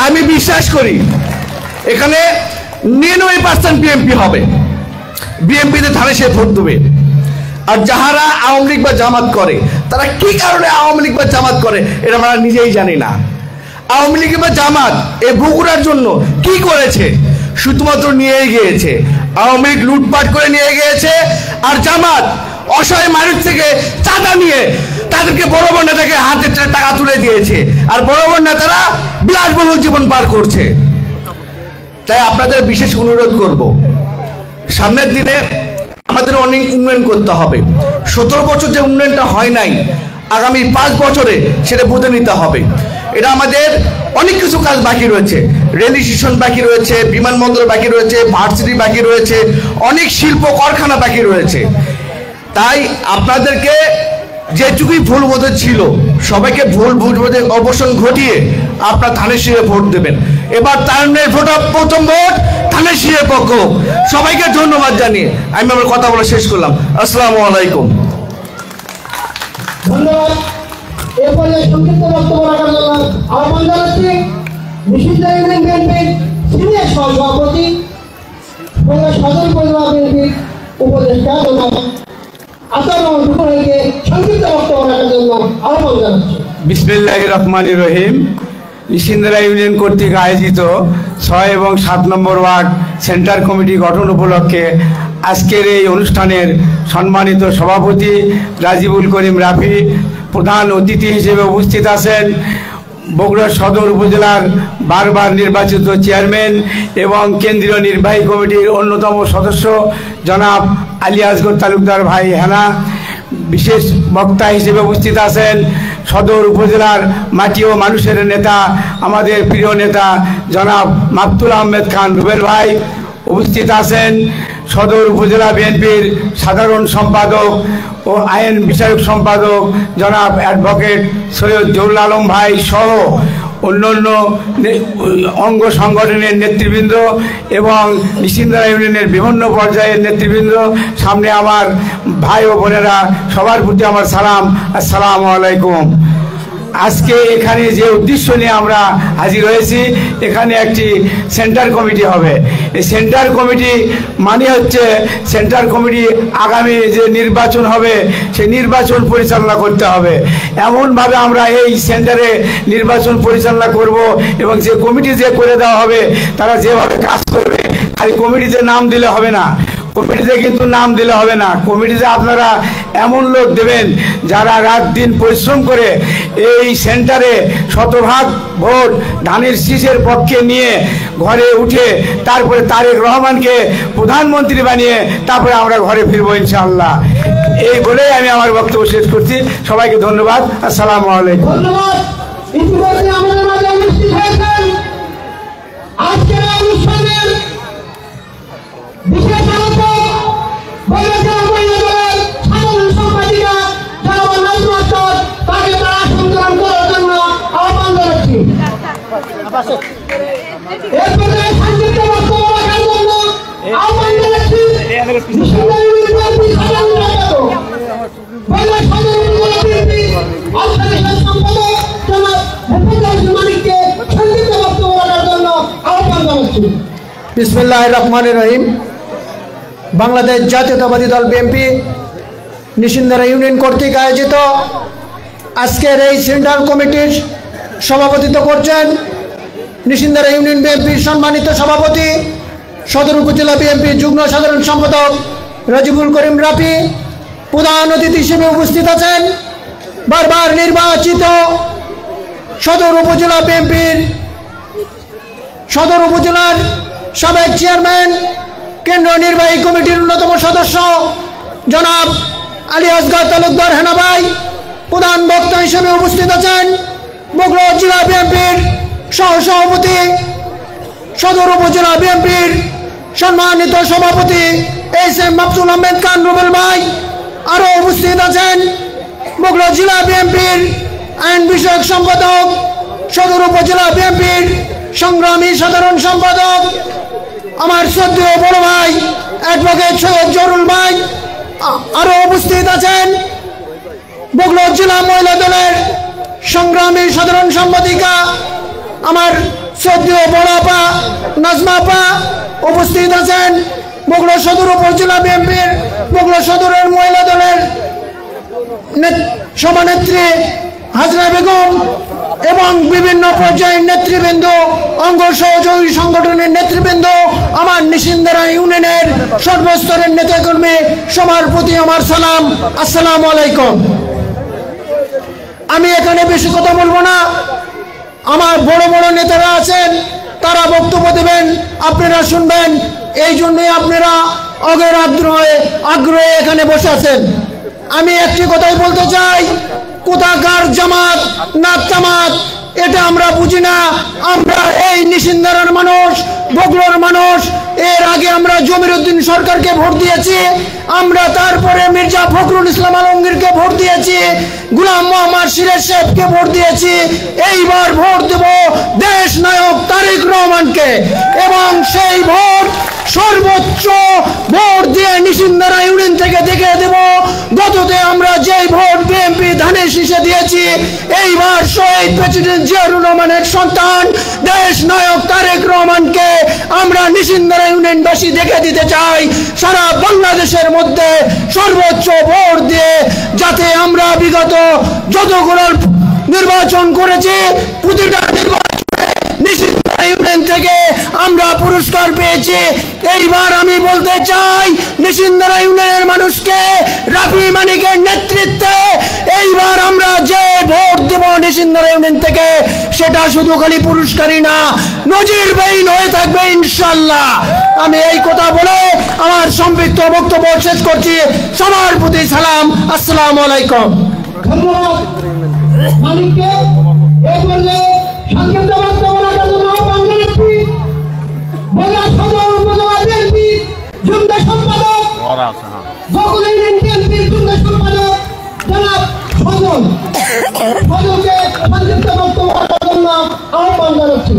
আমি বিশ্বাস করি এখানে 99% বিএনপি হবে, বিএনপিতে ধানের ভোট দেবে। আর যাহারা আওয়ামী লীগ বা জামাত করে তারা কি কারণে আওয়ামী লীগ বা জামাত করে এটা আমরা নিজেই জানি না। আওয়ামী লীগ বা জামাত এই বগুড়ার জন্য কি করেছে? শুধুমাত্র নিয়ে গিয়েছে, আওয়ামী লীগ লুটপাট করে নিয়ে গিয়েছে, আর জামাত অসহায় মানুষ থেকে চাঁদা নিয়ে তাদেরকে বড় বড় নেতাকে হাতে টাকা তুলে দিয়েছে, আর বড় বড় নেতারা বিলাসবহুল জীবন পার করছে। তাই আপনাদের বিশেষ অনুরোধ করব, সামনের দিনে আমাদের অনেক উন্নয়ন করতে হবে। 17 বছর যে উন্নয়নটা হয় নাই, আগামী 5 বছরে সেটা বুঝে নিতে হবে। এটা আমাদের অনেক কিছু কাজ বাকি রয়েছে, রেল স্টেশন বাকি রয়েছে, বিমানবন্দর বাকি রয়েছে, ভার্সিটি বাকি রয়েছে, অনেক শিল্প কারখানা বাকি রয়েছে। তাই আপনাদেরকে যেটুকুই ভুল বোধ ছিল সবাইকে ভুল বুঝবোধে অবসান ঘটিয়ে আপনার ধানের শীষে ভোট দেবেন। এবার তারুণ্যের ভোট, প্রথম ভোট ধানের শীষের পক্ষ। সবাইকে ধন্যবাদ জানিয়ে আমি আমার কথা বলা শেষ করলাম। আসসালামু আলাইকুম। ধন্যবাদ। এরপরে সংক্ষিপ্ত বক্তব্য রাখার জন্য আহ্বান জানাচ্ছি নিষিদ্ধ ইউনিয়ন বিএনপির সিনিয়র সভাপতি সদর উপজেলা বিএনপির উপদেষ্টা সংক্ষিপ্ত বক্তব্য রাখার জন্য আহ্বান জানাচ্ছি। বিসমিল্লাহির রহমানির রহিম। নিশিন্দ্রা ইউনিয়ন কর্তৃক আয়োজিত 6 এবং 7 নম্বর ওয়ার্ড সেন্টার কমিটি গঠন উপলক্ষে আজকের এই অনুষ্ঠানের সম্মানিত সভাপতি রাজিবুল করিম রাফি, প্রধান অতিথি হিসেবে উপস্থিত আছেন বগুড়া সদর উপজেলার বারবার নির্বাচিত চেয়ারম্যান এবং কেন্দ্রীয় নির্বাহী কমিটির অন্যতম সদস্য জনাব আলী আসগর তালুকদার ভাই হেনা। বিশেষ বক্তা হিসেবে উপস্থিত আছেন সদর উপজেলার মাটি ও মানুষের নেতা, আমাদের প্রিয় নেতা জনাব মাকতুল আহমেদ খান রুবেল ভাই। উপস্থিত আছেন সদর উপজেলা বিএনপির সাধারণ সম্পাদক ও আইন বিষয়ক সম্পাদক জনাব অ্যাডভোকেট সৈয়দ জহুরুল আলম ভাই সহ অন্যান্য অঙ্গ সংগঠনের নেতৃবৃন্দ এবং নিশিন্দ্রা ইউনিয়নের বিভিন্ন পর্যায়ের নেতৃবৃন্দ, সামনে আমার ভাই ও বোনেরা, সবার প্রতি আমার সালাম, আসসালামু আলাইকুম। আজকে এখানে যে উদ্দেশ্য নিয়ে আমরা হাজির হয়েছি, এখানে একটি সেন্টার কমিটি হবে। এই সেন্টার কমিটি মানে হচ্ছে সেন্টার কমিটি আগামী যে নির্বাচন হবে সেই নির্বাচন পরিচালনা করতে হবে। এমনভাবে আমরা এই সেন্টারে নির্বাচন পরিচালনা করব এবং যে কমিটি যে করে দেওয়া হবে তারা যেভাবে কাজ করবে, খালি কমিটিতে নাম দিলে হবে না, কমিটিতে কিন্তু নাম দিলে হবে না। কমিটিতে আপনারা এমন লোক দেবেন যারা রাত দিন পরিশ্রম করে এই সেন্টারে শতভাগ ভোট ধানের শীষের পক্ষে নিয়ে ঘরে উঠে তারপরে তারেক রহমানকে প্রধানমন্ত্রী বানিয়ে তারপরে আমরা ঘরে ফিরবো ইনশাআল্লাহ। এই বলেই আমি আমার বক্তব্য শেষ করছি। সবাইকে ধন্যবাদ। আসসালামু আলাইকুম। ধন্যবাদ। ইতিমধ্যে আমাদের মাঝে উপস্থিত হয়েছেন আজকের অনুষ্ঠানের বিশেষ আলোচক বৈরাজা মহিলা দলের সাধারণ সম্পাদিকা জনাব নাজমা আক্তার, তাকে তারা সংগ্রাম করার জন্য আহ্বান জানাচ্ছি। এরপরে সংক্ষিপ্ত বক্তব্য রাখার জন্য আহ্বান জানাচ্ছি নিশিন্দ্রা ইউনিয়ন বিএনপির সাধারণ সম্পাদক বগুড়া সদর উপজেলা বিএনপির অর্থনীতির সম্পাদক জনাব মুফাজ্জল মানিককে সংক্ষিপ্ত বক্তব্য রাখার জন্য আহ্বান জানাচ্ছি। বিসমিল্লাহির রহমানির রহিম। বাংলাদেশ জাতীয়তাবাদী দল বিএনপি নিশিন্দ্রা ইউনিয়ন কর্তৃক আয়োজিত আজকের এই সেন্ট্রাল কমিটির সভাপতিত্ব করছেন নিশিন্দ্রা ইউনিয়ন বিএনপির সম্মানিত সভাপতি সদর উপজেলা বিএনপির যুগ্ম সাধারণ সম্পাদক রাজিবুল করিম রাফি। প্রধান অতিথি হিসেবে উপস্থিত আছেন বারবার নির্বাচিত সদর উপজেলা বিএনপির সদর উপজেলার সাবেক চেয়ারম্যান, কেন্দ্রীয় নির্বাহী কমিটির অন্যতম সদস্য জনাব আলী আসগর তালুকদার হেনা ভাই। প্রধান বক্তা হিসেবে উপস্থিত আছেন বগুড়া জেলা বিএনপির সহসভাপতি সদর উপজেলা বিএনপির সম্মানিত সভাপতি এস.এম. মাকতুল আহমেদ খান রুবেল ভাই। আরও উপস্থিত আছেন বগুড়া জেলা বিএনপির আইন বিষয়ক সম্পাদক, সদর উপজেলা বিএনপির সংগ্রামী সাধারণ সম্পাদক আমার শ্রদ্ধেয় বড় ভাই অ্যাডভোকেট সৈয়দ জহুরুল ভাই। আরও উপস্থিত আছেন বগুড়া জেলা মহিলা দলের সংগ্রামী সাধারণ সম্পাদিকা আমার শ্রদ্ধেয় বড় আপা নাজমা আপা উপস্থিত আছেন, বগুড়া সদর উপজেলা বিএনপির বগুড়া সদরের মহিলা দলের সভানেত্রী হাজরা বেগম এবং বিভিন্ন পর্যায়ের নেতৃবৃন্দ, অঙ্গ সহযোগী সংগঠনের নেতৃবৃন্দ, আমার নিশিন্দারা ইউনিয়নের সর্বস্তরের নেতাকর্মী সবার প্রতি আমার সালাম, আসসালামু আলাইকুম। আমি এখানে বেশি কথা বলবো না, আমার বড় বড় নেতারা আছেন, তারা বক্তব্য দেবেন, আপনারা শুনবেন, এই জন্যই আপনারা অগের আগ্রহে এখানে বসে আছেন। আমি একটি কথাই বলতে চাই, কোথাকার জামাত না তামাত এটা আমরা বুঝি না। আমরা এই নিশিন্দারার মানুষ, বগুড়ার মানুষ। এর আগে আমরা জমিরুদ্দিন সরকারকে ভোট দিয়েছি, আমরা তারপরে মির্জা ফখরুল ইসলাম আলমগীরকে ভোট দিয়েছি, গোলাম মোহাম্মদ সিরাজ সাহেবকে ভোট দিয়েছি। এইবার ভোট দেব দেশ নায়ক তারেক রহমানকে, এবং সেই ভোট সর্বোচ্চ ভোট দিয়ে নিশিন্দারা ইউনিয়ন থেকে দেখে দেব গততে আমরা যে ভোট বিএনপি ধানের শীষে দিয়েছি, এইবার শহীদ প্রেসিডেন্ট জিয়াউর রহমানের সন্তান দেশ নায়ক তারেক রহমানকে আমরা নিশিন্দারা ইউনিয়নবাসী দেখে দিতে চাই সারা বাংলাদেশের মধ্যে সর্বোচ্চ ভোট দিয়ে, যাতে আমরা বিগত যতগুলো নির্বাচন করেছি প্রতিটা নিশিন্দারা ইউনিয়ন থেকে আমরা পুরস্কার পেয়েছি। এইবার আমি বলতে চাই নিশিন্দারা ইউনিয়নের মানুষকে, রাফি মানিকের নেতৃত্বে এইবার আমরা যে ভোট দেব নিশিন্দারা ইউনিয়ন থেকে, সেটা শুধু খালি পুরস্কারই না, নজিরবিহীন হয়ে থাকবে ইনশাআল্লাহ। আমি এই কথা বলে আমার সংক্ষিপ্ত বক্তব্য শেষ করছি। সবার প্রতি সালাম, আসসালামু আলাইকুম। ধন্যবাদ মানিককে। এই পর্যায়ে সংক্ষিপ্ত বক্তব্য রাখার জন্য আহ্বান জানাচ্ছি বগুড়া সদর উপজেলা বিএনপি যুগ্ম সম্পাদক, বগুড়া ইউনিয়ন বিএনপির যুগ্ম সম্পাদক জনাব সজল। সজলকে সংক্ষিপ্ত বক্তব্য রাখার জন্য আহ্বান জানাচ্ছি।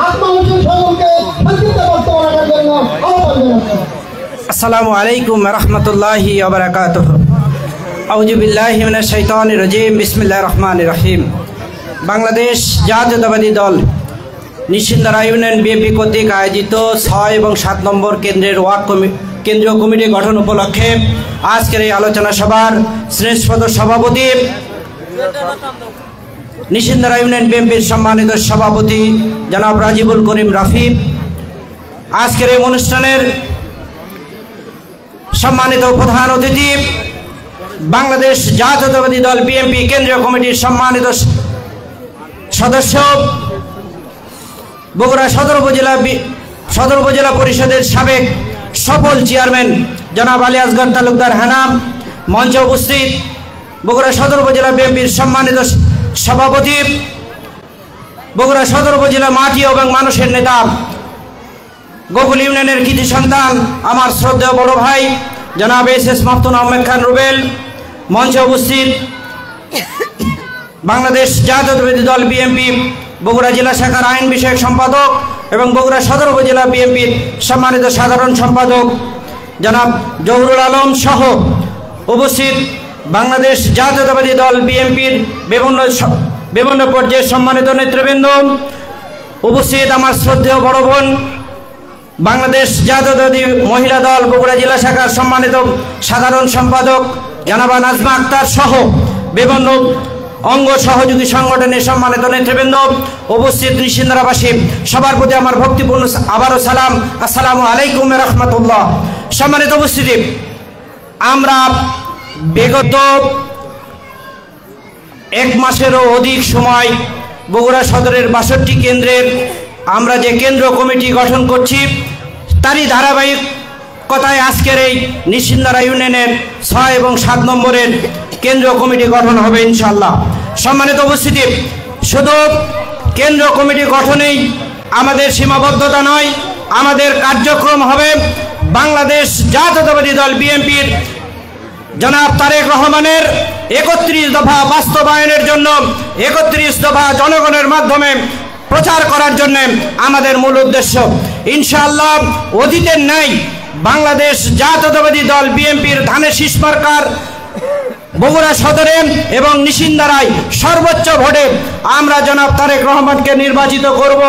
আকমাল হোসেন সজলকে সংক্ষিপ্ত বক্তব্য রাখার জন্য আহ্বান জানাচ্ছি। আসসালামু আলাইকুম রহমতুল্লাহি ওয়া বারাকাতুহু। আউযু বিল্লাহি মিনাশ শাইতানির রাজীম। বিসমিল্লাহির রহমানির রহিম। বাংলাদেশ জাতীয়তাবাদী দল নিশিন্দারা ইউনিয়ন বিএনপি কর্তৃক আয়োজিত 6 এবং 7 নম্বর কেন্দ্রীয় কমিটি গঠন উপলক্ষে আজকের এই আলোচনা সভার শ্রেষ্ঠ সভাপতি, নিশিন্দারা ইউনিয়ন বিএনপির সম্মানিত সভাপতি জনাব রাজিবুল করিম রাফি, আজকের এই অনুষ্ঠানের সম্মানিত প্রধান অতিথি, বাংলাদেশ জাতীয়তাবাদী দল বিএনপি কেন্দ্রীয় কমিটির সম্মানিত সদস্য, বগুড়া সদর উপজেলা পরিষদের সাবেক সফল চেয়ারম্যান জনাব আলী আসগর তালুকদার হানাম, মঞ্চে উপস্থিত বগুড়া সদর উপজেলা বিএনপির সম্মানিত সভাপতি, বগুড়া সদর উপজেলা মাটি এবং মানুষের নেতা, গোকুল ইউনিয়নের কৃতি সন্তান আমার শ্রদ্ধেয় বড় ভাই জনাব এস মাহতুন আহমেদ খান রুবেল, মঞ্চে উপস্থিত বাংলাদেশ জাতীয়তাবাদী দল বিএনপি বগুড়া জেলা শাখার আইন বিষয়ক সম্পাদক এবং বগুড়া সদর উপজেলা বিএনপির সম্মানিত সাধারণ সম্পাদক জনাব জহুরুল আলম সহ উপস্থিত বাংলাদেশ জাতীয়তাবাদী দল বিএনপির বিভিন্ন পর্যায়ের সম্মানিত নেতৃবৃন্দ, উপস্থিত আমার শ্রদ্ধেয় বড় বোন বাংলাদেশ জাতীয়তাবাদী মহিলা দল বগুড়া জেলা শাখার সম্মানিত সাধারণ সম্পাদক জানাবা নাজমা আক্তার সহ বিভিন্ন অঙ্গ সহযোগী সংগঠনের সম্মানিত নেতৃবৃন্দ, উপস্থিত নিশিন্দারাবাসী সবার প্রতি আমার ভক্তিপূর্ণ আবারও সালাম, আসসালামু আলাইকুম রহমতুল্লাহ। সম্মানিত উপস্থিতি, আমরা বিগত 1 মাসেরও অধিক সময় বগুড়া সদরের 62 কেন্দ্রের আমরা যে কেন্দ্র কমিটি গঠন করছি, তারই ধারাবাহিকতায় আজকের এই নিশিন্দারা ইউনিয়নের 6 এবং 7 নম্বরের কেন্দ্রীয় কমিটি গঠন হবে ইনশাআল্লাহ। সম্মানিত উপস্থিতি, শুধু কেন্দ্র কমিটি গঠনেই আমাদের সীমাবদ্ধতা নয়, আমাদের কার্যক্রম হবে বাংলাদেশ জাতীয়তাবাদী দল বিএনপির জনাব তারেক রহমানের 31 দফা বাস্তবায়নের জন্য 31 দফা জনগণের মাধ্যমে প্রচার করার জন্য আমাদের মূল উদ্দেশ্য। ইনশাআল্লাহ অতীতের ন্যায় বাংলাদেশ জাতীয়তাবাদী দল বিএনপির ধানের শীষ মার্কার বগুড়া সদরে এবং নিশিন্দারায় সর্বোচ্চ ভোটে আমরা জনাব তারেক রহমানকে নির্বাচিত করব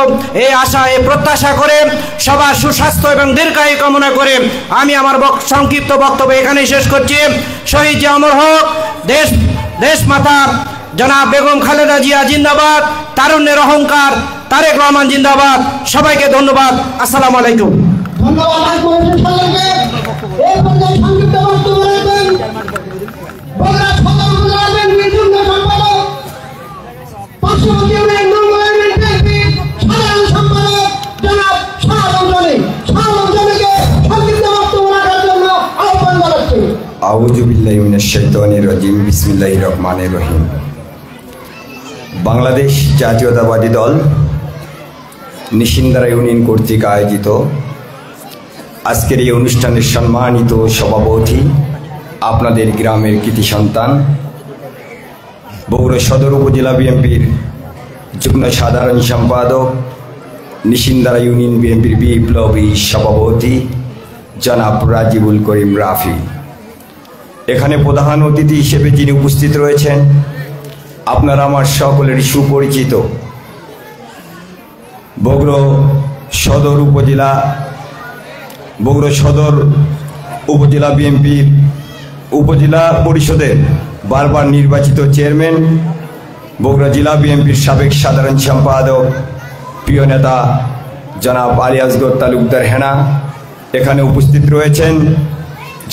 এই আশা এই প্রত্যাশা করে সবার সুস্বাস্থ্য এবং দীর্ঘায়ু কামনা করে আমি আমার সংক্ষিপ্ত বক্তব্য এখানেই শেষ করছি। শহীদ জিয়া অমর হোক, দেশ মাতা জনাব বেগম খালেদা জিয়া জিন্দাবাদ, তারুণ্যের অহংকার তারেক রহমান জিন্দাবাদ। সবাইকে ধন্যবাদ। আসসালামু আলাইকুম। ধন্যবাদ সকলকে। এই পর্যায়ে সংক্ষিপ্ত বক্তব্য রাখবেন বগুড়া সদর উপজেলার নির্বাচন সম্পাদক, পার্শ্ববর্তী ইউনিয়ন সাধারণ সম্পাদক জনাব শাহরঞ্জনী সংক্ষিপ্ত বক্তব্য রাখার জন্য আহ্বান জানাচ্ছি। আউযু বিল্লাহি মিনাশ শাইতানির রাজিম। বিসমিল্লাহির রহমানির রহিম। বাংলাদেশ জাতীয়তাবাদী দল নিশিন্দারা ইউনিয়ন কর্তৃক আয়োজিত আজকের এই অনুষ্ঠানের সম্মানিত সভাপতি, আপনাদের গ্রামের কৃতি সন্তান, বগুড়া সদর উপজেলা বিএনপির যুগ্ম সাধারণ সম্পাদক, নিশিন্দারা ইউনিয়ন বিএনপির বিপ্লবী সভাপতি জনাব রাজিবুল করিম রাফি। এখানে প্রধান অতিথি হিসেবে যিনি উপস্থিত রয়েছেন আপনারা আমার সকলেরই সুপরিচিত বগুড়া সদর উপজেলা বিএনপির উপজেলা পরিষদের বারবার নির্বাচিত চেয়ারম্যান, বগুড়া জেলা বিএনপির সাবেক সাধারণ সম্পাদক, প্রিয় নেতা জনাব আলী আসগর তালুকদার হেনা এখানে উপস্থিত রয়েছেন,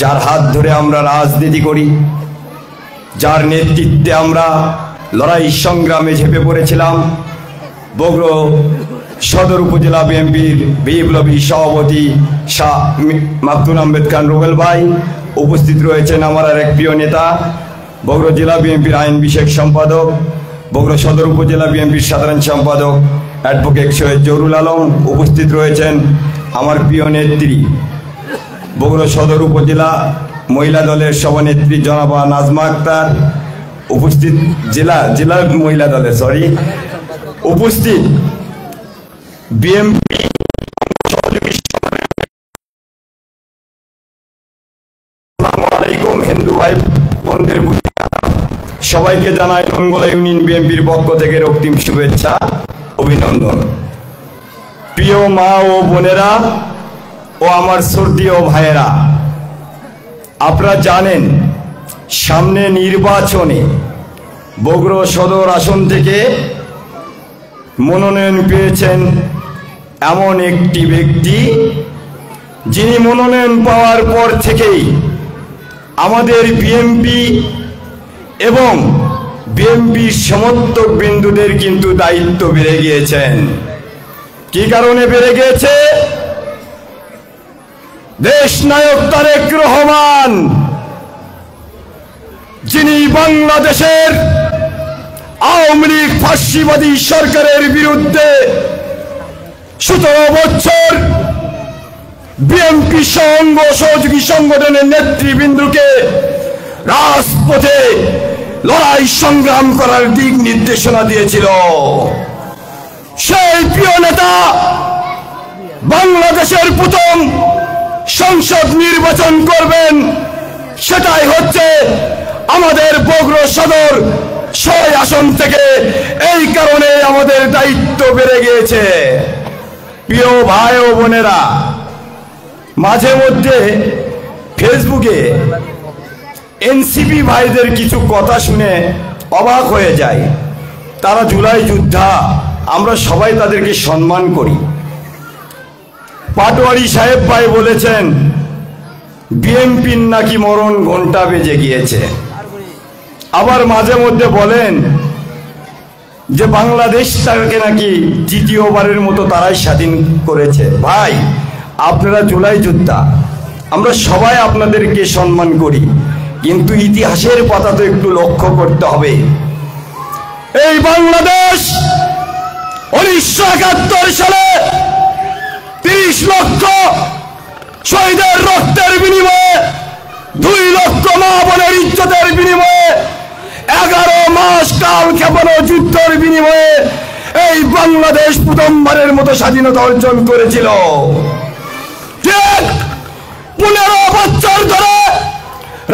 যার হাত ধরে আমরা রাজনীতি করি, যার নেতৃত্বে আমরা লড়াই সংগ্রামে ঝেঁপে পড়েছিলাম। বগুড়া সদর উপজেলা বিএনপির বিপ্লবী সভাপতি শাহ মাকতুম আম্বেদকর রুবেল ভাই উপস্থিত রয়েছেন। আমার আর এক প্রিয় নেতা বগুড়া জেলা বিএনপির আইন বিষয়ক সম্পাদক, বগুড়া সদর উপজেলা বিএনপির সাধারণ সম্পাদক অ্যাডভোকেট সৈয়দ জহুরুল আলম উপস্থিত রয়েছেন। আমার প্রিয় নেত্রী বগুড়া সদর উপজেলা মহিলা দলের সভানেত্রী জনাবা নাজমা আক্তার উপস্থিত, জেলা মহিলা দলের উপস্থিত বিএনপি হিন্দু ভাই বোনদের সবাইকে জানাই মঙ্গলা ইউনিয়ন বিএনপির পক্ষ থেকে রক্তিম শুভেচ্ছা অভিনন্দন। প্রিয় মা ও বোনেরা ও আমার শ্রদ্ধেয় ভাইয়েরা, আপনারা জানেন সামনে নির্বাচনে বগুড়া সদর আসন থেকে মনোনয়ন পেয়েছেন এমন একটি ব্যক্তি যিনি মনোনয়ন পাওয়ার পর থেকেই আমাদের বিএনপি এবং বিএনপির সমর্থক বিন্দুদের কিন্তু দায়িত্ব বেড়ে গিয়েছেন। কি কারণে বেড়ে গিয়েছে? দেশ নায়ক তারেক রহমান, যিনি বাংলাদেশের আওয়ামী লীগ ফাঁসিবাদী সরকারের বিরুদ্ধে 17 বছর বিএনপি সহযোগী সংগঠনের নেতৃবৃন্দকে রাজপথে লড়াই সংগ্রাম করার দিক নির্দেশনা দিয়েছিল। সেই প্রিয় নেতা বাংলাদেশের প্রথম সংসদ নির্বাচন করবেন, সেটাই হচ্ছে আমাদের বগুড়া সদর 6 আসন থেকে। এই কারণে আমাদের দায়িত্ব বেড়ে গিয়েছে। প্রিয় ভাই ও বোনেরা, মাঝে মধ্যে ফেসবুকে এনসিপি ভাইদের কিছু কথা শুনে অবাক হয়ে যায়। তারা জুলাই যোদ্ধা, আমরা সবাই তাদেরকে সম্মান করি। পাটোয়ারি সাহেব ভাই বলেছেন বিএনপির নাকি মরণ ঘন্টা বেজে গিয়েছে। আবার মাঝে মধ্যে বলেন যে বাংলাদেশটাকে নাকি দ্বিতীয়বারের মতো তারাই স্বাধীন করেছে। ভাই, আপনারা জুলাই যোদ্ধা, আমরা সবাই আপনাদেরকে সম্মান করি, কিন্তু ইতিহাসের পাতা তো একটু লক্ষ্য করতে হবে। এই বাংলাদেশ 1971 সালে 30 লক্ষ শহীদের রক্তের বিনিময়ে, 2 লক্ষ মা বোনের ইজ্জতের বিনিময়ে, 11 মাস কাল ক্ষেপণ যুদ্ধের বিনিময়ে এই বাংলাদেশ প্রথমবারের মতো স্বাধীনতা অর্জন করেছিল। ঠিক 15 বছর ধরে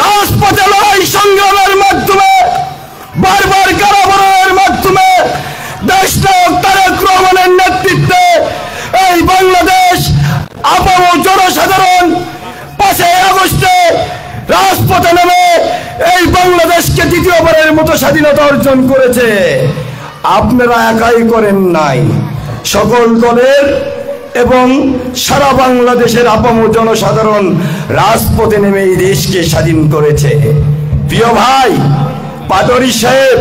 রাজপথে লড়াই সংগ্রামের মাধ্যমে, বারবার কারাবরণের মাধ্যমে দেশনায়ক তারেক রহমানের নেতৃত্বে এই বাংলাদেশ আপাম জনসাধারণ 5 আগস্টে রাজপথে নেমে এই বাংলাদেশকে দ্বিতীয়বারের মতো স্বাধীনতা অর্জন করেছে। আপনারা একাই করেন নাই, সকল দলের এবং সারা বাংলাদেশের আপাম জনসাধারণ রাজপথে নেমে এই দেশকে স্বাধীন করেছে। প্রিয় ভাই পাটোয়ারী সাহেব,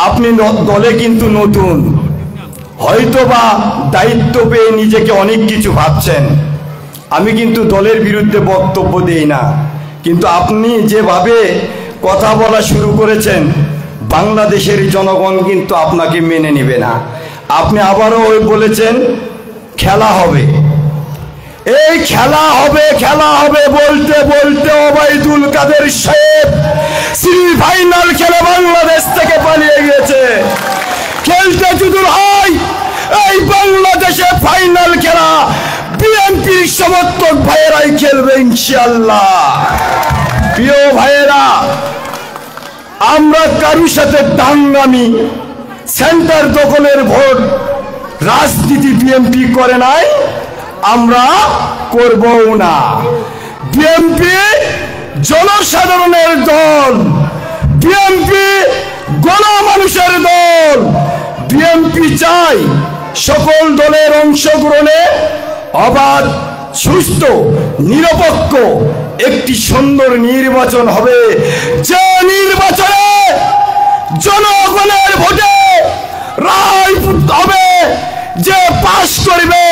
আপনি দলে কিন্তু নতুন, হয়তোবা দায়িত্ব পেয়ে নিজেকে অনেক কিছু ভাবছেন। আমি কিন্তু দলের বিরুদ্ধে বক্তব্য দেই না, কিন্তু আপনি যেভাবে কথা বলা শুরু করেছেন বাংলাদেশের জনগণ কিন্তু আপনাকে মেনে নেবে না। আপনি আবারও বলেছেন খেলা হবে, এই খেলা হবে বলতে বলতে ওবায়দুল কাদের সাহেব সেমিফাইনাল খেলে বাংলাদেশ থেকে পালিয়ে গেছে। খেলতে যদি হয় এই বাংলাদেশে ফাইনাল খেলা বিএনপির সমর্থক ভাইয়েরাই খেলবে ইনশাআল্লাহ। প্রিয় ভাইয়েরা, আমরা কারুর সাথে দাঙ্গামি, সেন্টার দখলের ভোট রাজনীতি বিএনপি করে নাই, আমরা করবও না। বিএনপি জনসাধারণের দল, বিএনপি গণমানুষের দল। বিএনপি চাই সকল দলের অংশগ্রহণে অবাধ, সুস্থ, নিরপেক্ষ একটি সুন্দর নির্বাচন হবে, যে নির্বাচনে জনগণের ভোটে রায় হবে, যে পাশ করবে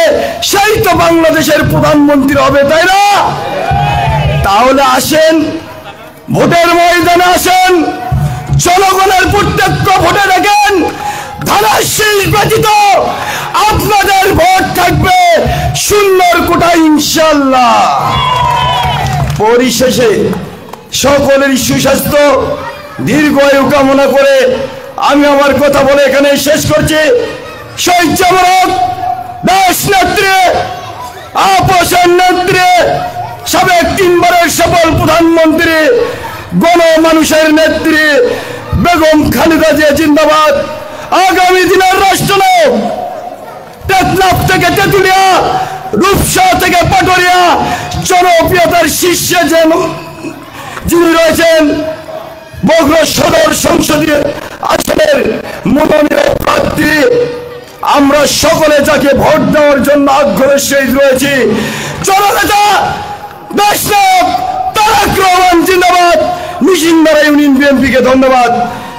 সেই তো বাংলাদেশের প্রধানমন্ত্রী হবে, তাই না? তাহলে আসেন, ভোটের ময়দানে আসেন, জনগণের প্রত্যক্ষ ভোটে দেখেন ধানের শীষ ব্যতীত আপনাদের ভোট থাকবে সুন্দর কোটায় ইনশাআল্লাহ। পরিশেষে সকলেরই সুস্বাস্থ্য, দীর্ঘায়ু কামনা করে আমি আমার কথা বলে এখানে শেষ করছি। শহীদ জামানত দেশ নেত্রী, আপোষের নেত্রী, সাবেক 3 বারের সফল প্রধানমন্ত্রী, গণমানুষের নেত্রী বেগম খালেদা জিয়া জিন্দাবাদ। আগামী দিনের রাষ্ট্রনায়ক টেকনাফ থেকে তেঁতুলিয়া, রূপসা থেকে পাটোয়ারিয়া জনপ্রিয়তার শীর্ষে যিনি রয়েছেন বগুড়া সদর সংসদীয় আসনের মনোনীত প্রার্থী, আমরা সকলে যাকে ভোট দেওয়ার জন্য আগ্রহের সহিত রয়েছি, জননেতা দেশনায়ক তারেক রহমান জিন্দাবাদ। নিশিন্দারা ইউনিয়ন বিএনপিকে ধন্যবাদ।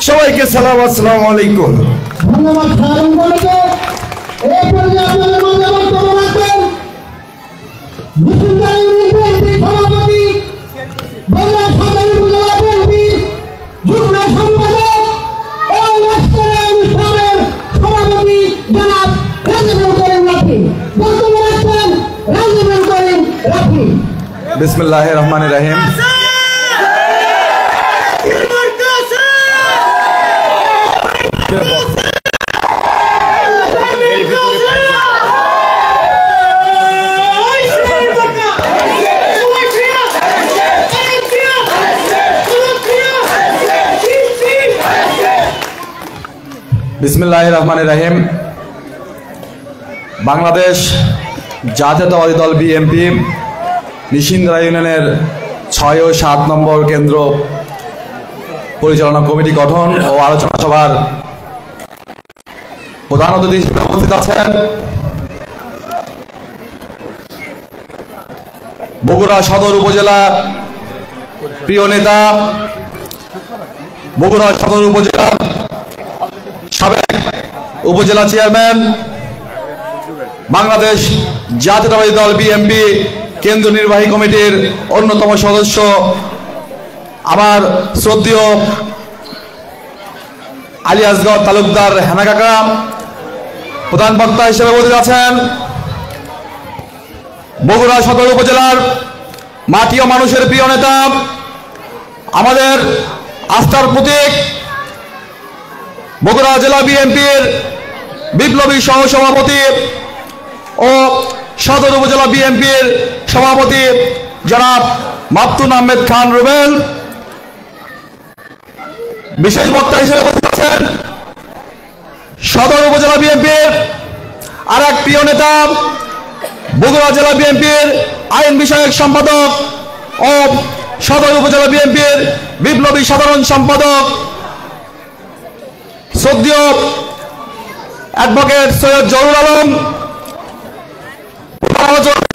সবাইকে সালাম, আসসালামু আলাইকুম। ধন্যবাদ সাধারণ কমিটি। এই পর্যায়ে আপনাদের মাঝে বক্তব্য রাখবেন নিশিন্দারা ইউনিয়ন বিএনপির সভাপতি, বগুড়া সদর উপজেলা বিএনপির যুগ্ম সম্পাদক ও রাষ্ট্রীয় অনুষ্ঠানের সভাপতি জনাব রাজিবুল করিম রাফি। বক্তব্য রাখবেন রাজিবুল করিম রাফি। বিসমিল্লাহির রহমানির রহিম। বিসমিল্লাহির রহমানির রহিম। বাংলাদেশ জাতীয়তাবাদী দল বিএনপি নিশিন্দারা ইউনিয়নের 6 ও 7 নম্বর কেন্দ্র পরিচালনা কমিটি গঠন ও আলোচনা সভার প্রধান অতিথি হিসেবে উপস্থিত আছেন বগুড়া সদর উপজেলা প্রিয় নেতা, বগুড়া সদর উপজেলা সাবেক উপজেলা চেয়ারম্যান, বাংলাদেশ জাতীয়তাবাদী দল বিএনপি কেন্দ্র নির্বাহী কমিটির অন্যতম সদস্য আমার শ্রদ্ধেয় আলী আসগর তালুকদার হেনা কাকা। প্রধান বক্তা হিসেবে উপস্থিত আছেন বগুড়া সদর উপজেলার মাটি ও মানুষের প্রিয় নেতা, আমাদের আস্থার প্রতীক, বগুড়া জেলা বিএনপির বিপ্লবী সহসভাপতি ও সদর উপজেলা বিএনপির সভাপতি জনাব মাপতুন আহমেদ খান রুবেল। বিশেষ বক্তা হিসেবে উপস্থিত আছেন সদর উপজেলা বিএনপির আর এক প্রিয় নেতা, বগুড়া জেলা বিএনপির আইন বিষয়ক সম্পাদক ও সদর উপজেলা বিএনপির বিপ্লবী সাধারণ সম্পাদক শ্রদ্ধেয় অ্যাডভোকেট সৈয়দ জহুরুল আলম।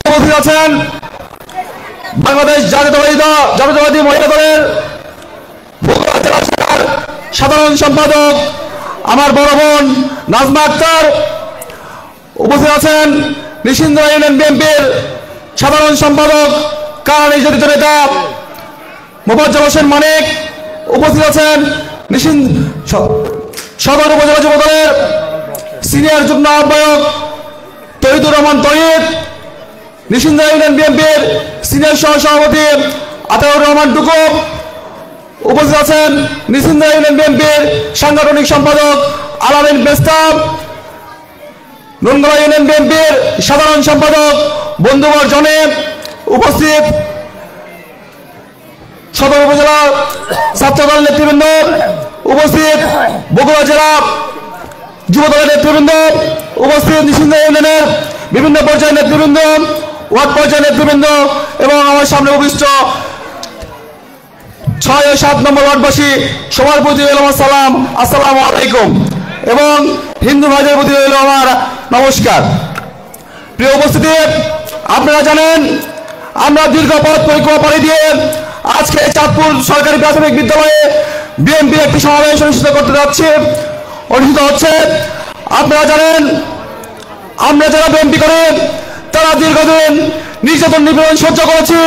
উপস্থিত আছেন বাংলাদেশ জাতীয়তাবাদী মহিলা দলের বগুড়া জেলা শাখার সাধারণ সম্পাদক আমার বড় বোন নাজমা আক্তার। উপস্থিত আছেন নিশিন্দা ইউনিয়ন বিএনপির সাধারণ সম্পাদক কারা নির্যাতিত নেতা মোফাজ্জল হোসেন মানিক। উপস্থিত আছেন সদর উপজেলা যুব দলের সিনিয়র যুগ্ম আহ্বায়ক তহিদুর রহমান তহিদ, নিশিন্দা ইউনিয়ন বিএনপির সিনিয়র সহসভাপতি আতাউর রহমান টুকু। উপস্থিত আছেন নিশিন্দা ইউনিয়ন বিএনপির সাংগঠনিক সম্পাদক আলামিন বেস্তাম, নুনগড়া ইউনিয়ন বিএনপির সাধারণ সম্পাদক বন্ধুবর জনে। উপস্থিত সদর উপজেলা ছাত্রদল নেতৃবৃন্দ, উপস্থিত বগুড়া জেলা যুব দলের নেতৃবৃন্দ, উপস্থিত নিশিন্দা ইউনিয়নের বিভিন্ন পর্যায়ের নেতৃবৃন্দ, ওয়ার্ড পর্যায়ের নেতৃবৃন্দ এবং আমার সামনে উপবিষ্ট 6 ও 7 নম্বর ওয়ার্ডবাসী সবার প্রতি রইল আমার সালাম, আসসালামু আলাইকুম, এবং হিন্দু ভাইদের প্রতি রইল আমার নমস্কার। প্রিয় উপস্থিতি, আপনারা জানেন আমরা দীর্ঘ পথ পরিক্রমা পাড়ি দিয়ে আজকে চাঁদপুর সরকারি প্রাথমিক বিদ্যালয়ে বিএনপি একটি সমাবেশ অনুষ্ঠিত হচ্ছে। আপনারা জানেন আমরা যারা বিএনপি করে তারা দীর্ঘদিন নির্যাতন নিপীড়ন সহ্য করেছি।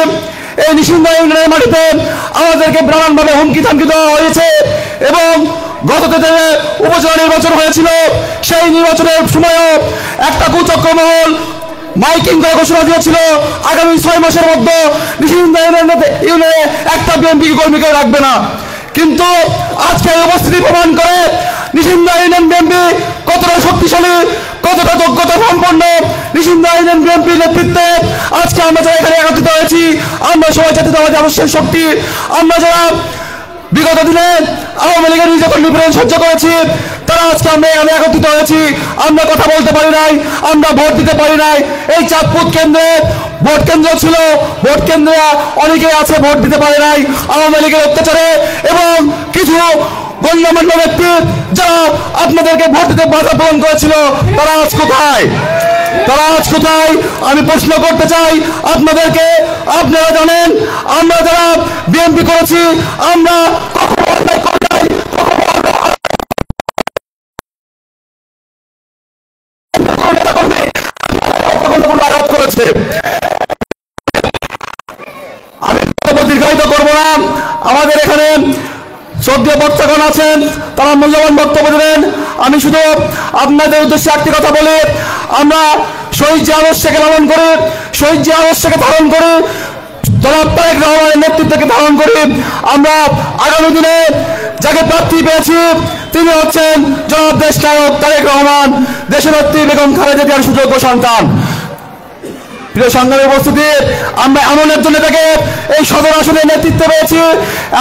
এই নিশিন্দা ইউনিয়নের মাটিতে আমাদেরকে নানানভাবে হুমকি থামকি দেওয়া হয়েছে এবং গত উপজেলা নির্বাচন হয়েছিল। সেই নির্বাচনের সময়ও একটা কুচক্র মহল মাইকিং করে ঘোষণা দিয়েছিল আগামী 6 মাসের মধ্যে নিশিন্দা ইউনিয়নে একটা বিএনপি কর্মীকে রাখবে না। কিন্তু আজকে উপস্থিতি প্রমাণ করে নিশিন্দা ইউনিয়ন বিএনপি কতটা শক্তিশালী, কতটা যোগ্যতা সম্পন্ন। নিশিন্দা ইউনিয়ন বিএনপির নেতৃত্বে আজকে আমরা যারা এখানে একত্রিত হয়েছি, আমরা সবাই জাতীয়তাবাদী আদর্শের শক্তি। আমরা যারা বিগত দিনে আওয়ামী লীগের নির্যাতন নিপীড়ন সহ্য করেছি, তারা আজকে আমরা এখানে একত্রিত হয়েছি। আমরা কথা বলতে পারি নাই, আমরা ভোট দিতে পারি নাই। এই চাঁদপুর কেন্দ্রে ভোট কেন্দ্র ছিল, ভোট কেন্দ্রে অনেকে আছে ভোট দিতে পারে নাই আওয়ামী লীগের অত্যাচারে, এবং কিছু গণ্যমান্য ব্যক্তি যারা আপনাদেরকে ভোট দিতে বাধা প্রদান করেছিল, তারা আজ কোথায়? আমি প্রশ্ন করতে চাই আপনাদেরকে। আপনারা জানেন আমরা যারা বিএনপি করেছি আমরা কখনো অন্যায় করি নাই, আঘাত করেছে। আমি দীর্ঘায়িত করবো না। আমাদের এখানে শ্রদ্ধেয় বক্তাগণ আছেন, তারা মূল্যবান বক্তব্য দেবেন। আমি শুধু আপনাদের উদ্দেশ্যে একটি কথা বলি, আমরা শহীদ জিয়া আদর্শকে লালন করি, শহীদ জিয়া আদর্শকে ধারণ করি, জনাব তারেক রহমানের নেতৃত্বকে ধারণ করি। আমরা আগামী দিনে যাকে প্রার্থী পেয়েছি তিনি হচ্ছেন জনাব দেশ নায়ক তারেক রহমান, দেশনেত্রী বেগম খালেদা জিয়ার সুযোগ্য সন্তান। প্রিয় সংগ্রামী উপস্থিতি, আমরা এমন একজন নেতাকে এই সদর আসনে নেতৃত্ব পেয়েছি,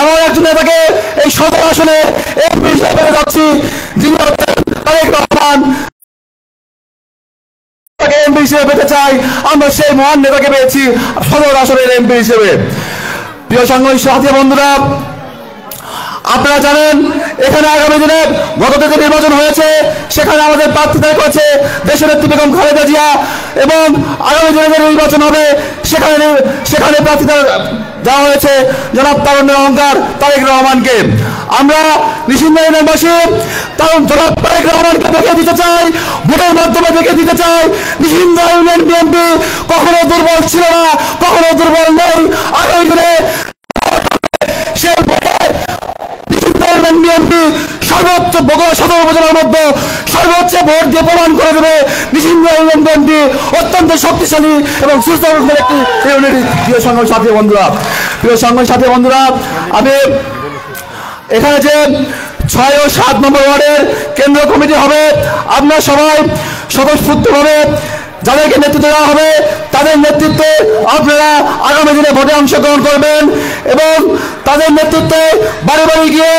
এমন একজন নেতাকে এই সদর আসনে এমপি হিসেবে পেয়ে যাচ্ছি, যিনি হচ্ছেন তারেক রহমান। এমপি হিসেবে পেতে চাই, আমরা সেই মহান নেতাকে পেয়েছি সদর আসনের এমপি হিসেবে। প্রিয় সংগ্রামী সাথী বন্ধুরা, আপনারা জানেন এখানে আগামী দিনে গত থেকে নির্বাচন হয়েছে, সেখানে আমাদের প্রার্থী তৈরি করেছে দেশনেত্রী বেগম খালেদা জিয়া, এবং আগামী দিনে যে নির্বাচন হবে সেখানে প্রার্থী দেওয়া হয়েছে জনাব তারুণ্যের অহংকার তারেক রহমানকে। আমরা নিশিন্দা ইউনিয়নবাসী জনাব তারেক রহমানকে দেখিয়ে দিতে চাই, ভোটের মাধ্যমে দেখিয়ে দিতে চাই নিশিন্দা ইউনিয়ন বিএনপি কখনো দুর্বল ছিল না, কখনো দুর্বল নেই। আগামী দিনে সেই বিএনপি সর্বোচ্চ বগুড়া সদর উপজেলার মধ্যে সর্বোচ্চ ভোট দিয়ে প্রমাণ করে দেবে নিশিন্দা ইউনিয়ন বিএনপি অত্যন্ত শক্তিশালী এবং সুস্থ একটি ইউনিট। প্রিয় সংগ্রামী সাথী বন্ধুরা, আমি এখানে যে 6 ও 7 নম্বর ওয়ার্ডের কেন্দ্র কমিটি হবে, আপনারা সবাই স্বতঃস্ফূর্তভাবে যাদেরকে নেতৃত্ব দেওয়া হবে তাদের নেতৃত্বে আপনারা আগামী দিনে ভোটে অংশগ্রহণ করবেন এবং তাদের নেতৃত্বে বাড়ি বাড়ি গিয়ে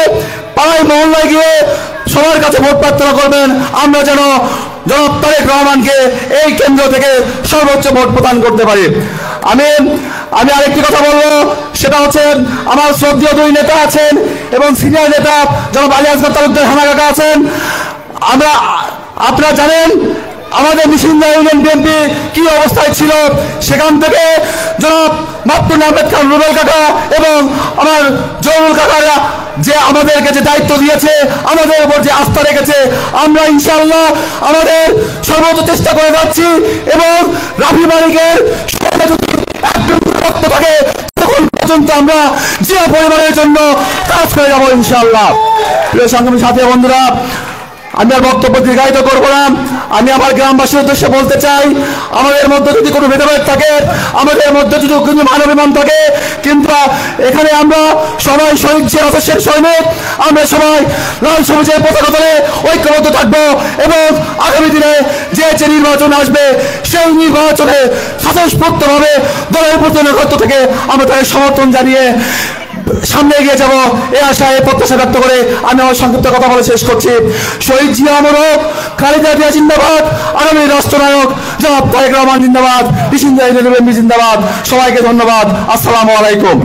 পাড়ায় মহল্লায় গিয়ে সবার কাছে ভোট প্রার্থনা করবেন। আমরা যেন জনাব তারেক রহমানকে এই কেন্দ্র থেকে সর্বোচ্চ ভোট প্রদান করতে পারি। আমি আরেকটি কথা বলবো, সেটা হচ্ছে আমার শ্রদ্ধেয় দুই নেতা আছেন এবং সিনিয়র নেতা জনাব আলী আসগর তালুকদার হানা কাকা আছেন। আপনারা জানেন আমাদের নিশিন্দা ইউনিয়ন বিএনপি কি অবস্থায় ছিল, সেখান থেকে জনাব মাহমুদ আহমেদ খান রুবেল কাকা এবং আমার জহুরুল কাকারা যে আমাদেরকে যে দায়িত্ব দিয়েছে, আমাদের উপর যে আস্থা রেখেছে, আমরা ইনশাআল্লাহ আমাদের সর্বোচ্চ চেষ্টা করে যাচ্ছি এবং রাফি মালিকের থাকে তখন পর্যন্ত আমরা যে পরিবারের জন্য কাজ করে যাবো ইনশাআল্লাহ। প্রিয় সংগ্রামী সাথী বন্ধুরা, আমি আর বক্তব্য দীর্ঘায়িত করবো না। আমি আমার গ্রামবাসীর উদ্দেশ্যে বলতে চাই, আমাদের মধ্যে যদি কোনো ভেদাভেদ থাকে, আমাদের মধ্যে যদি কোনো মানবিমান থাকে, কিন্তু এখানে আমরা সবাই শহীদ জিয়া আদর্শের সৈনিক, আমরা সবাই লাল সবুজের পতাকা তলে ঐক্যবদ্ধ থাকবো এবং আগামী দিনে যে নির্বাচন আসবে সেই নির্বাচনে স্বতঃস্ফূর্তভাবে দলের প্রতি নেতৃত্ব থেকে আমরা তাদের সমর্থন জানিয়ে সামনে এগিয়ে যাব এই আশায় প্রত্যাশা ব্যক্ত করে আমি আমার সংক্ষিপ্ত কথা বলে শেষ করছি। শহীদ জিয়া অমর, খালেদা জিয়া জিন্দাবাদ, আগামী রাষ্ট্রনায়ক জনাব তারেক রহমান জিন্দাবাদ, নিশিন্দা ইউনিয়ন বিএনপি জিন্দাবাদ। সবাইকে ধন্যবাদ। আসসালামু আলাইকুম।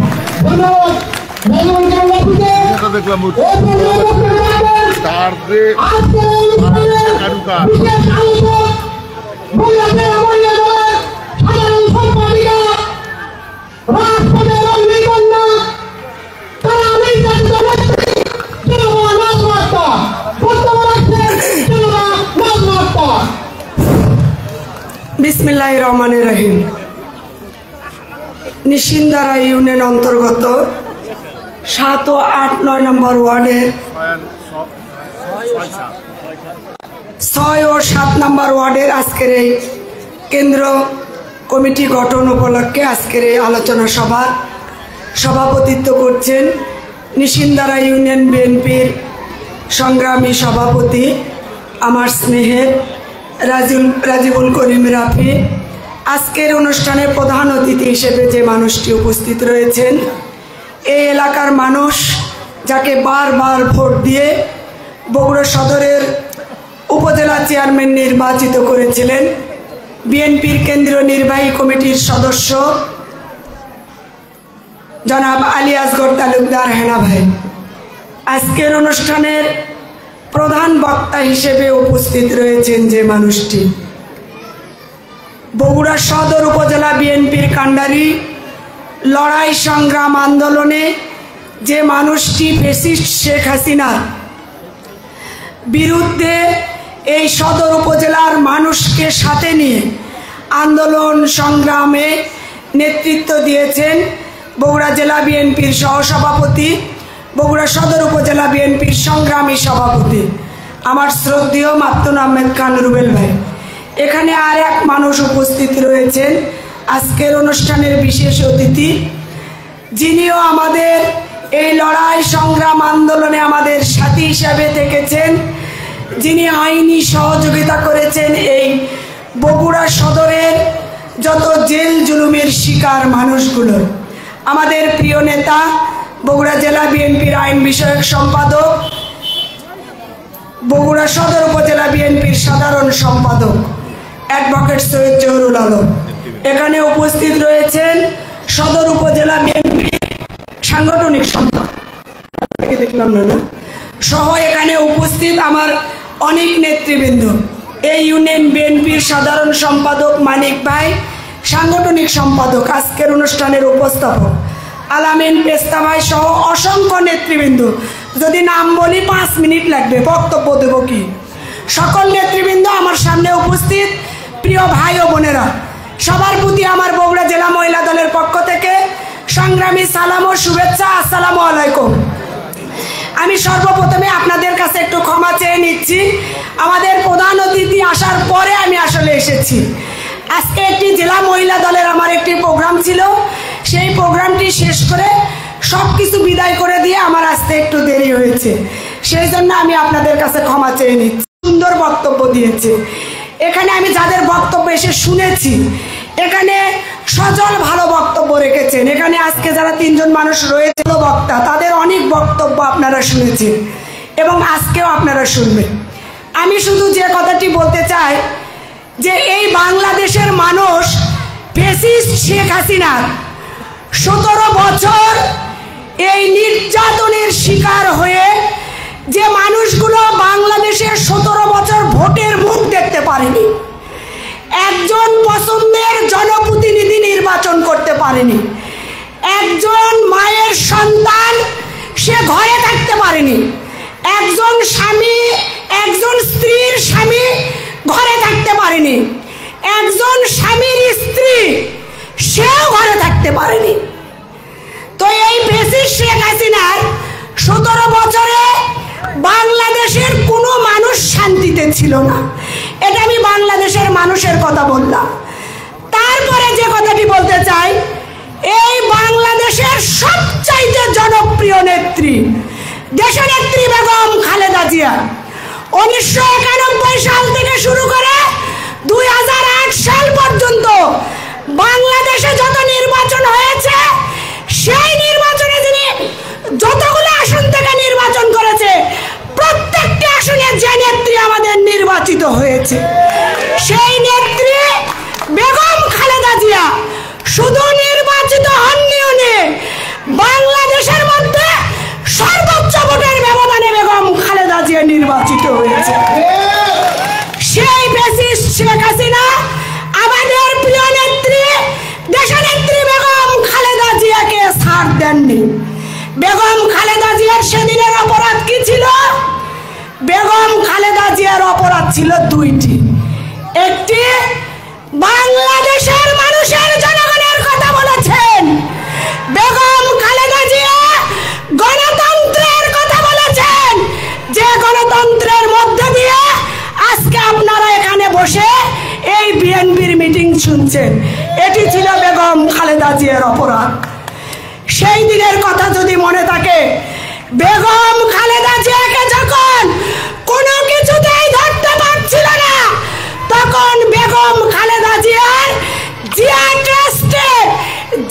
বিসমিল্লাহির রহমানির রহিম। নিশিন্দারা ইউনিয়ন অন্তর্গত 7 ও 8, 9 নম্বর ওয়ার্ডের 6 ও 7 নম্বর ওয়ার্ডের আজকের এই কেন্দ্র কমিটি গঠন উপলক্ষে আজকের এই আলোচনা সভার সভাপতিত্ব করছেন নিশিন্দারা ইউনিয়ন বিএনপির সংগ্রামী সভাপতি আমার স্নেহের রাজিবুল করিম রাফি। আজকের অনুষ্ঠানে প্রধান অতিথি হিসেবে যে মানুষটি উপস্থিত রয়েছেন, এই এলাকার মানুষ যাকে বারবার ভোট দিয়ে বগুড়া সদরের উপজেলা চেয়ারম্যান নির্বাচিত করেছিলেন, বিএনপির কেন্দ্রীয় নির্বাহী কমিটির সদস্য জনাব আলী আসগর তালুকদার হেনা ভাই। আজকের অনুষ্ঠানের প্রধান বক্তা হিসেবে উপস্থিত রয়েছেন যে মানুষটি, বগুড়া সদর উপজেলা বিএনপির কাণ্ডারি লড়াই সংগ্রাম আন্দোলনে যে মানুষটি ফ্যাসিস্ট শেখ হাসিনার বিরুদ্ধে এই সদর উপজেলার মানুষকে সাথে নিয়ে আন্দোলন সংগ্রামে নেতৃত্ব দিয়েছেন বগুড়া জেলা বিএনপির সহসভাপতি, বগুড়া সদর উপজেলা বিএনপির সংগ্রামী সভাপতি আমার শ্রদ্ধেয় মাহমুদ আহমেদ খান রুবেল ভাই। এখানে আর এক মানুষ উপস্থিত রয়েছেন আজকের অনুষ্ঠানের বিশেষ অতিথি, যিনিও আমাদের এই লড়াই সংগ্রাম আন্দোলনে আমাদের সাথী হিসাবে থেকেছেন, যিনি আইনি সহযোগিতা করেছেন এই বগুড়া সদরের যত জেল জুলুমের শিকার মানুষগুলোর। আমাদের প্রিয় নেতা বগুড়া জেলা বিএনপির আইন বিষয়ক সম্পাদক, বগুড়া সদর উপজেলা বিএনপির সাধারণ সম্পাদক অ্যাডভোকেট সৈয়দ জহুরুল আলম। এখানে উপস্থিত রয়েছেন সদর উপজেলা বিএনপির সাংগঠনিক সম্পাদক, দেখলাম না সহ এখানে উপস্থিত আমার অনেক নেতৃবৃন্দ, এই ইউনিয়ন বিএনপির সাধারণ সম্পাদক মানিক ভাই, সাংগঠনিক সম্পাদক, আজকের অনুষ্ঠানের উপস্থাপক আলামিন পেস্তা ভাই সহ অসংখ্য নেতৃবৃন্দ। যদি নাম বলি 5 মিনিট লাগবে, বক্তব্য দেব কি। সকল নেতৃবৃন্দ আমার সামনে উপস্থিত, প্রিয় ভাই ও বোনেরা, সবার প্রতি আমার বগুড়া জেলা মহিলা দলের পক্ষ থেকে সংগ্রামী সালাম ও শুভেচ্ছা। আসসালামু আলাইকুম। আমি সর্বপ্রথমে আপনাদের কাছে একটু ক্ষমা চেয়ে নিচ্ছি, আমাদের প্রধান অতিথি আসার পরে আমি আসলে এসেছি। আজকে একটি জেলা মহিলা দলের আমার একটি প্রোগ্রাম ছিল, সেই প্রোগ্রামটি শেষ করে সব কিছু বিদায় করে দিয়ে আমার আসতে একটু দেরি হয়েছে, সেই জন্য আমি আপনাদের কাছে ক্ষমা চেয়ে নিচ্ছি। সুন্দর বক্তব্য দিয়েছে, এখানে আমি যাদের বক্তব্য এসে শুনেছি, এখানে সজল ভালো বক্তব্য রেখেছেন। এখানে আজকে যারা 3 জন মানুষ রয়েছে বক্তা, তাদের অনেক বক্তব্য আপনারা শুনেছেন এবং আজকেও আপনারা শুনবেন। আমি শুধু যে কথাটি বলতে চাই যে এই বাংলাদেশের মানুষ ফ্যাসিস্ট শেখ হাসিনার 17 বছর এই নির্যাতনের শিকার হয়ে যে মানুষগুলো বাংলাদেশের 17 বছর ভোটের মুখ দেখতে পারেনি, একজন পছন্দের জনপ্রতিনিধি নির্বাচন করতে পারেনি, একজন মায়ের সন্তান সে ঘরে থাকতে পারেনি, একজন স্বামী একজন স্ত্রীর স্বামী ঘরে থাকতে পারেনি, একজন স্বামীর স্ত্রী সেও ঘরে থাকতে পারেনি। তো এই ফ্যাসিস্ট শেখ হাসিনার 17 বছরে বাংলাদেশের কোনো মানুষ শান্তিতে ছিল না। এটা আমি বাংলাদেশের মানুষের কথা বললাম। তারপরে যে কথাটি বলতে চাই, এই বাংলাদেশের সবচাইতে জনপ্রিয় নেত্রী দেশনেত্রী বেগম খালেদা জিয়া 1991 সাল থেকে শুরু করে 2008 সাল পর্যন্ত বাংলাদেশে যত নির্বাচন হয়েছে, সেই নির্বাচনে যিনি যতগুলো আসন থেকে নির্বাচন করেছে, প্রত্যেকটি আসনে যে নেত্রী আমাদের নির্বাচিত হয়েছে, সেই নেত্রী বেগম খালেদা জিয়া শুধু নির্বাচিত হননি, উনি বাংলাদেশের মধ্যে সর্বোচ্চ ভোটের ব্যবধানে বেগম খালেদা জিয়া নির্বাচিত হয়েছে। সেই ফ্যাসিস্ট শেখ হাসিনা আমাদের প্রিয় নেত্রী দেশনেত্রী বেগম খালেদা জিয়াকে ছাড় দেননি। বেগম খালেদা জিয়ার সেদিনের অপরাধ কি ছিল? বেগম খালেদা জিয়ার অপরাধ ছিল 2টি। একটি, বাংলাদেশের মানুষের জনগণের কথা বলেছেন। বেগম খালেদা জিয়া গণতন্ত্রের কথা বলেছেন, যে গণতন্ত্রের মধ্যে দিয়ে আজকে আপনারা এখানে বসে এই বিএনপির মিটিং শুনছেন। এটি ছিল বেগম খালেদা জিয়ার অপরাধ। সেই দিনের কথা যদি মনে থাকে, বেগম খালেদা জিয়াকে যখন কোনো কিছুতেই ধরতে পারছিল না, তখন বেগম খালেদা জিয়ার জিয়া ট্রাস্টের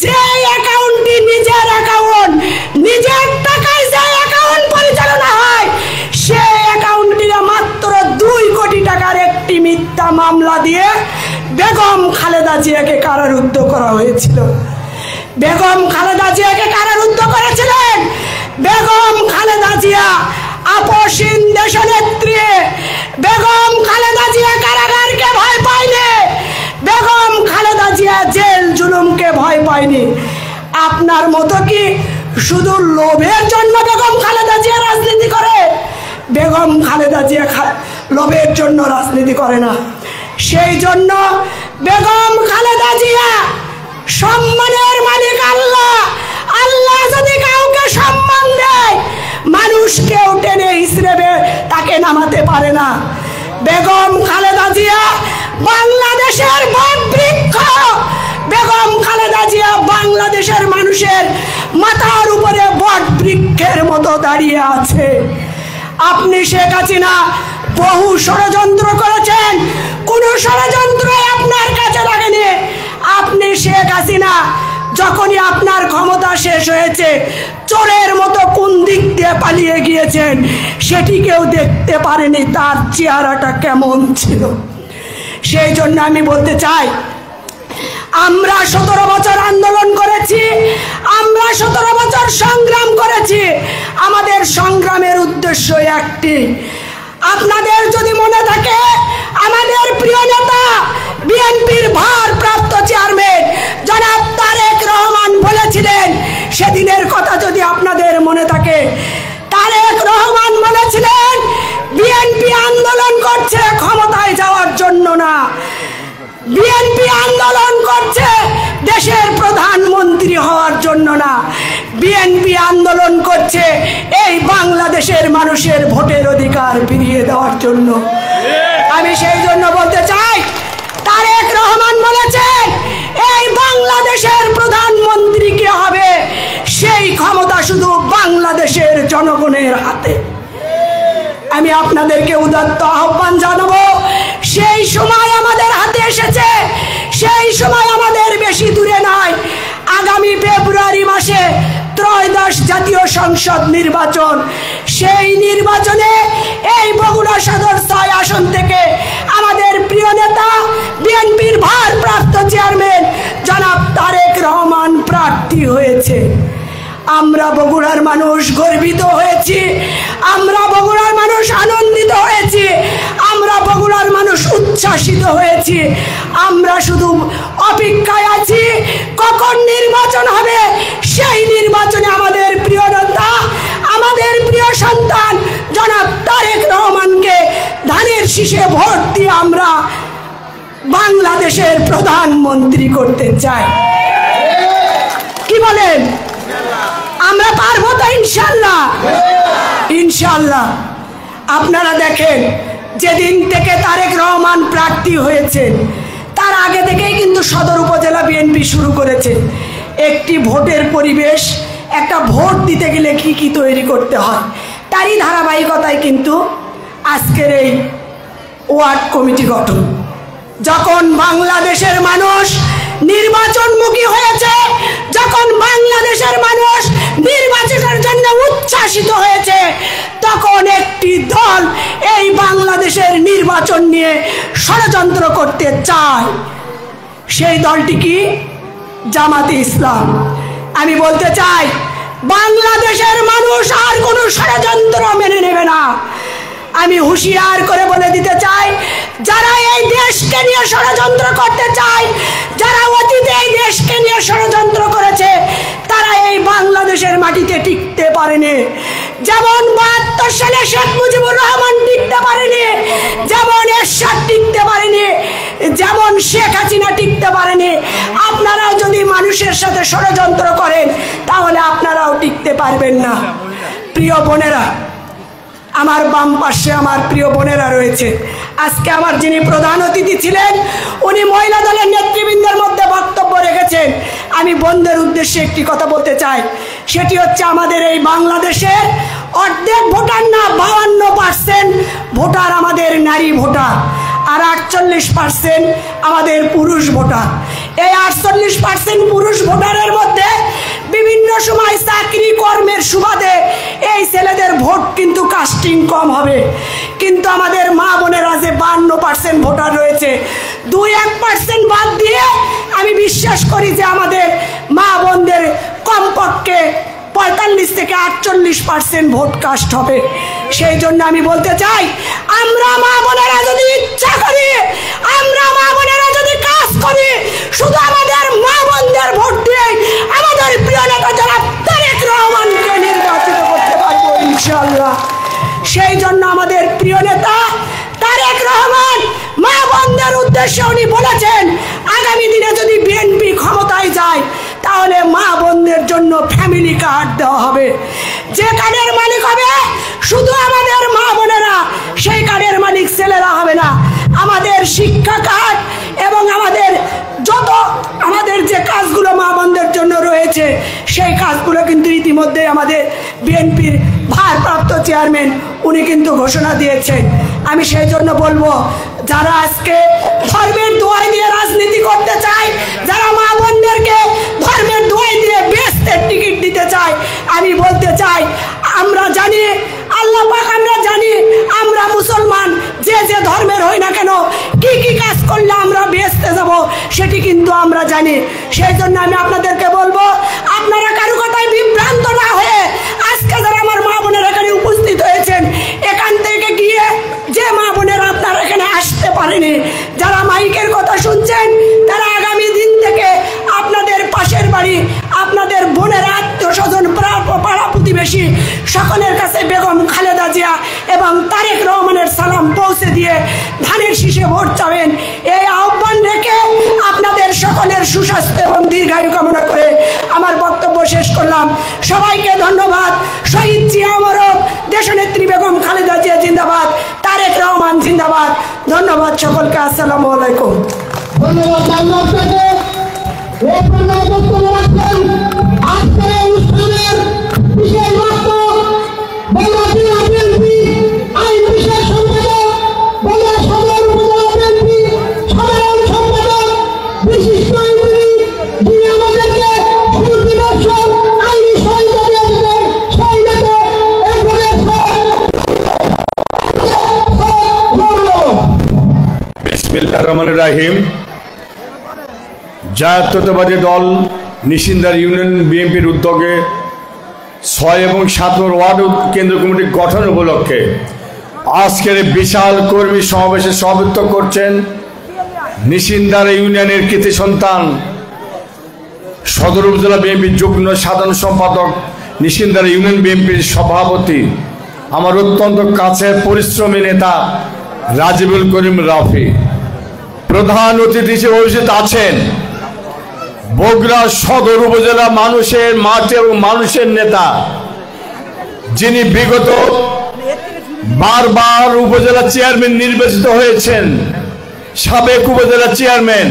যে অ্যাকাউন্টটি নিজের অ্যাকাউন্ট, নিজের টাকায় যে অ্যাকাউন্ট পরিচালনা হয়, সেই অ্যাকাউন্টটিতে মাত্র 2 কোটি টাকার একটি মিথ্যা মামলা দিয়ে বেগম খালেদা জিয়াকে কারারুদ্ধ করা হয়েছিল। বেগম খালেদা জিয়াকে কারারুদ্ধ করেছিলেন বেগম খালেদা জিয়া আপসহীন দেশনেত্রী। বেগম খালেদা জিয়া কারাগারকে ভয় পায়নি, বেগম খালেদা জিয়া জেল জুলুমকে ভয় পায়নি। আপনার মতো কি শুধু লোভের জন্য বেগম খালেদা জিয়া রাজনীতি করে? বেগম খালেদা জিয়া লোভের জন্য রাজনীতি করে না। সেই জন্য বেগম খালেদা জিয়া সম্মানের মালিক আল্লাহ। আল্লাহ যদি কাউকে সম্মান দেয়, মানুষ কেউ টেনে হিসেবে তাকে নামাতে পারে না। বেগম খালেদা জিয়া বাংলাদেশের বট বৃক্ষ। বেগম খালেদা জিয়া বাংলাদেশের মানুষের মাথার উপরে বট বৃক্ষের মতো দাঁড়িয়ে আছে। আপনি শেখ হাসিনা বহু ষড়যন্ত্র করেছেন, কোন ষড়যন্ত্র আপনার কাছে লাগেনি। আপনি শেখ হাসিনা যখনই আপনার ক্ষমতা শেষ হয়েছে, চোরের মতো কোন দিক দিয়ে পালিয়ে গিয়েছেন সেটি কেউ দেখতে পারেনি, তার চেহারাটা কেমন ছিল। সেই জন্য আমি বলতে চাই, আমরা 17 বছর আন্দোলন করেছি, আমরা 17 বছর সংগ্রাম করেছি। আমাদের সংগ্রামের উদ্দেশ্য একটি। আপনাদের যদি মনে থাকে, আমাদের প্রিয় নেতা বিএনপির ভারপ্রাপ্ত চেয়ারম্যান জনাব তারেক রহমান বলেছিলেন, সেদিনের কথা যদি আপনাদের মনে থাকে, তারেক রহমান বলেছিলেন বিএনপি আন্দোলন করছে ক্ষমতায় যাওয়ার জন্য না, বিএনপি আন্দোলন করছে দেশের প্রধানমন্ত্রী হওয়ার জন্য না, বিএনপি আন্দোলন করছে এই বাংলাদেশের মানুষের ভোটের অধিকার ফিরিয়ে দেওয়ার জন্য। আমি সেই জন্য বলতে চাই, তারেক রহমান বলেছেন এই বাংলাদেশের প্রধানমন্ত্রী কে হবে, সেই ক্ষমতা শুধু বাংলাদেশের জনগণের হাতে। আমি আপনাদেরকে উদাত্ত আহ্বান জানাবো, সেই সময় আমাদের হাতে এসেছে, সেই সময় আমাদের বেশি দূরে নয়। আগামী ফেব্রুয়ারি মাসে ত্রয়োদশ জাতীয় সংসদ নির্বাচন, সেই নির্বাচনে এই বগুড়া সদর 6 আসন থেকে আমাদের প্রিয় নেতা বিএনপির ভারপ্রাপ্ত চেয়ারম্যান জনাব তারেক রহমান প্রার্থী হয়েছে। আমরা বগুড়ার মানুষ গর্বিত হয়েছি, আমরা বগুড়ার মানুষ আনন্দিত হয়েছি, আমরা বগুড়ার মানুষ উচ্ছ্বাসিত হয়েছি। আমরা শুধু অপেক্ষায় আছি কখন নির্বাচন হবে, সেই নির্বাচনে আমাদের প্রিয় নেতা, আমাদের প্রিয় সন্তান জনাব তারেক রহমানকে ধানের শীষে ভোট দিয়ে আমরা বাংলাদেশের প্রধানমন্ত্রী করতে চাই। কি বলেন? আমরা পারবো তো ইনশাল্লাহ? ইনশাল্লাহ। আপনারা দেখেন, যেদিন থেকে তারেক রহমান প্রার্থী হয়েছেন তার আগে থেকেই কিন্তু সদর উপজেলা বিএনপি শুরু করেছে একটি ভোটের পরিবেশ। একটা ভোট দিতে গেলে কি কি তৈরি করতে হয়, তারই ধারাবাহিকতায় কিন্তু আজকের এই ওয়ার্ড কমিটি গঠন। যখন বাংলাদেশের মানুষ নির্বাচনমুখী হয়েছে, যখন বাংলাদেশের মানুষ নির্বাচনের জন্য উচ্ছ্বাসিত হয়েছে, তখন একটি দল এই বাংলাদেশের নির্বাচন নিয়ে ষড়যন্ত্র করতে চায়। সেই দলটি কি? জামাতে ইসলাম। আমি বলতে চাই, বাংলাদেশের মানুষ আর কোনো ষড়যন্ত্র মেনে নেবে না। আমি হুঁশিয়ার করে বলে দিতে চাই, যারা এই দেশকে নিয়ে ষড়যন্ত্র করতে চায়, যারা অতীতে এই দেশকে নিয়ে ষড়যন্ত্র করেছে, তারা এই বাংলাদেশের মাটিতে টিকতে পারেনি। যেমন 72 সালে শেখ মুজিবুর রহমান টিকতে পারেনি, যেমন এরশাদ টিকতে পারেনি, যেমন শেখ হাসিনা টিকতে পারেনি। আপনারাও যদি মানুষের সাথে ষড়যন্ত্র করেন তাহলে আপনারাও টিকতে পারবেন না। প্রিয় বোনেরা, আমার বাম পাশে আমার প্রিয় বোনেরা রয়েছে। আজকে আমার যিনি প্রধান অতিথি ছিলেন উনি মহিলা দলের নেতৃবৃন্দের মধ্যে বক্তব্য রেখেছেন। আমি বোনদের উদ্দেশ্যে একটি কথা বলতে চাই, সেটি হচ্ছে আমাদের এই বাংলাদেশের অর্ধেক ভোটার না 52% ভোটার আমাদের নারী ভোটার, আর 48% আমাদের পুরুষ ভোটার। এই 48% পুরুষ ভোটারের মধ্যে বিভিন্ন সময় চাকরি কর্মের সুবাদে এই ছেলেদের ভোট কিন্তু কাস্টিং কম হবে, কিন্তু আমাদের মা বোনেরা যে 52% ভোটার রয়েছে, 2-1% বাদ দিয়ে আমি বিশ্বাস করি যে আমাদের মা বোনদের কমপক্ষে 45 থেকে 48% ভোট কাস্ট হবে। সেই জন্য আমি বলতে চাই, আমরা মা বোনেরা যদি ইচ্ছা করি, আমরা মা বোনেরা যদি কাজ করি, শুধু আমাদের মা বোনদের ভোট দিয়ে আমাদের প্রিয় নেতা জনাব তারেক রহমানকে নির্বাচিত করতে পারবো ইনশাআল্লাহ। সেই জন্য আমাদের প্রিয় নেতা তারেক রহমান মা বোনদের উদ্দেশ্যে উনি বলেছেন, আগামী দিনে যদি বিএনপি ক্ষমতায় যায় তাহলে মা বোনদের জন্য ফ্যামিলি কার্ড দেওয়া হবে। যে কার্ডের মালিক হবে শুধু আমাদের মা বোনেরা, সেই কার্ডের মালিক ছেলেরা হবে না। আমাদের শিক্ষা কার্ড এবং আমাদের যত আমাদের যে কাজগুলো মা বোনদের জন্য রয়েছে, সেই কাজগুলো কিন্তু ইতিমধ্যে আমাদের বিএনপির ভারপ্রাপ্ত চেয়ারম্যান উনি কিন্তু ঘোষণা দিয়েছেন। আমি সেই জন্য বলবো, যারা আজকে ধর্মের দোহাই দিয়ে রাজনীতি করতে চায়, যারা মা বোনদেরকে ধর্মের দোহাই দিয়ে বেহেশতের টিকিট দিতে চায়, আমি বলতে চাই, আমরা জানি আল্লাহ পাক, আমরা জানি আমরা মুসলমান, যে যে ধর্মের হই না কেন কি কি কাজ করলে আমরা বেহেশতে যাব সেটি কিন্তু আমরা জানি। সেই জন্য আমি আপনাদেরকে বলবো, আপনারা কারো কথায় বিভ্রান্ত না হয়ে আজকে যারা আমার মা বোনেরা এখানে উপস্থিত হয়েছেন, এখান থেকে গিয়ে যে মা বোনেরা আপনারা এখানে আসতে পারেনি, যারা মাইকের কথা শুনছেন, তারা আগামী দিন থেকে আপনাদের পাশের বাড়ি, আপনাদের বোনের আত্মীয় স্বজন, পাড়া প্রতিবেশী সকলের কাছে বেগম খালেদা জিয়া এবং তারেক রহমানের সালাম পৌঁছে দিয়ে ধানের শীষে ভোট চাবেন। এই আহ্বান রেখে আপনাদের সকলের সুস্বাস্থ্য এবং দীর্ঘায়ু কামনা করে আমার বক্তব্য শেষ করলাম। সবাইকে ধন্যবাদ। শহীদ জিয়া অমর, দেশনেত্রী বেগম খালেদা জিয়া জিন্দাবাদ, তারেক রহমান জিন্দাবাদ। ধন্যবাদ সকলকে। আসসালামু আলাইকুম। ধন্যবাদ আপনাকে। এই পর্যায়ে বক্তব্য রাখছেন আজকের অনুষ্ঠানের বিশেষ বক্তা বগুড়া জেলা বিএনপি আইন বিষয়ক সম্পাদক, বগুড়া সদর উপজেলা রাহিম। জাতীয়তাবাদী দল নিশিন্দার ইউনিয়ন বিএনপির উদ্যোগে 6 এবং 7 নম্বর ওয়ার্ড কেন্দ্র কমিটি গঠন উপলক্ষে আজকের বিশাল কর্মী সমাবেশে সভাপতিত্ব করছেন নিশিন্দার ইউনিয়নের কৃতি সন্তান সদর উপজেলা বিএনপির যুগ্ম সাধারণ সম্পাদক, নিশিন্দার ইউনিয়ন বিএনপির সভাপতি, আমার অত্যন্ত কাছের পরিশ্রমী নেতা রাজিবুল করিম রাফি। প্রধান অতিথি হিসেবে উপস্থিত আছেন বগুড়া সদর উপজেলা মানুষের মাটি এবং মানুষের নেতা, যিনি বিগত বারবার উপজেলা চেয়ারম্যান নির্বাচিত হয়েছেন, সাবেক উপজেলা চেয়ারম্যান,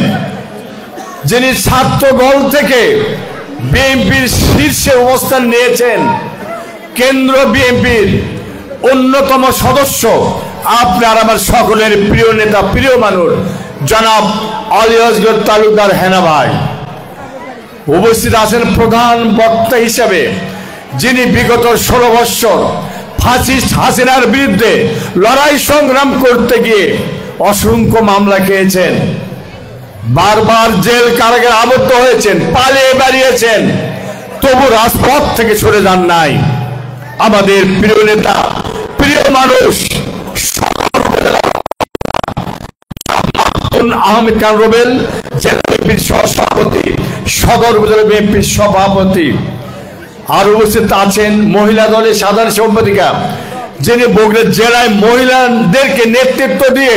যিনি ছাত্রদল থেকে বিএনপির শীর্ষে অবস্থান নিয়েছেন, কেন্দ্র বিএনপির অন্যতম সদস্য, আপনার আমার সকলের প্রিয় নেতা, প্রিয় মানুষ জনাব আলী আসগর তালুকদার হেনা ভাই। উপস্থিত আছেন প্রধান বক্তা হিসেবে, যিনি বিগত 16 বৎসর ফাসিস্ট হাসিনার বিরুদ্ধে লড়াই সংগ্রাম করতে গিয়ে অসংখ্য মামলা খেয়েছেন, বারবার জেল কারাগারে আবদ্ধ হয়েছেন, পালিয়ে বেরিয়েছেন, তবু রাজপথ থেকে সরে যান নাই। আমাদের প্রিয় নেতা, প্রিয় মানুষ আহমেদ খান রুবেল, জেলা বিএনপির সভাপতি, সদর উপজেলা বিএনপির সভাপতি। আর উপস্থিত আছেন মহিলা দলের সাধারণ সম্পাদিকা, যিনি বগুড়া জেলায় মহিলাদেরকে নেতৃত্ব দিয়ে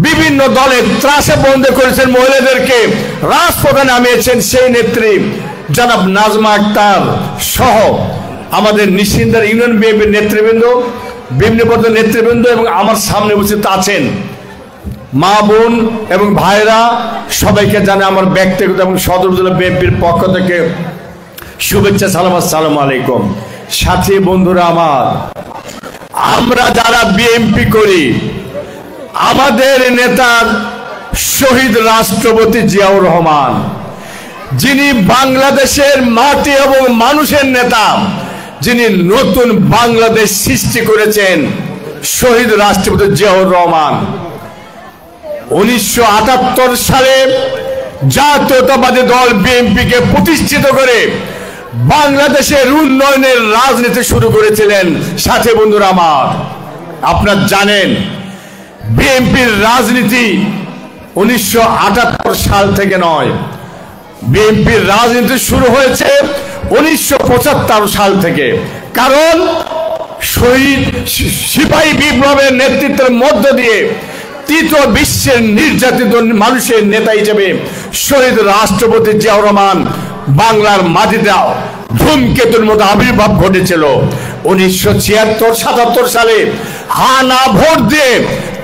বিভিন্ন দলে ত্রাসে বন্ধ করেছেন, মহিলাদেরকে রাজপথে নামিয়েছেন, সেই নেত্রী জনাব নাজমা আক্তার সহ আমাদের নিশিন্দার ইউনিয়ন বিএনপির নেতৃবৃন্দ, বিভিন্ন পর্যায়ের নেতৃবৃন্দ এবং আমার সামনে উপস্থিত আছেন মা বোন এবং ভাইরা, সবাইকে জানাই আমার ব্যক্তিগত এবং সদর উপজেলা বিএনপির পক্ষ থেকে শুভেচ্ছা, সালাম, আসসালামু আলাইকুম। সাথী বন্ধুরা আমার, আমরা যারা বিএনপি করি, আমাদের নেতা শহীদ রাষ্ট্রপতি জিয়াউর রহমান, যিনি বাংলাদেশের মাটি এবং মানুষের নেতা, যিনি নতুন বাংলাদেশ সৃষ্টি করেছেন, শহীদ রাষ্ট্রপতি জিয়াউর রহমান 1978 সালে জাতীয়তাবাদী দল বিএনপিকে প্রতিষ্ঠিত করে বাংলাদেশের উন্নয়নের রাজনীতি শুরু করেছিলেন। সাথী বন্ধুরা আমার, আপনারা জানেন বিএনপির রাজনীতি 1978 সাল থেকে নয়, বিএনপির রাজনীতি শুরু হয়েছে 1975 সাল থেকে। কারণ শহীদ সিপাহী বিপ্লবের নেতৃত্বের মধ্য দিয়ে তৃতীয় বিশ্বের নির্যাতিত মানুষের নেতা হিসেবে শহীদ রাষ্ট্রপতি জিয়াউর রহমান বাংলার মাটিতে ধূমকেতুর মতো আবির্ভাব ঘটেছিল। 1976-77 সালে হানা ভোট দিয়ে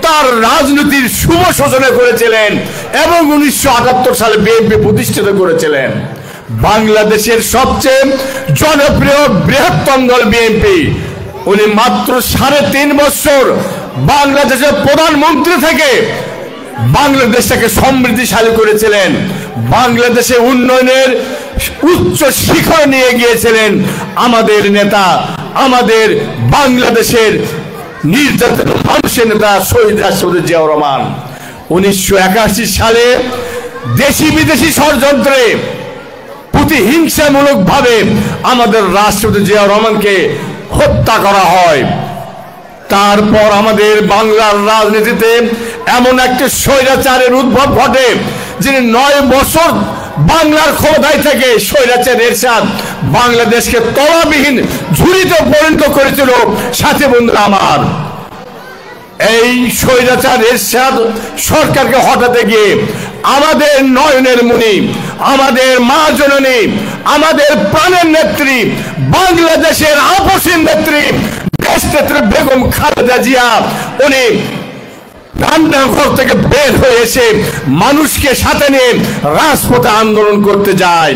তার রাজনীতির শুভ সূচনা করেছিলেন এবং 1978 সালে বিএনপি প্রতিষ্ঠিত করেছিলেন। বাংলাদেশের সবচেয়ে জনপ্রিয় বৃহত্তম দল বিএনপি। উনি মাত্র 3.5 বছর বাংলাদেশের প্রধানমন্ত্রী থেকে বাংলাদেশটাকে সমৃদ্ধিশালী করেছিলেন, বাংলাদেশে উন্নয়নের উচ্চ শিখর নিয়ে গিয়েছিলেন আমাদের নেতা, আমাদের বাংলাদেশের নির্যাতিত মানুষের নেতা শহীদ রাষ্ট্রপতি জিয়াউর রহমান। 1981 সালে দেশি বিদেশি ষড়যন্ত্রে প্রতিহিংসামূলক ভাবে আমাদের রাষ্ট্রপতি জিয়াউর রহমানকে হত্যা করা হয়। তারপর আমাদের বাংলার রাজনীতিতে এমন একটা স্বৈরাচারের উদ্ভব ঘটে, যিনি 9 বছর বাংলার ক্ষমতায় থেকে স্বৈরাচার এরশাদ বাংলাদেশকে তলাবিহীন ঝুড়িতে পরিণত করেছিল। সাথী বন্ধুরা আমার, এই স্বৈরাচার এরশাদ সরকারকে হটাতে গিয়ে আমাদের নয়নের মণি, আমাদের মা জননী, আমাদের প্রাণের নেত্রী, বাংলাদেশের আপসীন নেত্রী দেশনেত্রী বেগম খালেদা জিয়া, উনি রান্নাঘর থেকে বের হয়ে এসে মানুষকে সাথে নিয়ে রাজপথে আন্দোলন করতে যায়।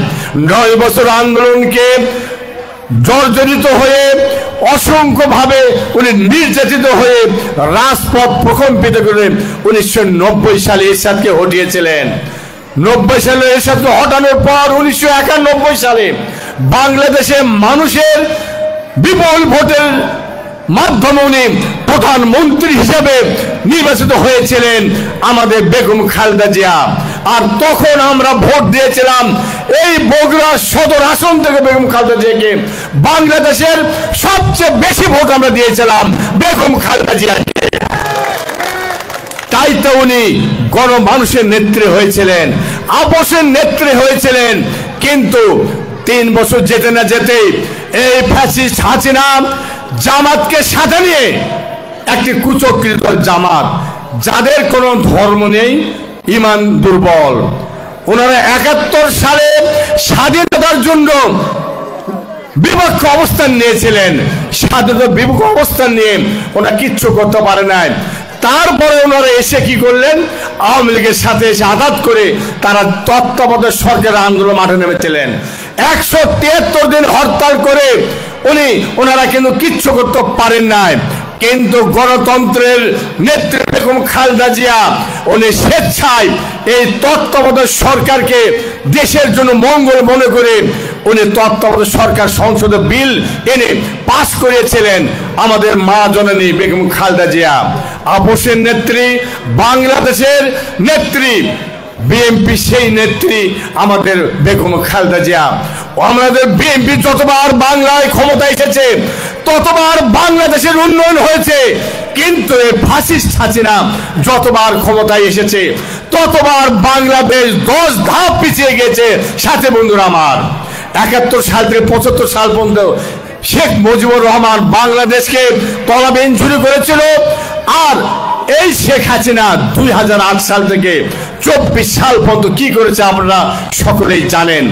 9 বছর আন্দোলনকে জর্জরিত হয়ে অসংখ্য ভাবে উনি নির্যাতিত হয়ে রাজপথ প্রকম্পিত করে 1990 সালে এরশাদকে হটিয়েছিলেন। 90 সালে এরশাদকে হটানোর পর 1991 সালে বাংলাদেশে মানুষের বিপুল ভোটের মাধ্যমে উনি প্রধানমন্ত্রী হিসেবে নির্বাচিত হয়েছিলেন আমাদের বেগম খালেদা জিয়া। আর তখন আমরা ভোট দিয়েছিলাম এই বগুড়া সদর আসন থেকে বেগম খালেদা জিয়াকে। বাংলাদেশের সবচেয়ে বেশি ভোট আমরা দিয়েছিলাম বেগম খালেদা জিয়াকে। তাই তো উনি গণমানুষের নেত্রী হয়েছিলেন, আপোষের নেত্রী হয়েছিলেন। কিন্তু 3 বছর যেতে না যেতে এই ফ্যাসিস্ট হাসিনা জামাতকে সাথে নিয়ে একটি কুচক্রী দল জামাত, যাদের কোনো ধর্ম নেই, ঈমান দুর্বল, ওনারা 71 সালে স্বাধীনতার জন্য বিপক্ষ অবস্থান নিয়েছিলেন। স্বাধীনতা বিপক্ষ অবস্থান নিয়ে ওনারা কিচ্ছু করতে পারে নাই। তারপরে ওনারা এসে কি করলেন, আওয়ামী লীগের সাথে এসে আঘাত করে তারা তত্ত্বাবধায়ক সরকারের আন্দোলন মাঠে নেমেছিলেন। 173 দিন হরতাল করে ওনারা কিন্তু কিচ্ছু করতে পারেন নাই। কিন্তু গণতন্ত্রের নেত্রী বেগম খালেদা জিয়া উনি স্বেচ্ছায় এই তত্ত্বাবধায়ক সরকারকে দেশের জন্য মঙ্গল মনে করে উনি তত্ত্বাবধায়ক সরকার সংসদে বিল এনে পাস করিয়েছিলেন আমাদের মা জননী বেগম খালেদা জিয়া। আপোষের নেত্রী, বাংলাদেশের নেত্রী, বিএনপি সেই নেত্রী আমাদের বেগম খালেদা জিয়া। আমাদের বিএনপি যতবার বাংলায় ক্ষমতা এসেছে ততবার বাংলাদেশের উন্নয়ন হয়েছে। কিন্তু এই ফ্যাসিস্ট হাসিনা যতবার ক্ষমতায় এসেছে ততবার বাংলাদেশ 10 ধাপ পিছিয়ে গেছে। সাথে বন্ধুরা আমার, 71 সাল থেকে 75 সাল পর্যন্ত শেখ মুজিবুর রহমান বাংলাদেশকে তলাবিহীন শুরু করেছিল। আর এই শেখ হাসিনা 2008 সাল থেকে 24 সাল পর্যন্ত কি করেছে আপনারা সকলেই জানেন।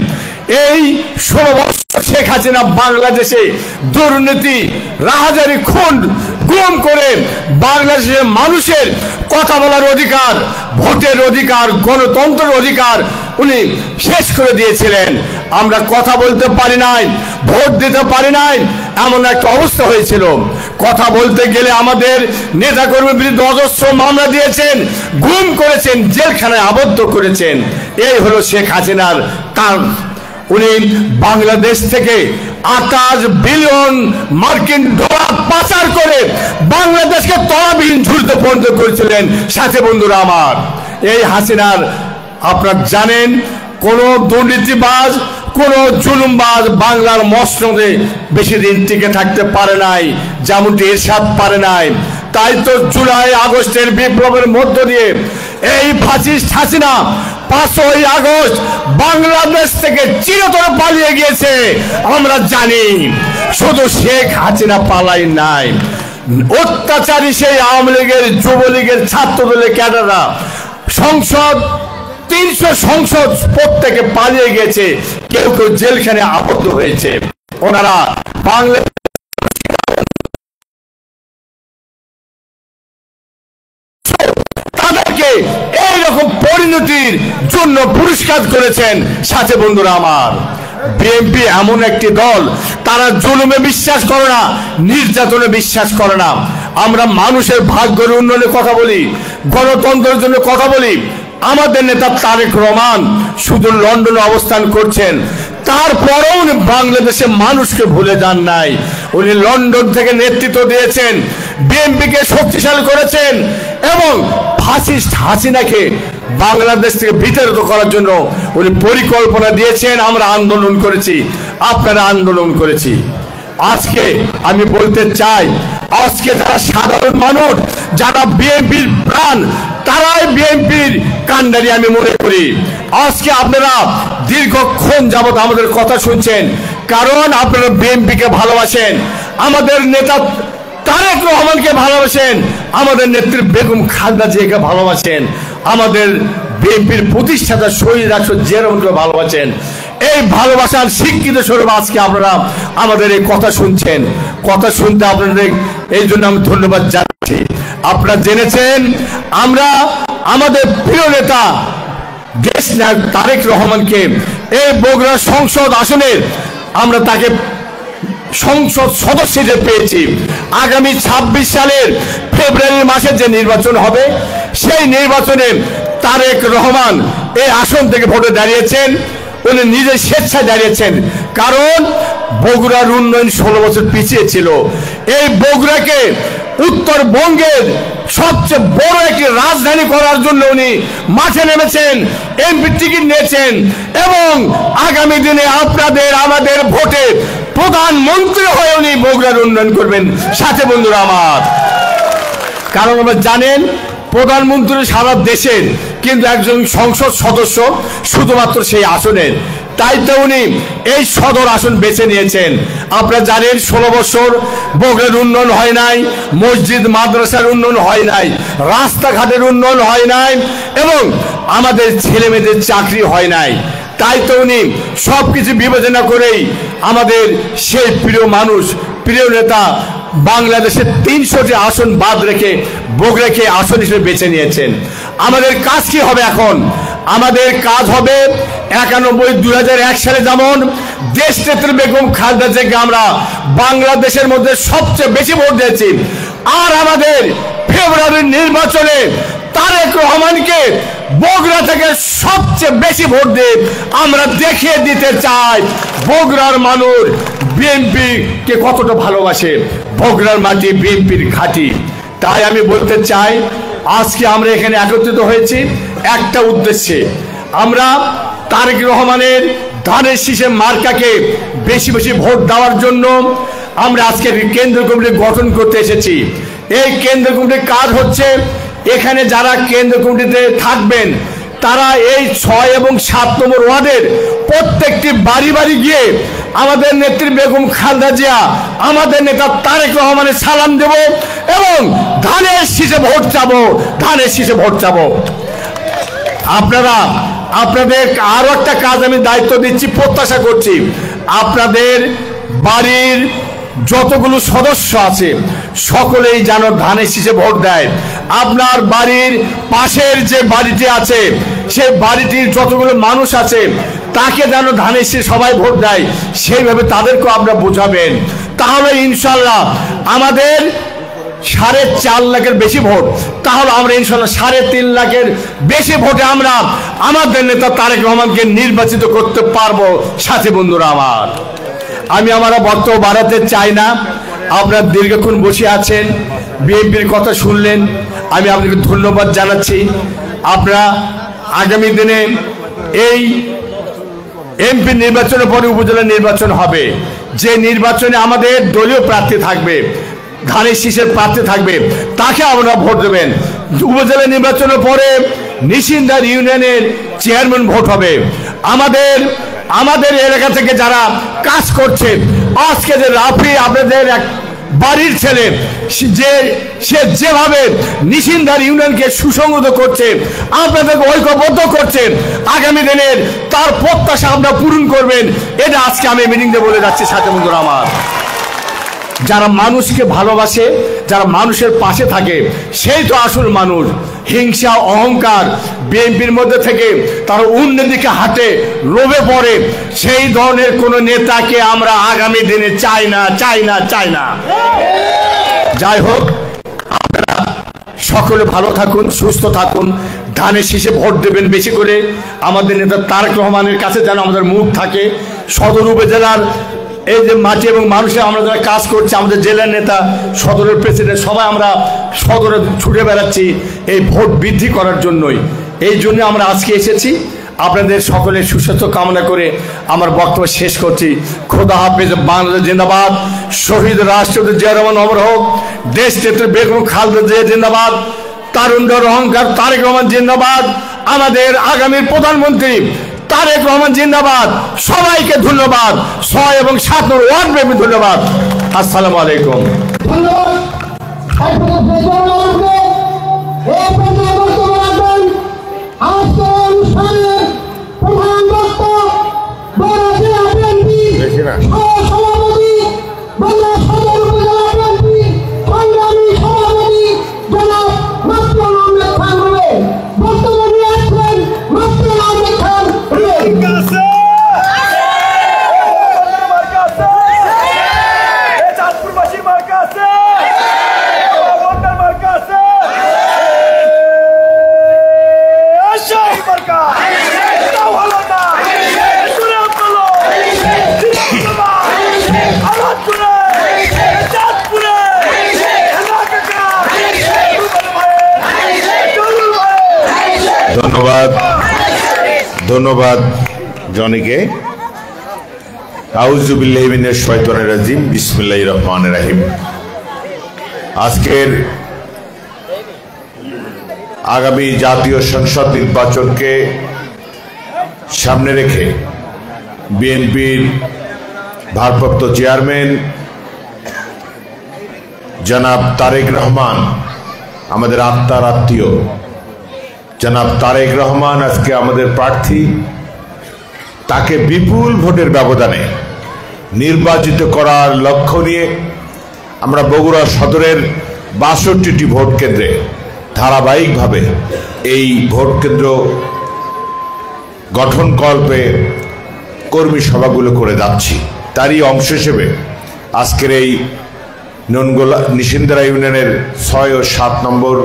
এই 16 বছর শেখ হাসিনা বাংলাদেশে দুর্নীতি, রাহাজারি, খুন, গুম করে বাংলাদেশের মানুষের কথা বলার অধিকার, ভোটের অধিকার, গণতন্ত্রের অধিকার উনি শেষ করে দিয়েছিলেন। আমরা কথা বলতে পারি নাই, ভোট দিতে পারি নাই, এমন একটা অবস্থা হয়েছিল। কথা বলতে গেলে আমাদের নেতাকর্মীর বিরুদ্ধে অজস্র মামলা দিয়েছেন, গুম করেছেন, জেলখানায় আবদ্ধ করেছেন। এই হলো শেখ হাসিনার কাজ। উনি বাংলাদেশ থেকে 28 বিলিয়ন মার্কিন ডলার পাচার করে বাংলাদেশকে তলাবিহীন ঝুলতে পর্যন্ত করেছিলেন। সাথে বন্ধুরা আমার, এই হাসিনার আপনারা জানেন কোন দুর্নীতিবাজ, কোন জুলুমবাজ বাংলার মসনদে বেশি দিন টিকে থাকতে পারে নাই, যেমনটি এরশাদ পারে নাই। তাই তো জুলাই আগস্টের বিপ্লবের মধ্য দিয়ে এই ফ্যাসিস্ট হাসিনা 5ই আগস্ট বাংলাদেশ থেকে চিরতরে পালিয়ে গিয়েছে। আমরা জানি শুধু শেখ হাসিনা পালাই নাই, অত্যাচারী সেই আওয়ামী লীগের, যুবলীগের, ছাত্রদলের ক্যাডাররা সংসদ 300 সংসদ প্রত্যেকে পালিয়ে গেছে, কেউ কেউ জেলখানে আবদ্ধ হয়েছে। ওনারা বাংলা তাদেরকে এইরকম পরিণতির জন্য পুরস্কার করেছেন। সাথে বন্ধুরা আমার, বিএনপি এমন একটি দল, তারা জুলুমে বিশ্বাস করে না, নির্যাতনে বিশ্বাস করে না। আমরা মানুষের ভাগ্যের উন্নয়নের কথা বলি, গণতন্ত্রের জন্য কথা বলি। আমাদের নেতা তারেক রহমান শুধু লন্ডনে অবস্থান করছেন, তারপরেও উনি বাংলাদেশের মানুষকে ভুলে যান নাই। উনি লন্ডন থেকে নেতৃত্ব দিয়েছেন, বিএনপিকে শক্তিশালী করেছেন এবং ফ্যাসিস্ট হাসিনাকে বাংলাদেশ থেকে বিতাড়িত করার জন্য উনি পরিকল্পনা দিয়েছেন। আমরা আন্দোলন করেছি, আপনারা আন্দোলন করেছি। আজকে আমি বলতে চাই, আজকে যারা সাধারণ মানুষ, যারা বিএনপির প্রাণ, তারাই বিএনপির কান্ডারি আমি মনে করি। আজকে আপনারা দীর্ঘক্ষণ যাবত আমাদের কথা শুনছেন, কারণ আপনারা বিএনপিকে ভালোবাসেন, আমাদের নেতা তারেক রহমানকে ভালোবাসেন, আমাদের নেত্রী বেগম খালেদা জিয়াকে ভালোবাসেন, আমাদের বিএনপির প্রতিষ্ঠাতা শহীদ রাষ্ট্র জিয়া রহমানকে ভালোবাসেন। এই ভালোবাসার স্বীকৃত স্বরূপ আজকে আপনারা আমাদের এই কথা শুনছেন। কথা শুনতে আপনাদের এই জন্য আমি ধন্যবাদ জানাচ্ছি। আপনারা জেনেছেন আমরা আমাদের প্রিয় নেতা দেশ নায়ক তারেক রহমানকে এই বগুড়া সংসদ আসনে আমরা তাকে সংসদ সদস্য হিসেবে পেয়েছি। আগামী 26 সালের ফেব্রুয়ারি মাসে যে নির্বাচন হবে, সেই নির্বাচনে তারেক রহমান এই আসন থেকে ভোটে দাঁড়িয়েছেন। উনি নিজে স্বেচ্ছায় দাঁড়িয়েছেন, কারণ বগুড়ার উন্নয়ন 16 বছর পিছিয়ে ছিল। এই বগুড়াকে উত্তরবঙ্গের সবচেয়ে বড় একটি রাজধানী করার জন্য উনি মাঠে নেমেছেন, এমপি টিকিট নিয়েছেন এবং আগামী দিনে আপনাদের আমাদের ভোটে প্রধানমন্ত্রী হয়ে উনি বগুড়ার উন্নয়ন করবেন। সাথে বন্ধুরা আমার, কারণ আমরা জানেন প্রধানমন্ত্রী সারা দেশের, কিন্তু একজন সংসদ সদস্য শুধুমাত্র সেই আসনের, তাই তো উনি এই সদর আসন বেছে নিয়েছেন। আপনারা জানেন 16 বছর বগুড়ার উন্নয়ন হয় নাই, মসজিদ মাদ্রাসার উন্নয়ন হয় নাই, রাস্তাঘাটের উন্নয়ন হয় নাই এবং আমাদের ছেলে মেয়েদের চাকরি হয় নাই। তাই তো উনি সবকিছু বিবেচনা করেই আমাদের সেই প্রিয় মানুষ, প্রিয় নেতা বাংলাদেশের 300টি আসন বাদ রেখে বগুড়াকে আসন হিসেবে বেছে নিয়েছেন। আমাদের কাজ কি হবে এখন? আমাদের কাজ হবে 91-2001 সালে যেমন দেশ নেত্রী বেগম খালেদা জিয়াকে আমরা বাংলাদেশের মধ্যে সবচেয়ে বেশি ভোট দিয়েছি, আর আমাদের ফেব্রুয়ারির নির্বাচনে তারেক রহমানকে বগুড়া থেকে সবচেয়ে বেশি ভোট দিয়ে আমরা দেখিয়ে দিতে চাই বগুড়ার মানুষ বিএনপি কে কতটা ভালোবাসে। বগুড়ার মাটি বিএনপির ঘাঁটি। তাই আমি বলতে চাই, আজকে আমরা এখানে একত্রিত হয়েছি একটা উদ্দেশ্যে, আমরা তারেক রহমানের ধানের শীষে মার্কাকে বেশি বেশি ভোট দেওয়ার জন্য আমরা আজকে কেন্দ্র কমিটি গঠন করতে এসেছি। এই কেন্দ্র কমিটির কাজ হচ্ছে, এখানে যারা কেন্দ্র কমিটিতে থাকবেন তারা এই 6 এবং 7 নম্বর ওয়ার্ডের প্রত্যেকটি বাড়ি বাড়ি গিয়ে আমাদের নেত্রী বেগম খালেদা জিয়া, আমাদের নেতা তারেক রহমানের সালাম দেব এবং ধানের শীষে ভোট চাবো, ধানের শীষে ভোট চাবো। আপনাদের আরো একটা কাজ আমি দায়িত্ব দিচ্ছি, প্রত্যাশা করছি আপনাদের বাড়ির যতগুলো সদস্য আছে সকলেই যেন ধানের শীষে ভোট দেয়। আপনার বাড়ির পাশের যে বাড়িটি আছে সেই বাড়িটির যতগুলো মানুষ আছে তাকে যেন ধানের শীষে সবাই ভোট দেয়, সেইভাবে তাদেরকেও আপনারা বোঝাবেন। তাহলে ইনশাল্লাহ আমাদের 4.5 লাখের বেশি ভোট, তাহলে আমরা ইনশাল্লাহ 3.5 লাখের বেশি ভোটে আমরা আমাদের নেতা তারেক রহমানকে নির্বাচিত করতে পারবো। সাথী বন্ধুরা আমার, আমি আমার বক্তব্য বাড়াতে চাই না। আপনারা দীর্ঘক্ষণ বসে আছেন, বিএনপির কথা শুনলেন, আমি আপনাকে ধন্যবাদ জানাচ্ছি। আপনারা আগামী দিনে এই এমপি নির্বাচনের পরে উপজেলা নির্বাচন হবে, যে নির্বাচনে আমাদের দলীয় প্রার্থী থাকবে, ধানের শীষের প্রার্থী থাকবে, তাকে আপনারা ভোট দেবেন। উপজেলা নির্বাচনের পরে নিশিন্দার ইউনিয়নের চেয়ারম্যান ভোট হবে। আমাদের এলাকা থেকে যারা কাজ করছে, আজকে যে রাফি আপনাদের এক বাড়ির ছেলে, সে যেভাবে নিশিন্দার ইউনিয়নকে সুসংগত করছে, আপনাদেরকে ঐক্যবদ্ধ করছেন, আগামী দিনের তার প্রত্যাশা আপনারা পূরণ করবেন, এটা আজকে আমি মিটিংয়ে বলে যাচ্ছি। সাথে বন্ধুরা আমার, যারা মানুষকে ভালোবাসে, যারা মানুষের পাশে থাকে, সেই তো আসল মানুষ। হিংসা অহংকার বিএনপির মধ্যে থেকে তারা উন্নতির দিকে হাঁটে, লোভে পড়ে, সেই ধরনের কোন নেতাকে আমরা আগামী দিনে চাই না। যাই হোক, আপনারা সকলে ভালো থাকুন, সুস্থ থাকুন, ধানের শীষে ভোট দেবেন বেশি করে। আমাদের নেতা তারেক রহমানের কাছে যেন আমাদের মুখ থাকে। সদর উপজেলার এই যে মাটি এবং মানুষে আমরা যারা কাজ করছি, আমাদের জেলার নেতা, সদরের প্রেসিডেন্ট, সবাই আমরা সদরে ছুটে বেড়াচ্ছি এই ভোট বৃদ্ধি করার জন্যই। এই জন্য আমরা আজকে এসেছি। আপনাদের সকলের সুস্বাস্থ্য কামনা করে আমার বক্তব্য শেষ করছি। খোদা হাফেজ। বাংলাদেশ জিন্দাবাদ। শহীদ রাষ্ট্রপতি জিয়া রহমান অমর হোক। দেশ নেত্রী বেগম খালেদা জিয়া জিন্দাবাদ। তারুণ্যের অহংকার তারেক রহমান জিন্দাবাদ। আমাদের আগামীর প্রধানমন্ত্রী তারেক রহমান জিন্দাবাদ। সবাইকে ধন্যবাদ। 6 এবং 7 ওয়ার্ড ব্যাপী ধন্যবাদ। আসসালামু আলাইকুম। Marca! ধন্যবাদ জনিকে। আউযু বিল্লাহি মিনাশ শাইতানির রাজিম, বিসমিল্লাহির রহমানির রহিম। আজকের আগামী জাতীয় সংসদ নির্বাচনকে সামনে রেখে বিএনপির ভারপ্রাপ্ত চেয়ারম্যান জনাব তারেক রহমান, আমাদের আত্মার আত্মীয় জনাব তারেক রহমান আজকে আমাদের প্রার্থী। তাকে বিপুল ভোটের ব্যবধানে নির্বাচিত করার লক্ষ্য নিয়ে আমরা বগুড়া সদরের ৬২টি ভোট কেন্দ্রে ধারাবাহিকভাবে এই ভোট কেন্দ্র গঠনকল্পে কর্মী সভাগুলো করে যাচ্ছি। তারই অংশ হিসেবে আজকের এই নিশিন্দারা ইউনিয়নের ৬ ও ৭ নম্বর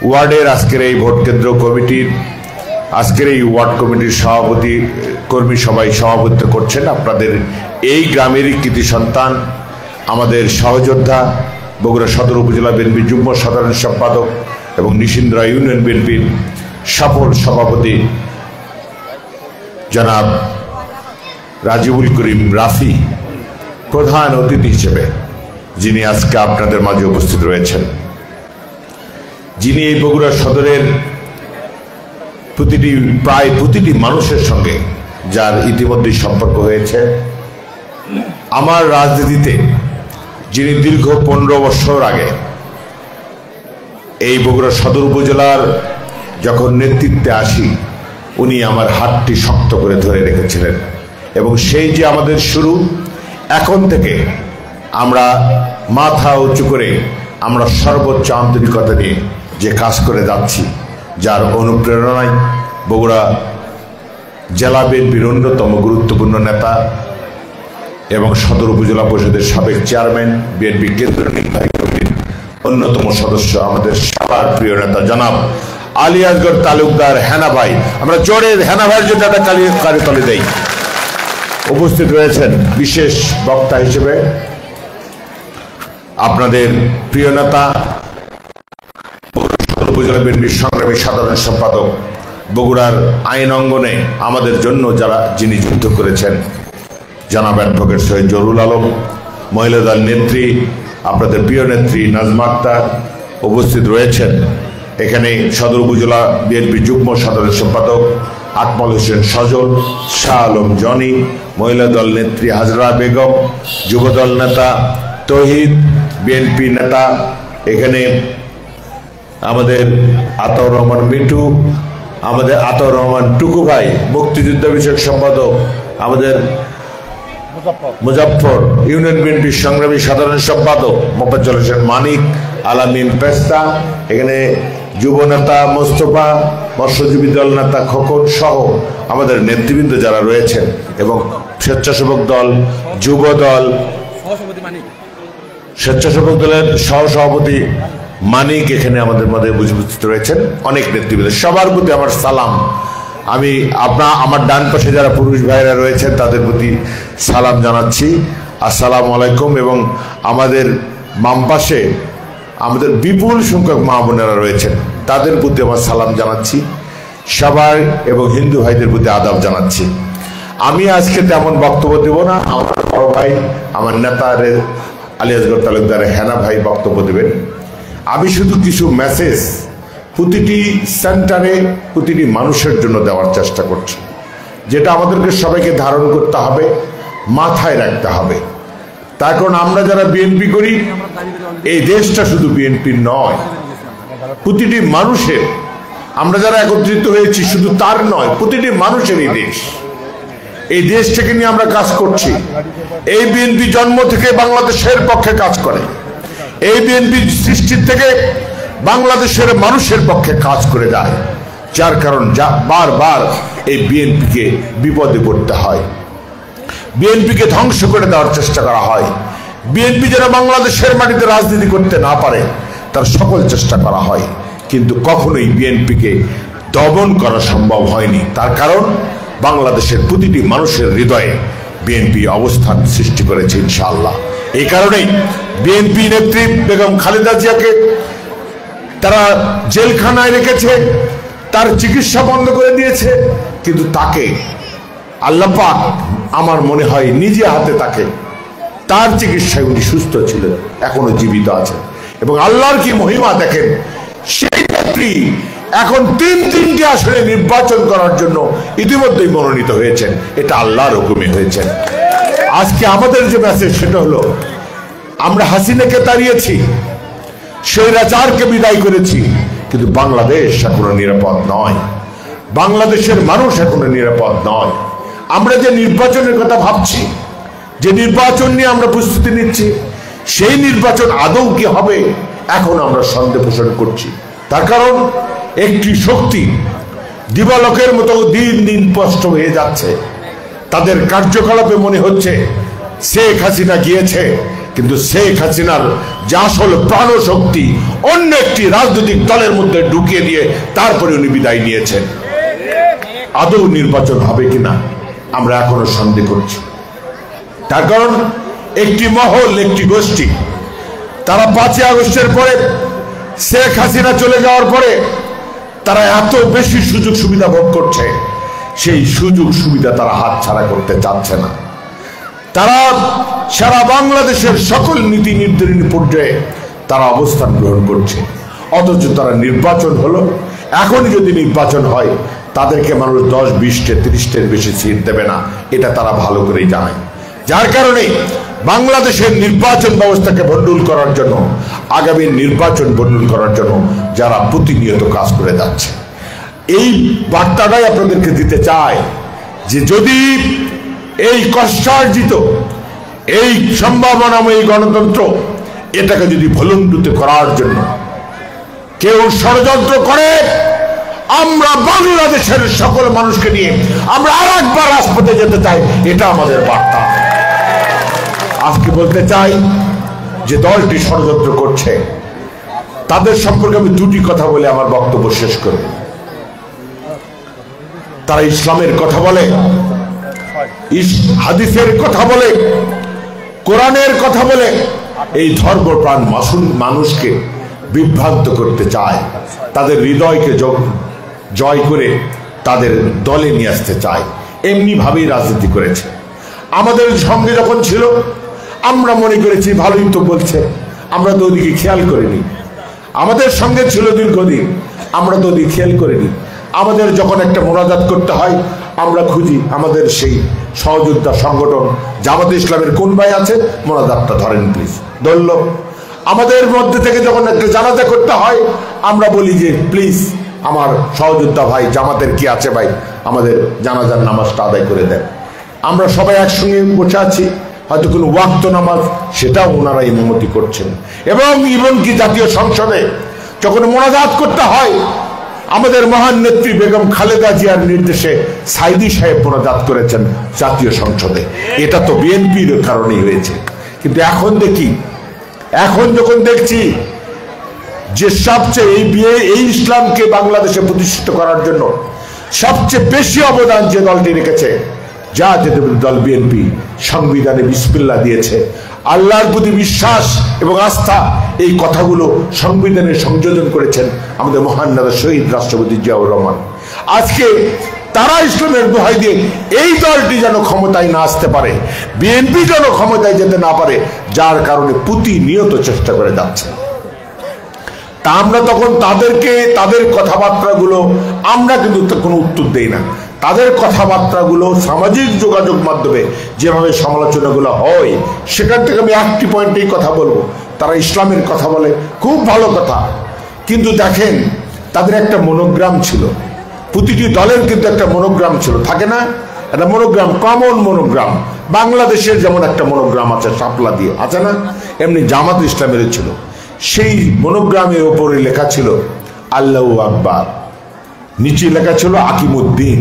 ওয়ার্ডের আজকের এই ভোট কেন্দ্র কমিটির আজকের এই ওয়ার্ড কমিটির সভাপতি কর্মী সভায় সভাপতিত্ব করছেন আপনাদের এই গ্রামেরই কৃতি সন্তান, আমাদের সহযোদ্ধা, বগুড়া সদর উপজেলা বিএনপির যুগ্ম সাধারণ সম্পাদক এবং নিশিন্দারা ইউনিয়ন বিএনপির সফল সভাপতি জনাব রাজিবুল করিম রাফি প্রধান অতিথি হিসেবে যিনি আজকে আপনাদের মাঝে উপস্থিত রয়েছেন, যিনি এই বগুড়া সদরের প্রায় প্রতিটি মানুষের সঙ্গে যার ইতিমধ্যে সম্পর্ক হয়েছে, আমার রাজনীতিতে যিনি দীর্ঘ 15 বছর আগে এই বগুড়া সদর উপজেলার যখন নেতৃত্বে আসি উনি আমার হাতটি শক্ত করে ধরে রেখেছিলেন এবং সেই যে আমাদের শুরু, এখন থেকে আমরা মাথা উঁচু করে আমরা সর্বোচ্চ আন্তরিকতা নিয়ে যে কাজ করে যাচ্ছি, যার অনুপ্রেরণায় বগুড়া জেলা বিএনপির অন্যতম গুরুত্বপূর্ণ নেতা এবং সদর উপজেলা পরিষদের সাবেক চেয়ারম্যান, বিএনপি কেন্দ্রীয় নির্বাহী কমিটির অন্যতম সদস্য, আমাদের সবার প্রিয় নেতা জনাব আলী আসগর তালুকদার হেনা ভাই, আমরা জোরে হেনা ভাইয়ের জন্য একটা কারিতালি দেই। উপস্থিত রয়েছেন বিশেষ বক্তা হিসেবে আপনাদের প্রিয় নেতা উপজেলা বিএনপির সংগ্রামী সাধারণ সম্পাদক, বগুড়ার আইন অঙ্গনে আমাদের জন্য যিনি যুদ্ধ করেছেন জনাব অ্যাডভোকেট সৈয়দ জহুরুল আলম, মহিলা দল নেত্রী আপনাদের প্রিয় নেত্রী নাজমা আক্তার উপস্থিত রয়েছেন। এখানে সদর উপজেলা বিএনপি যুগ্ম সাধারণ সম্পাদক আকমল হোসেন সজল, শাহ আলম জনি, মহিলা দল নেত্রী হাজরা বেগম, যুবদল নেতা তৌহিদ, বিএনপি নেতা এখানে আমাদের আতাউর রহমান মিঠু, আমাদের আতাউর রহমান টুকু ভাই, মুক্তিযুদ্ধ বিষয়ক সম্পাদক আমাদের মুজাফফর, ইউনিয়ন বিএনপির সংগ্রামী সাধারণ সম্পাদক মোফাজ্জল হোসেন মানিক, আলামিন পেস্তা, এখানে যুব নেতা মোস্তফা, মৎস্যজীবী দল নেতা খোকন সহ আমাদের নেতৃবৃন্দ যারা রয়েছেন এবং স্বেচ্ছাসেবক দল, যুব দল, স্বেচ্ছাসেবক দলের সহসভাপতি মানিক এখানে আমাদের মধ্যে উপস্থিত রয়েছেন, অনেক নেতৃবৃন্দ, সবার প্রতি আমার সালাম। আমি আমার ডান পাশে যারা পুরুষ ভাইরা রয়েছেন তাদের প্রতি সালাম জানাচ্ছি, আসসালামু আলাইকুম। এবং আমাদের বাম পাশে আমাদের বিপুল সংখ্যক মা বোনেরা রয়েছেন, তাদের প্রতি আমার সালাম জানাচ্ছি সবাই এবং হিন্দু ভাইদের প্রতি আদাব জানাচ্ছি। আমি আজকে তেমন বক্তব্য দেব না, আমার বড় ভাই আমার নেতা আলী আসগর তালুকদার হেনা ভাই বক্তব্য দেবেন। আমি শুধু কিছু মেসেজ প্রতিটি সেন্টারে প্রতিটি মানুষের জন্য দেওয়ার চেষ্টা করছি, যেটা আমাদেরকে সবাইকে ধারণ করতে হবে, মাথায় রাখতে হবে। তার কারণ আমরা যারা বিএনপি করি, এই দেশটা শুধু বিএনপির নয়, প্রতিটি মানুষের, আমরা যারা একত্রিত হয়েছি শুধু তার নয়, প্রতিটি মানুষের এই দেশ, এই দেশটাকে নিয়ে আমরা কাজ করছি। এই বিএনপি জন্ম থেকে বাংলাদেশের পক্ষে কাজ করে, এই বিএনপি সৃষ্টির থেকে বাংলাদেশের মানুষের পক্ষে কাজ করে যায়, যার কারণ বারবার এই বিএনপিকে বিপদে পড়তে হয়, বিএনপিকে ধ্বংস করে দেওয়ার চেষ্টা করা হয়। বিএনপি যেন বাংলাদেশের মাটিতে রাজনীতি করতে না পারে তার সকল চেষ্টা করা হয়, কিন্তু কখনোই বিএনপিকে দমন করা সম্ভব হয়নি। তার কারণ বাংলাদেশের প্রতিটি মানুষের হৃদয়ে বিএনপি অবস্থান সৃষ্টি করেছে ইনশাআল্লাহ। এই কারণেই বিএনপি নেত্রী বেগম খালেদা জিয়াকে তারা জেলখানায় রেখেছে, তার চিকিৎসা বন্ধ করে দিয়েছে, কিন্তু তাকে আল্লাহ পাক আমার মনে হয় নিজে হাতে তাকে তার চিকিৎসায় উনি সুস্থ ছিলেন, এখনো জীবিত আছেন। এবং আল্লাহর কি মহিমা দেখেন, সেই নেত্রী এখন তিনটি আসনে নির্বাচন করার জন্য ইতিমধ্যেই মনোনীত হয়েছেন। এটা আল্লাহর হুকুমে হয়েছেন। আজকে আমাদের যে মেসেজ সেটা হলো, আমরা হাসিনাকে তাড়িয়েছি, স্বৈরাচারকে বিদায় করেছি, কিন্তু বাংলাদেশ এখনো নিরাপদ নয়, বাংলাদেশের মানুষ এখনো নিরাপদ নয়। আমরা যে নির্বাচনের কথা ভাবছি, যে নির্বাচন নিয়ে আমরা প্রস্তুতি নিচ্ছি, সেই নির্বাচন আদৌ কি হবে এখন আমরা সন্দেহ পোষণ করছি। তার কারণ একটি শক্তি দিবালোকের মতো দিন দিন স্পষ্ট হয়ে যাচ্ছে। তাদের কার্যকলাপে মনে হচ্ছে শেখ হাসিনা গিয়েছে, কিন্তু শেখ হাসিনার যে আসল প্রাণশক্তি অন্য একটি রাজনৈতিক দলের মধ্যে ঢুকিয়ে দিয়ে তারপরে উনি বিদায় নিয়েছেন। আদৌ নির্বাচন হবে কিনা আমরা এখনো সন্দেহ করছি। তার কারণ একটি মহল, একটি গোষ্ঠী, তারা 5ই আগস্টের পরে শেখ হাসিনা চলে যাওয়ার পরে তারা এত বেশি সুযোগ সুবিধা ভোগ করছে, সেই সুযোগ সুবিধা তারা হাতছাড়া করতে চাচ্ছে না। তারা সারা বাংলাদেশের সকল নীতি নির্ধারণী পর্যায়ে তারা অবস্থান গ্রহণ করছে, অথচ তারা নির্বাচন হলো, এখনই যদি নির্বাচন হয় তাদেরকে মানুষ 10, 20, 30-এর বেশি সিট দেবে না, এটা তারা ভালো করেই জানে। যার কারণে বাংলাদেশের নির্বাচন ব্যবস্থাকে ভণ্ডুল করার জন্য, আগামী নির্বাচন ভণ্ডুল করার জন্য যারা প্রতিনিয়ত কাজ করে যাচ্ছে, এই বার্তাটাই আপনাদেরকে দিতে চায় যে যদি এই কষ্টার্জিত এই সম্ভাবনাময়ী গণতন্ত্র এটাকে যদি ভুলুণ্ঠিত করার জন্য কেউ ষড়যন্ত্র করে, আমরা বাংলাদেশের সকল মানুষকে নিয়ে আমরা আরেকবার রাজপথে যেতে চাই, এটা আমাদের বার্তা। আজকে বলতে চাই যে দলটি ষড়যন্ত্র করছে, তাদের সম্পর্কে আমি দুটি কথা বলে আমার বক্তব্য শেষ করব। তারা ইসলামের কথা বলে, হাদিসের কথা বলে, কোরআনের কথা বলে, এই ধর্মপ্রাণ মানুষকে বিভ্রান্ত করতে চায়, তাদের হৃদয়কে জয় করে তাদের দলে নিয়ে আসতে চায়। এমনি ভাবেই রাজনীতি করেছে। আমাদের সঙ্গে যখন ছিল আমরা মনে করেছি ভালোই তো বলছে, আমরা তো ওদিকে খেয়াল করিনি। আমাদের সঙ্গে ছিল দীর্ঘদিন, আমরা তো ওদিকে খেয়াল করিনি। আমাদের যখন একটা মোনাজাত করতে হয় আমরা খুঁজি আমাদের সেই সহযোদ্ধা সংগঠন জামাতে ইসলামের কোন ভাই আছে, মোনাজাতটা ধরেন প্লিজ, ধরল। আমাদের মধ্যে থেকে যখন একটা জানাজা করতে হয় আমরা বলি যে প্লিজ আমার সহযোদ্ধা ভাই জামাতের কি আছে ভাই, আমাদের জানাজার নামাজটা আদায় করে দেন। আমরা সবাই একসঙ্গে বসে আছি, হয়তো কোনো ওয়াক্ত নামাজ সেটাও ওনারা ইমামতি করছেন। এবং এমনকি জাতীয় সংসদে যখন মোনাজাত করতে হয় আমাদের মহান নেত্রী বেগম খালেদা জিয়ার নির্দেশে সাইদি সাহেব মোনাজাত করেছেন জাতীয় সংসদে। এটা তো বিএনপির কারণেই হয়েছে। কিন্তু এখন দেখি, এখন যখন দেখছি যে সবচেয়ে এই ইসলামকে বাংলাদেশে প্রতিষ্ঠিত করার জন্য সবচেয়ে বেশি অবদান যে দলটি রেখেছে, জাতীয়তাবাদী দল বিএনপি, সংবিধানে বিসমিল্লাহ দিয়েছে, আল্লাহর প্রতি বিশ্বাস এবং আস্থা, এই কথাগুলো সংবিধানে সংযোজন করেছেন আমাদের মহান নেতা শহীদ রাষ্ট্রপতি জিয়াউর রহমান। আজকে তারা ইসলামের দোহাই দিয়ে এই দলটি যেন ক্ষমতায় না আসতে পারে, বিএনপি যেন ক্ষমতায় যেতে না পারে, যার কারণে প্রতিনিয়ত চেষ্টা করে যাচ্ছে। তা আমরা তখন তাদেরকে তাদের কথাবার্তাগুলো আমরা কিন্তু কোনো উত্তর দেই না। তাদের কথাবার্তাগুলো সামাজিক যোগাযোগ মাধ্যমে যেভাবে সমালোচনাগুলো হয়, সেখান থেকে আমি একটি পয়েন্টেই কথা বলবো। তারা ইসলামের কথা বলে, খুব ভালো কথা, কিন্তু দেখেন তাদের একটা মনোগ্রাম ছিল, প্রতিটি দলের কিন্তু একটা মনোগ্রাম ছিল, থাকে না একটা মনোগ্রাম, কমন মনোগ্রাম। বাংলাদেশের যেমন একটা মনোগ্রাম আছে শাপলা দিয়ে, আছে না, এমনি জামাত ইসলামের ছিল। সেই মনোগ্রামের ওপরে লেখা ছিল আল্লাহু আকবার, নিচে লেখা ছিল আকিমুদ্দিন,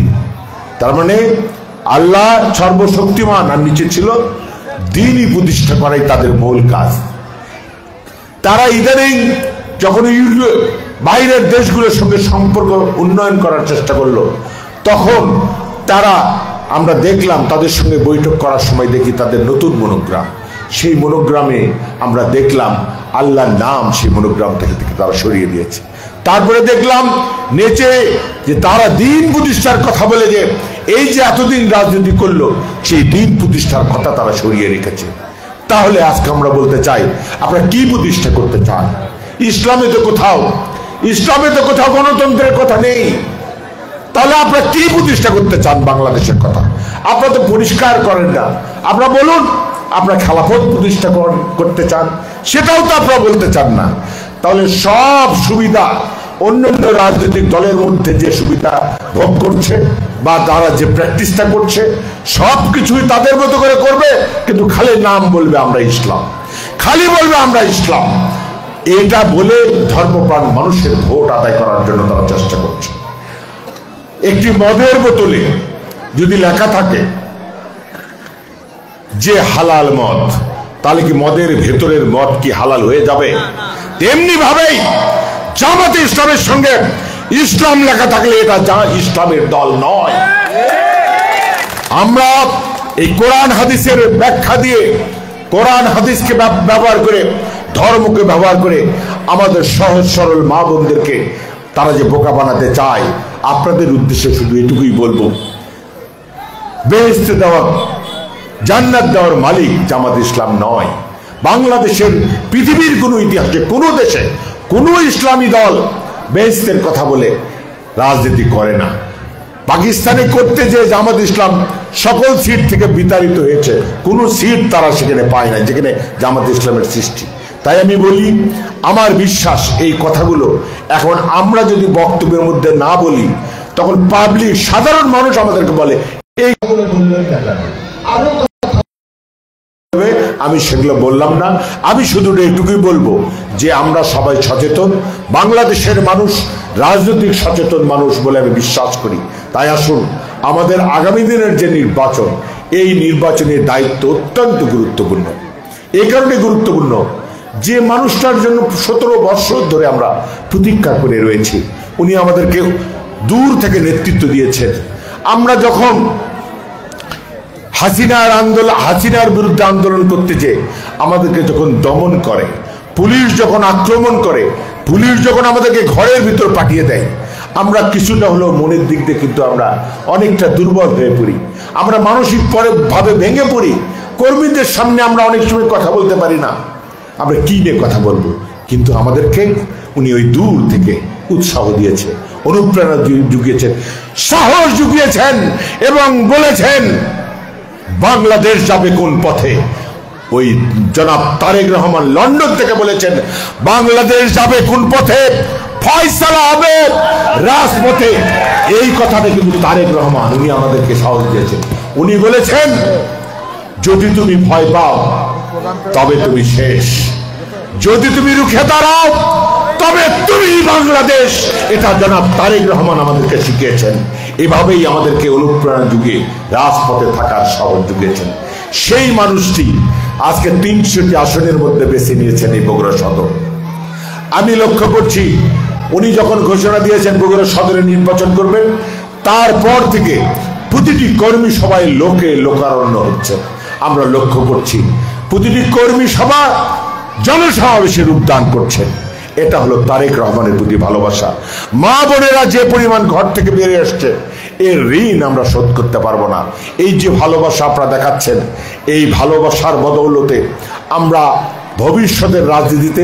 তার মানে আল্লাহ সর্বশক্তিমান, আর নিচে ছিল দ্বীনই প্রতিষ্ঠা করাই তাদের মূল কাজ। তারা ইদানিং যখন বাইরের দেশগুলোর সঙ্গে সম্পর্ক উন্নয়ন করার চেষ্টা করলো, তখন তারা আমরা দেখলাম তাদের সঙ্গে বৈঠক করার সময় দেখি তাদের নতুন মনোগ্রাম, সেই মনোগ্রামে আমরা দেখলাম আল্লাহর নাম সেই মনোগ্রাম থেকে তারা সরিয়ে দিয়েছে। তারপরে দেখলাম নেচে যে তারা দিন প্রতিষ্ঠার কথা বলে যে এই যে এতদিন রাজনীতি করলো সেই দিন প্রতিষ্ঠার কথা তারা সরিয়ে রেখেছে। তাহলে আজকে আমরা বলতে চাই আপনারা কি প্রতিষ্ঠা করতে চান? ইসলামে তো কোথাও গণতন্ত্রের কথা নেই। তাহলে আপনারা কি প্রতিষ্ঠা করতে চান বাংলাদেশের কথা? আপনারা তো পরিষ্কার করেন না। আপনারা বলুন আপনারা খেলাফত প্রতিষ্ঠা করতে চান, সেটাও তো আপনারা বলতে চান না। তাহলে সব সুবিধা অন্যান্য রাজনৈতিক দলের মধ্যে যে সুবিধা ভোগ করছে বা তারা যে প্র্যাকটিসটা করছে সব কিছুই তাদের মতো করে করবে, কিন্তু খালি নাম বলবে আমরা ইসলাম, খালি বলবে আমরা ইসলাম। এটা বলে ধর্মপ্রাণ মানুষের ভোট আদায় করার জন্য তারা চেষ্টা করছে। একটি মদের বোতলে যদি লেখা থাকে যে হালাল মদ, তাহলে কি মদের ভেতরের মদ কি হালাল হয়ে যাবে? তেমনি ভাবেই জামাতে ইসলামের সঙ্গে ইসলাম লেখা থাকলে এটা ইসলামের দল নয়। আমরা এই কোরআন হাদিসের ব্যাখ্যা দিয়ে, কোরআন হাদিসকে ব্যবহার করে, ধর্মকে ব্যবহার করে আমাদের সহজ সরল মা বোনদেরকে তারা যে বোকা বানাতে চায়, আপনাদের উদ্দেশ্যে শুধু এটুকুই বলবো, বেহেশতে দেওয়ার, জান্নাত দেওয়ার মালিক জামাত ইসলাম নয়। বাংলাদেশের পৃথিবীর কোনো ইতিহাসে কোনো দেশে কোনো ইসলামী দল বেহেশতের কথা বলে রাজনীতি করে না। পাকিস্তানে করতে যে জামাত ইসলাম সকল সিট থেকে বিতাড়িত হয়েছে, কোনো সিট তারা সেখানে পায় না যেখানে জামাত ইসলামের সৃষ্টি। তাই আমি বলি, আমার বিশ্বাস এই কথাগুলো এখন আমরা যদি বক্তব্যের মধ্যে না বলি, তখন পাবলিক সাধারণ মানুষ আমাদেরকে বলে এই, আমি সেগুলো বললাম না। আমি শুধু এটুকুই বলবো যে আমরা সবাই সচেতন, বাংলাদেশের মানুষ রাজনৈতিক সচেতন মানুষ বলে আমি বিশ্বাস করি। তাই আসুন, আমাদের আগামী দিনের যে নির্বাচন, এই নির্বাচনের দায়িত্ব অত্যন্ত গুরুত্বপূর্ণ। এই কারণে গুরুত্বপূর্ণ যে মানুষটার জন্য 17 বছর ধরে আমরা প্রতীক্ষা করে রয়েছি, উনি আমাদেরকে দূর থেকে নেতৃত্ব দিয়েছেন। আমরা যখন হাসিনার বিরুদ্ধে আন্দোলন করতে যে আমাদেরকে যখন দমন করে, পুলিশ যখন আক্রমণ করে, পুলিশ যখন আমাদেরকে ঘরের ভিতর পাঠিয়ে দেয়, আমরা কিছুটা হলেও মনের দিক দিয়ে কিন্তু আমরা অনেকটা দুর্বল হয়ে পড়ি, আমরা মানসিক ভাবে ভেঙে পড়ি। কর্মীদের সামনে আমরা অনেক সময় কথা বলতে পারি না, আমরা কি নিয়ে কথা বলবো? কিন্তু আমাদেরকে উনি ওই দূর থেকে উৎসাহ দিয়েছে, অনুপ্রেরণা জুগিয়েছেন, সাহস জুগিয়েছেন এবং বলেছেন বাংলাদেশ যাবে কোন পথে। ওই জনাব তারেক রহমান লন্ডন থেকে বলেছেন বাংলাদেশ যাবে কোন পথে, ফয়সালা হবে রাজপথে। এই কথাটা কিন্তু তারেক রহমান উনি আমাদেরকে সাহস দিয়েছেন। উনি বলেছেন যদি তুমি ভয় পাও তবে তুমি শেষ, যদি তুমি রুখে দাঁড়াও তবে তুমি বাংলাদেশ। এটা জনাব তারেক রহমান আমাদেরকে শিখিয়েছেন। এভাবেই আমাদেরকে অনুপ্রেরণা যুগে রাজপথে থাকার সাহস জুগিয়েছেন। সেই মানুষটি আজকে 300টি আসনের মধ্যে বেছে নিয়েছেন এই বগুড়া সদর। আমি লক্ষ্য করছি উনি যখন ঘোষণা দিয়েছেন বগুড়া সদরে নির্বাচন করবেন, তারপর থেকে প্রতিটি কর্মী সভায় লোকারণ্য হচ্ছে। আমরা লক্ষ্য করছি প্রতিটি কর্মী সভা জনসমাবেশে রূপদান করছেন। এটা হলো তারেক রহমানের প্রতি ভালোবাসা। মা বোনেরা যে পরিমাণ ঘর থেকে বেরিয়ে আসছে, এর ঋণ আমরা শোধ করতে পারবো না। এই যে ভালোবাসা আপনারা দেখাচ্ছেন, এই ভালোবাসার বদৌলতে আমরা ভবিষ্যতের রাজনীতিতে,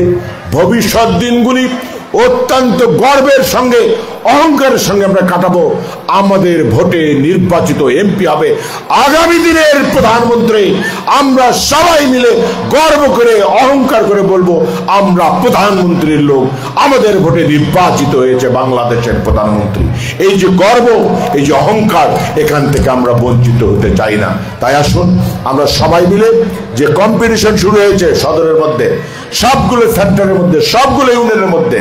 ভবিষ্যৎ দিনগুলি অত্যন্ত গর্বের সঙ্গে, অহংকারের সঙ্গে আমরা কাটাবো। আমাদের ভোটে নির্বাচিত এমপি হবে আগামী দিনের প্রধানমন্ত্রী। আমরা সবাই মিলে গর্ব করে, অহংকার করে বলবো আমরা প্রধানমন্ত্রীর লোক, আমাদের ভোটে নির্বাচিত হয়েছে বাংলাদেশের প্রধানমন্ত্রী। এই যে গর্ব, এই যে অহংকার, এখান থেকে আমরা বঞ্চিত হতে চাই না। তাই আসুন আমরা সবাই মিলে, যে কম্পিটিশন শুরু হয়েছে সদরের মধ্যে, সবগুলো সেন্টারের মধ্যে, সবগুলো ইউনিয়নের মধ্যে,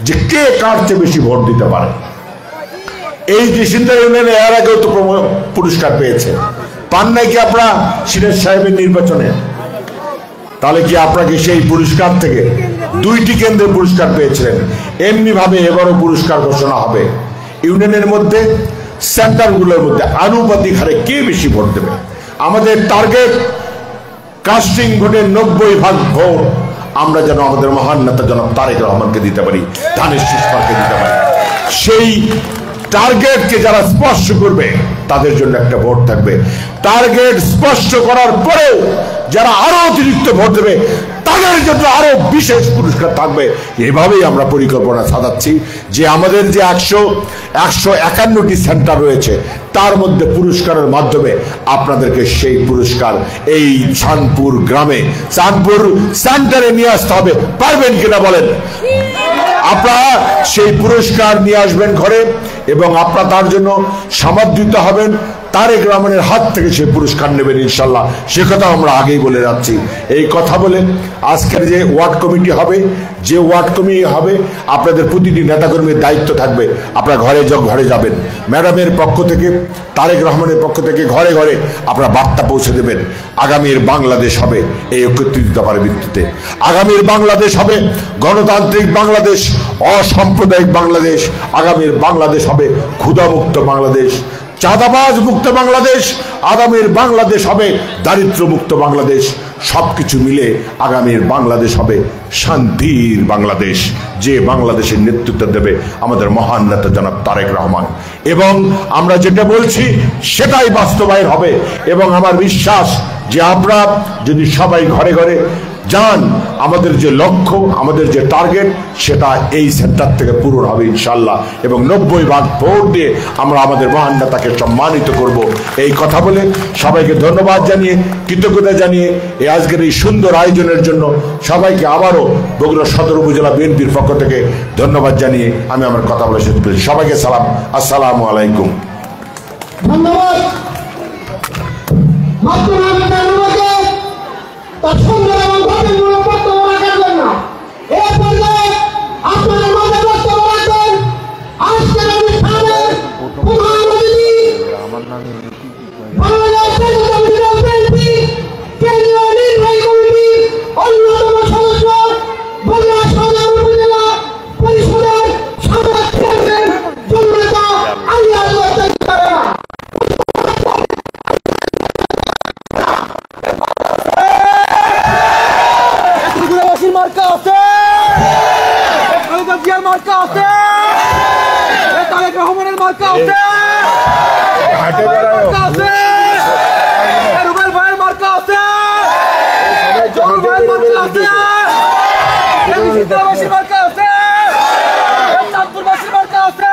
যে কে কার চেয়ে বেশি ভোট দিতে পারে। এই যে সিন্দার ইউনিয়নে এর আগেও তো পুরস্কার পেয়েছে, পান নাই কি আপনারা সিরাজ সাহেবের নির্বাচনে? তাহলে কি আপনাকে সেই পুরস্কার থেকে 2টি কেন্দ্রে পুরস্কার পেয়েছিলেন, এমনি ভাবে এবারও পুরস্কার ঘোষণা হবে। ইউনিয়নের মধ্যে, সেন্টারগুলোর মধ্যে আনুপাতিক হারে কে বেশি ভোট দেবে। আমাদের টার্গেট কাস্টিং ভোটে 90% ভোট আমরা যেন আমাদের মহান নেতা জনাব তারেক রহমানকে দিতে পারি, ধানের শীষকে দিতে পারি। সেই টার্গেটকে যারা স্পর্শ করবে তাদের জন্য একটা ভোট থাকবে। টার্গেট স্পর্শ করার পরেও যারা আরো অতিরিক্ত ভোট দেবে তাদের জন্য আরো বিশেষ পুরস্কার থাকবে। এভাবেই আমরা পরিকল্পনা সাজাচ্ছি যে আমাদের যে 151টি সেন্টার রয়েছে তার মধ্যে পুরস্কারের মাধ্যমে আপনাদেরকে সেই পুরস্কার এই চাঁদপুর গ্রামে, চাঁদপুর সেন্টারে নিয়ে আসতে হবে। পারবেন কিনা বলেন? আপনারা সেই পুরস্কার নিয়ে আসবেন ঘরে এবং আপনারা তার জন্য সমাদৃত হবেন। তারেক রহমানের হাত থেকে সেই পুরস্কার নেবেন ইনশাল্লাহ, সে কথা আমরা আগেই বলে যাচ্ছি। এই কথা বলে আজকের যে ওয়ার্ড কমিটি হবে, যে ওয়ার্ড কমিটি হবে আপনাদের প্রতিটি নেতাকর্মীর দায়িত্ব থাকবে আপনারা ঘরে যাবেন। ম্যাডামের পক্ষ থেকে, তারেক রহমানের পক্ষ থেকে ঘরে ঘরে আপনারা বার্তা পৌঁছে দেবেন। আগামীর বাংলাদেশ হবে এই 31 দফার ভিত্তিতে। আগামীর বাংলাদেশ হবে গণতান্ত্রিক বাংলাদেশ, অসাম্প্রদায়িক বাংলাদেশ। আগামীর বাংলাদেশ হবে ক্ষুধামুক্ত বাংলাদেশ, চাঁদাবাজ মুক্ত বাংলাদেশ। আগামীর বাংলাদেশ হবে দারিদ্র মুক্ত বাংলাদেশ। সবকিছু মিলে আগামীর বাংলাদেশ হবে শান্তির বাংলাদেশ, যে বাংলাদেশের নেতৃত্ব দেবে আমাদের মহান নেতা জনাব তারেক রহমান। এবং আমরা যেটা বলছি সেটাই বাস্তবায়ন হবে। এবং আমার বিশ্বাস যে আমরা যদি সবাই ঘরে ঘরে যান, আমাদের যে লক্ষ্য, আমাদের যে টার্গেট, সেটা এই সেন্টার থেকে পূরণ হবে ইনশাল্লাহ। এবং 90% ভোট দিয়ে আমরা আমাদের মহান নেতাকে সম্মানিত করব। এই কথা বলে সবাইকে ধন্যবাদ জানিয়ে, কৃতজ্ঞতা জানিয়ে এই আজকের এই সুন্দর আয়োজনের জন্য সবাইকে আবারও বগুড়া সদর উপজেলা বিএনপির পক্ষ থেকে ধন্যবাদ জানিয়ে আমি আমার কথা বলে শেষ করছি। সবাইকে সালাম, আসসালামু আলাইকুম। ধন্যবাদ। তার সুন্দর এবং গঠনমূলক বক্তব্য রাখার জন্য এই পর্যায়ে আপনাদের মাঝে বক্তব্য রাখবেন আজকের অনুষ্ঠানে প্রধান অতিথি বাংলাদেশ জাতীয়তাবাদী বিএনপি কেন্দ্রীয় নির্বাহী কমিটির অন্যতম সদস্য, বগুড়া সদর উপজেলা পরিষদের সাবেক চেয়ারম্যান জননেতা আলী আজম তারা। মার্কা আছে, খালেদা জিয়ার মার্কা আছে, তারেক রহমানের মার্কা আছে, রুবেল ভাইয়ের মার্কা আছে, জহুর ভাইয়ের মার্কা আছে, সিদ্ধাবাসীর মার্কা আছে, চাঁদপুরবাসীর মার্কা আছে।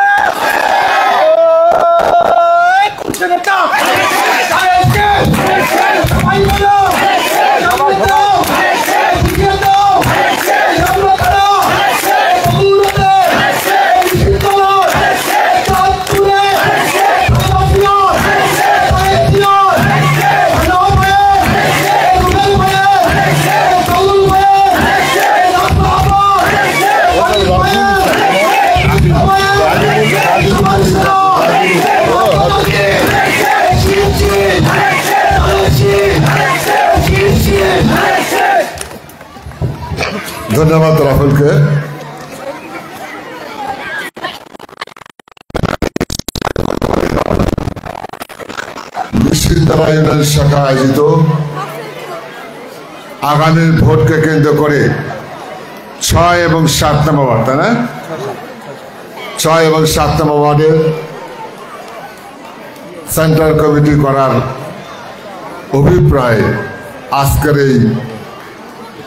ধন্যবাদ রাহুলকে। নিশ্চিন্তারায়ণের শাখা আয়োজিত আগামীর ভোটকে কেন্দ্র করে 6 এবং 7 নম্বর ওয়ার্ড, তাই না? 6 এবং 7 নম্বর ওয়ার্ডের সেন্ট্রাল কমিটি করার অভিপ্রায়ে আজকের এই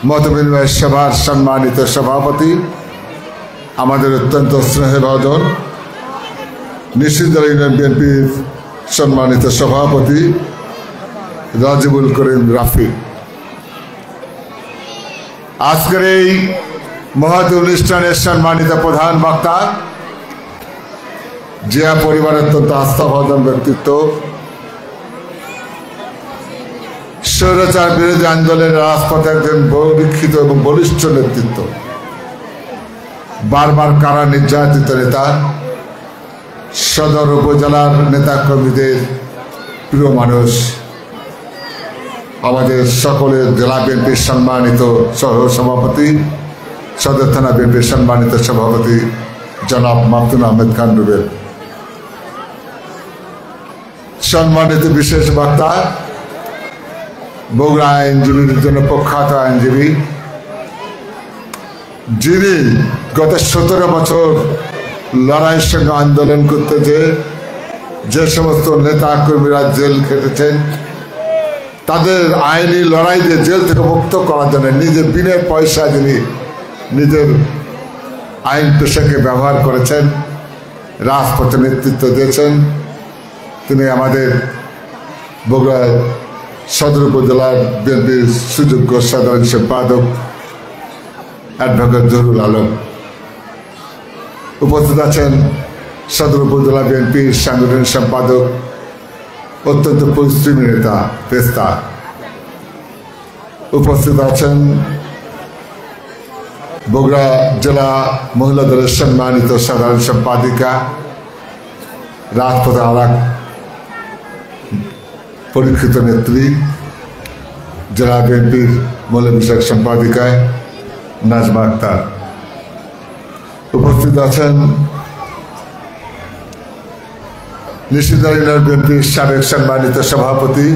মতবিনিময় সভার সম্মানিত সভাপতি, আমাদের অত্যন্ত স্নেহভাজন নিশ্চিন্তারা ইউনিয়ন বিএনপির সম্মানিত সভাপতি রাজিবুল করিম রাফি, আজকের এই মহৎ অনুষ্ঠানের সম্মানিত প্রধান বক্তা, জিয়া পরিবারের অত্যন্ত আস্থাভাজন ব্যক্তিত্ব, স্বৈরাচার বিরোধী আন্দোলনের রাজপথে একজন বহুদীক্ষিত এবং বলিষ্ঠ নেতৃত্ব, বারবার কারা নির্যাতিত নেতা, সদর উপজেলার নেতা কর্মীদের প্রিয় মানুষ, আমাদের সকলের জেলা বিএনপির সম্মানিত সহ সভাপতি, সদর থানা বিএনপির সম্মানিত সভাপতি জনাব মাহমুদ আহমেদ খান রুবেল, সম্মানিত বিশেষ বক্তা, বগুড়া আইনজীবীদের জন্য প্রখ্যাত আইনজীবী যিনি গত 17 বছর লড়াইয়ের সঙ্গে আন্দোলন করতে যে সমস্ত নেতা কর্মীরা জেল খেটেছেন, তাদের আইনি লড়াই দিয়ে জেল থেকে মুক্ত করার জন্য নিজের বিনা পয়সা যিনি নিজের আইন পেশাকে ব্যবহার করেছেন, রাজপথে নেতৃত্ব দিয়েছেন, তিনি আমাদের বগুড়া সদর উপজেলার বিএনপির সুযোগ্য সাধারণ সম্পাদক অ্যাডভোকেট জহুরুল আলম। উপস্থিত আছেন সদর উপজেলা বিএনপির সাংগঠনিক সম্পাদক, অত্যন্ত পরিশ্রমী নেতা পেস্তা। উপস্থিত আছেন বগুড়া জেলা মহিলা দলের সম্মানিত সাধারণ সম্পাদিকা, রাজপথে আরাক পরীক্ষিত নেত্রী, জেলা বিএনপির মহিলা বিষয়ক সম্পাদিকা নাজমা আক্তার। উপস্থিত আছেন নিশিন্দার ইউনিয়ন বিএনপির সাবেক সম্মানিত সভাপতি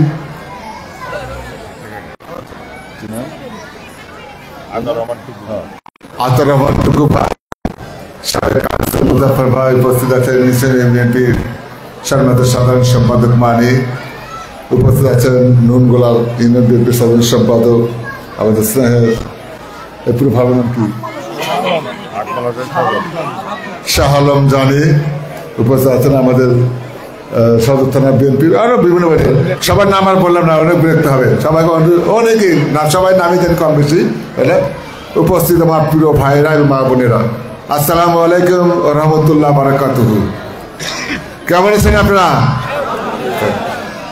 আতর রহমান টুকু ভাই, সাবেক মুজাফর ভাই। উপস্থিত আছেন নিশিন্দার বিএনপির সম্মানিত সাধারণ সম্পাদক মানি। উপস্থিত আছেন নুনগোলাল ইউনিয়ন বিএনপির সাধারণ সম্পাদক আমাদের স্নেহের পুরো ভালো নাম কি শাহ আলম জানি। উপস্থিত আছেন আমাদের সদর থানা বিএনপির আরো বিভিন্ন সবার নাম আর বললাম না, অনেক বিরক্ত হবে সবাইকে, অনেকেই না সবাই নামই দেন কম বেশি। উপস্থিত আমার প্রিয় ভাইরা এবং মা বোনেরা, আসসালামু আলাইকুম ওয়া রাহমাতুল্লাহি ওয়া বারাকাতুহু। কেমন আছেন আপনারা?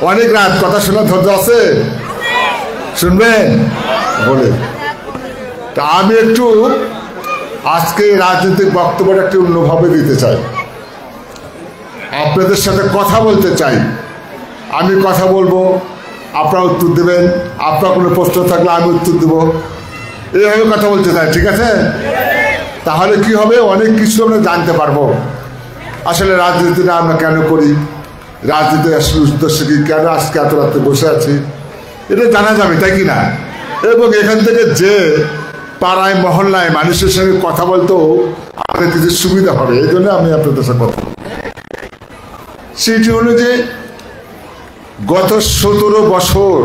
অনেক রাত কথা শোনার ধৈর্য আছে? শুনবেন বলে তা আমি একটু আজকে রাজনৈতিক বক্তব্যটা একটু অন্যভাবে দিতে চাই, আপনাদের সাথে কথা বলতে চাই। আমি কথা বলবো, আপনারা উত্তর দেবেন, আপনার কোনো প্রশ্ন থাকলে আমি উত্তর দেবো, এইভাবে কথা বলতে চাই, ঠিক আছে? তাহলে কি হবে, অনেক কিছু আমরা জানতে পারবো। আসলে রাজনীতিটা আমরা কেন করি, রাজনীতির আসলে উদ্দেশ্য কি, কেন আজকে এত রাত্রে বসে আছি, এটা জানা যাবে, তাই কি না? এবং এখান থেকে যে পাড়ায় মহল্লায় মানুষের সঙ্গে কথা বলতেও আমাদের কিছু সুবিধা হবে, এই জন্য আমি আপনাদের সাথে কথা বলবো। সেটি হলো যে গত 17 বছর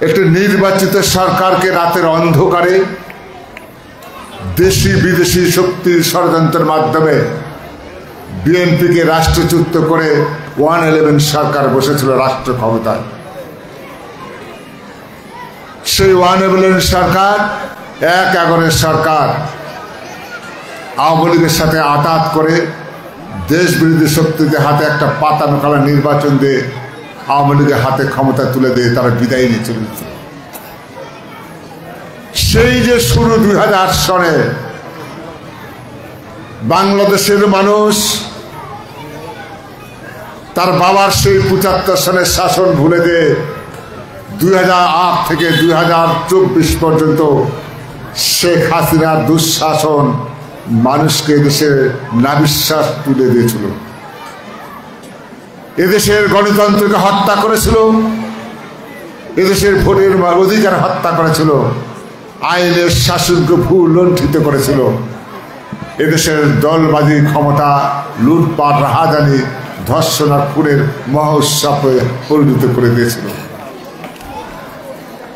একটি নির্বাচিত সরকারকে রাতের অন্ধকারে দেশি বিদেশি শক্তির ষড়যন্ত্রের মাধ্যমে বিএনপিকে রাষ্ট্রচ্যুত করে 111 সরকার বসেছিল রাষ্ট্র ক্ষমতায়। সেই 111 সরকার 1-11 সরকার আওয়ামী লীগের সাথে আঘাত করে দেশ বিরোধী শক্তিদের হাতে একটা পাতানো খেলা নির্বাচন দিয়ে আওয়ামী লীগের হাতে ক্ষমতা তুলে দিয়ে তারা বিদায় নিয়ে চলে গেছে। সেই যে শুরু 2008 সনে বাংলাদেশের মানুষ তার বাবার সেই 75 সনের শাসন ভুলে দিয়ে 2008 থেকে 2024 পর্যন্ত শেখ হাসিনার দুঃশাসন মানুষকে দেশের নাবিশ্বাস তুলে দিয়েছিল, এদেশের গণতন্ত্রকে হত্যা করেছিল, এদেশের ভোটের অধিকার হত্যা করেছিল, আইনের শাসনকে ভূলুণ্ঠিত করেছিল, এদেশের দলবাদী ক্ষমতা লুটপাট রাহাজানি ধর্ষণ আর খুনের মহোৎসবে পরিণত করে দিয়েছিল।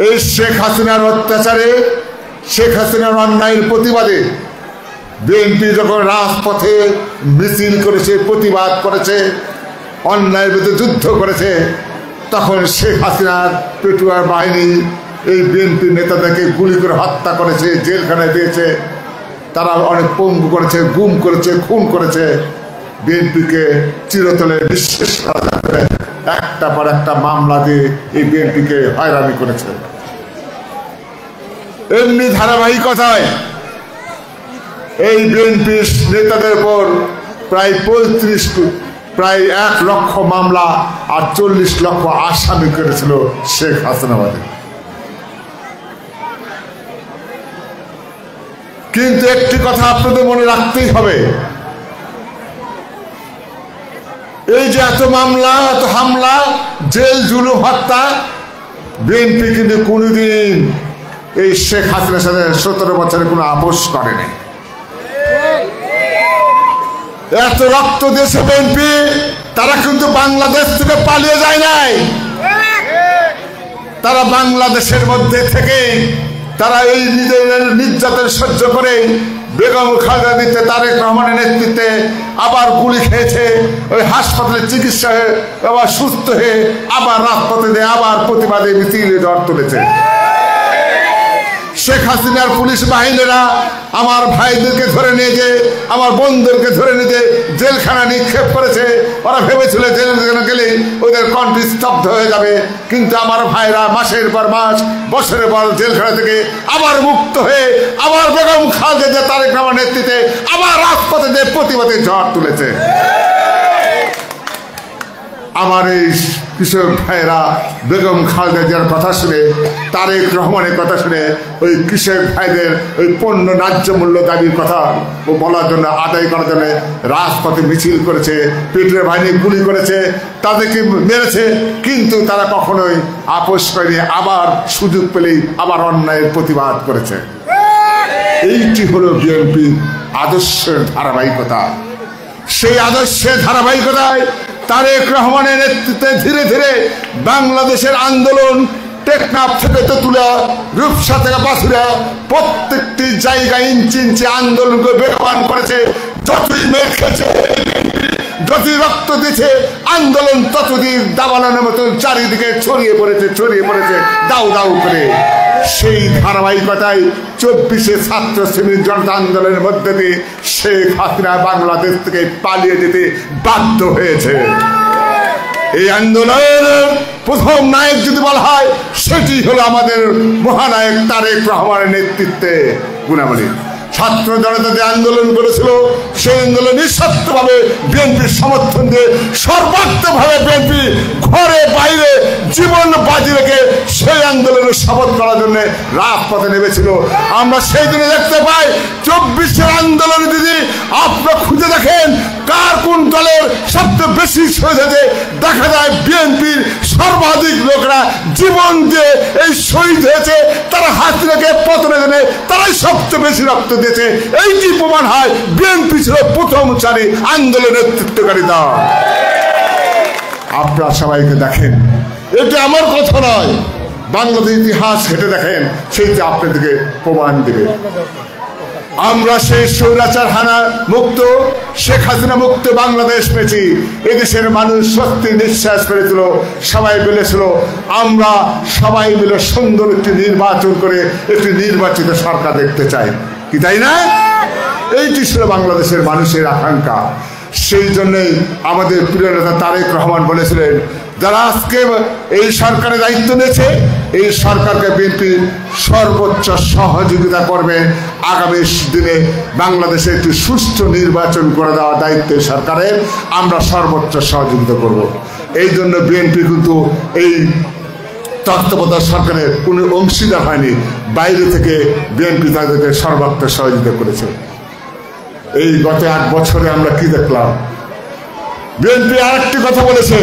এই শেখ হাসিনার অত্যাচারে, শেখ হাসিনার অন্যায়ের প্রতিবাদে বিএনপি যখন রাজপথে মিছিল করেছে, প্রতিবাদ করেছে, অন্যায়ের বিরুদ্ধে যুদ্ধ করেছে, তখন শেখ হাসিনার পেটুয়ার বাহিনী এই বিএনপি নেতাদেরকে গুলি করে হত্যা করেছে, জেলখানায় দিয়েছে, তারা অনেক পঙ্গু করেছে, গুম করেছে, খুন করেছে। বিএনপিকে চিরতলে নিঃশেষ করে একটা পর একটা মামলা দিয়ে এই বিএনপিকে হয়রানি করেছে। এমনি ধারাবাহিকতায় এই বিএনপি নেতাদের উপর প্রায় 1 লক্ষ মামলা আর 40 লক্ষ আসামি করেছিল শেখ হাসিনাবাদী। কিন্তু একটি কথা আপনাদের মনে রাখতেই হবে, এই যে এত মামলা, এত হামলা, জেল, জুলুম, হত্যা, বিএনপি কিন্তু কোনদিন এই শেখ হাসিনার সাথে 17 বছরে কোনো আপোষ করেনি। এত রক্ত দিয়েছে বিএনপি, তারা কিন্তু বাংলাদেশ থেকে পালিয়ে যায় নাই। তারা বাংলাদেশের মধ্যে থেকে তারা এই নিজেদের নির্যাতন সহ্য করে বেগম খালেদা জিয়া তারেক রহমানের নেতৃত্বে আবার গুলি খেয়েছে, ওই হাসপাতালে চিকিৎসা হয়ে আবার সুস্থ হয়ে আবার রাজপথে দিয়ে আবার প্রতিবাদে মিছিলে ঝড় তুলেছে। শেখ হাসিনার পুলিশ বাহিনীরা আমার ভাইদেরকে ধরে নিয়ে যে আমার বোনদেরকে ধরে নিয়ে যে জেলখানা নিক্ষেপ করেছে। ওরা ভেবেছিল জেলখানা গেলে ওদের কণ্ঠ স্তব্ধ হয়ে যাবে, কিন্তু আমার ভাইরা মাসের পর মাস বছরের পর জেলখানা থেকে আবার মুক্ত হয়ে আবার বেগম খালেদা জিয়া তারেক রহমানের নেতৃত্বে আবার রাজপথে যে প্রতিবাদে ঝড় তুলেছে। আমার এই কৃষক ভাইরা বেগম খালেদা জিয়ার কথা শুনে, তারেক রহমানের কথা শুনে ওই কৃষক ভাইদের ওই পণ্য ন্যায্য মূল্য দাবির কথা বলার জন্য, আদায় করার জন্য রাজপথে মিছিল করেছে, পেটের বাহিনী গুলি করেছে, তাদেরকে মেরেছে, কিন্তু তারা কখনোই আপোষ করেনি। আবার সুযোগ পেলেই আবার অন্যায়ের প্রতিবাদ করেছে। এইটি হলো বিএনপির আদর্শের ধারাবাহিকতা। সেই আদর্শের ধারাবাহিকতায় তারেক রহমানের নেতৃত্বে ধীরে ধীরে বাংলাদেশের আন্দোলন টেকনাফ থেকে তেতুলিয়া, রূপসা থেকে বাছুরা প্রত্যেকটি জায়গায় ইঞ্চি ইঞ্চি আন্দোলনকে বেগবান করেছে। যতই মেঘ খেয়েছে, যতই রক্ত দিয়েছে, আন্দোলন ততদিন দাবানোর মতো চারিদিকে ছড়িয়ে পড়েছে দাউ দাউ করে। সেই ধারাবাহিকতায় 24শে ছাত্র শ্রেণীর জনতা আন্দোলনের মধ্যে দিয়ে শেখ হাসিনা বাংলাদেশ থেকে পালিয়ে যেতে বাধ্য হয়েছে। এই আন্দোলনের প্রথম নায়ক যদি বলা হয়, সেটি হলো আমাদের মহানায়ক তারেক রহমানের নেতৃত্বে গুণাবলী। ছাত্র জনতা যে আন্দোলন করেছিল, সেই আন্দোলন নিঃস্বার্থভাবে বিএনপির সমর্থন দিয়ে সর্বাত্মকভাবে বিএনপি ঘরে বাইরে জীবন বাজি রেখে সেই আন্দোলনের শপথ করার জন্য রাজপথে নেমেছিল। আমরা সেই দিনে দেখতে পাই 24শে আন্দোলন যদি আপনারা খুঁজে দেখেন কার কোন দলের সবচেয়ে বেশি শহীদ হয়েছে, দেখা যায় বিএনপির সর্বাধিক লোকরা জীবন দিয়ে এই শহীদ হয়েছে। তারা হাসিনাকে পতনের জন্য তারাই সবচেয়ে বেশি রক্ত দিয়েছে। এইটি প্রমাণ হয় বিএনপি ছিল প্রথম সারি আন্দোলনের নেতৃত্বকারী দল। আপনারা সবাইকে দেখেন, এটা আমার কথা নয়, বাংলাদেশ ইতিহাস হেঁটে দেখেন, সেইটা আপনাদেরকে প্রমাণ দেবে। আমরা সেই স্বৈরাচার হানা মুক্ত, শেখ হাসিনা মুক্ত বাংলাদেশ পেয়েছি। এদেশের মানুষ সত্যি নিঃশ্বাস পেয়েছিল, সবাই বলেছিল আমরা সবাই মিলে সুন্দর একটি নির্বাচন করে একটি নির্বাচিত সরকার দেখতে চাই, কি তাই না? এইটি ছিল বাংলাদেশের মানুষের আকাঙ্ক্ষা। সেই জন্যই আমাদের প্রিয় নেতা তারেক রহমান বলেছিলেন, যারা আজকে এই সরকারের দায়িত্ব নিয়েছে, এই সরকারকে বিএনপি সর্বোচ্চ সহযোগিতা করবে। আগামী দিনে বাংলাদেশে একটি সুষ্ঠু নির্বাচন করে দেওয়ার দায়িত্ব সরকারের, আমরা সর্বোচ্চ সহযোগিতা করব। এই জন্য বিএনপি কিন্তু এই তত্ত্বাবধায়ক সরকারের কোনো অংশীদার হয়নি, বাইরে থেকে বিএনপি তাদেরকে সর্বাত্মক সহযোগিতা করেছে। এই গত 8 বছরে আমরা কি দেখলাম? বিএনপি আরেকটি কথা বলেছে,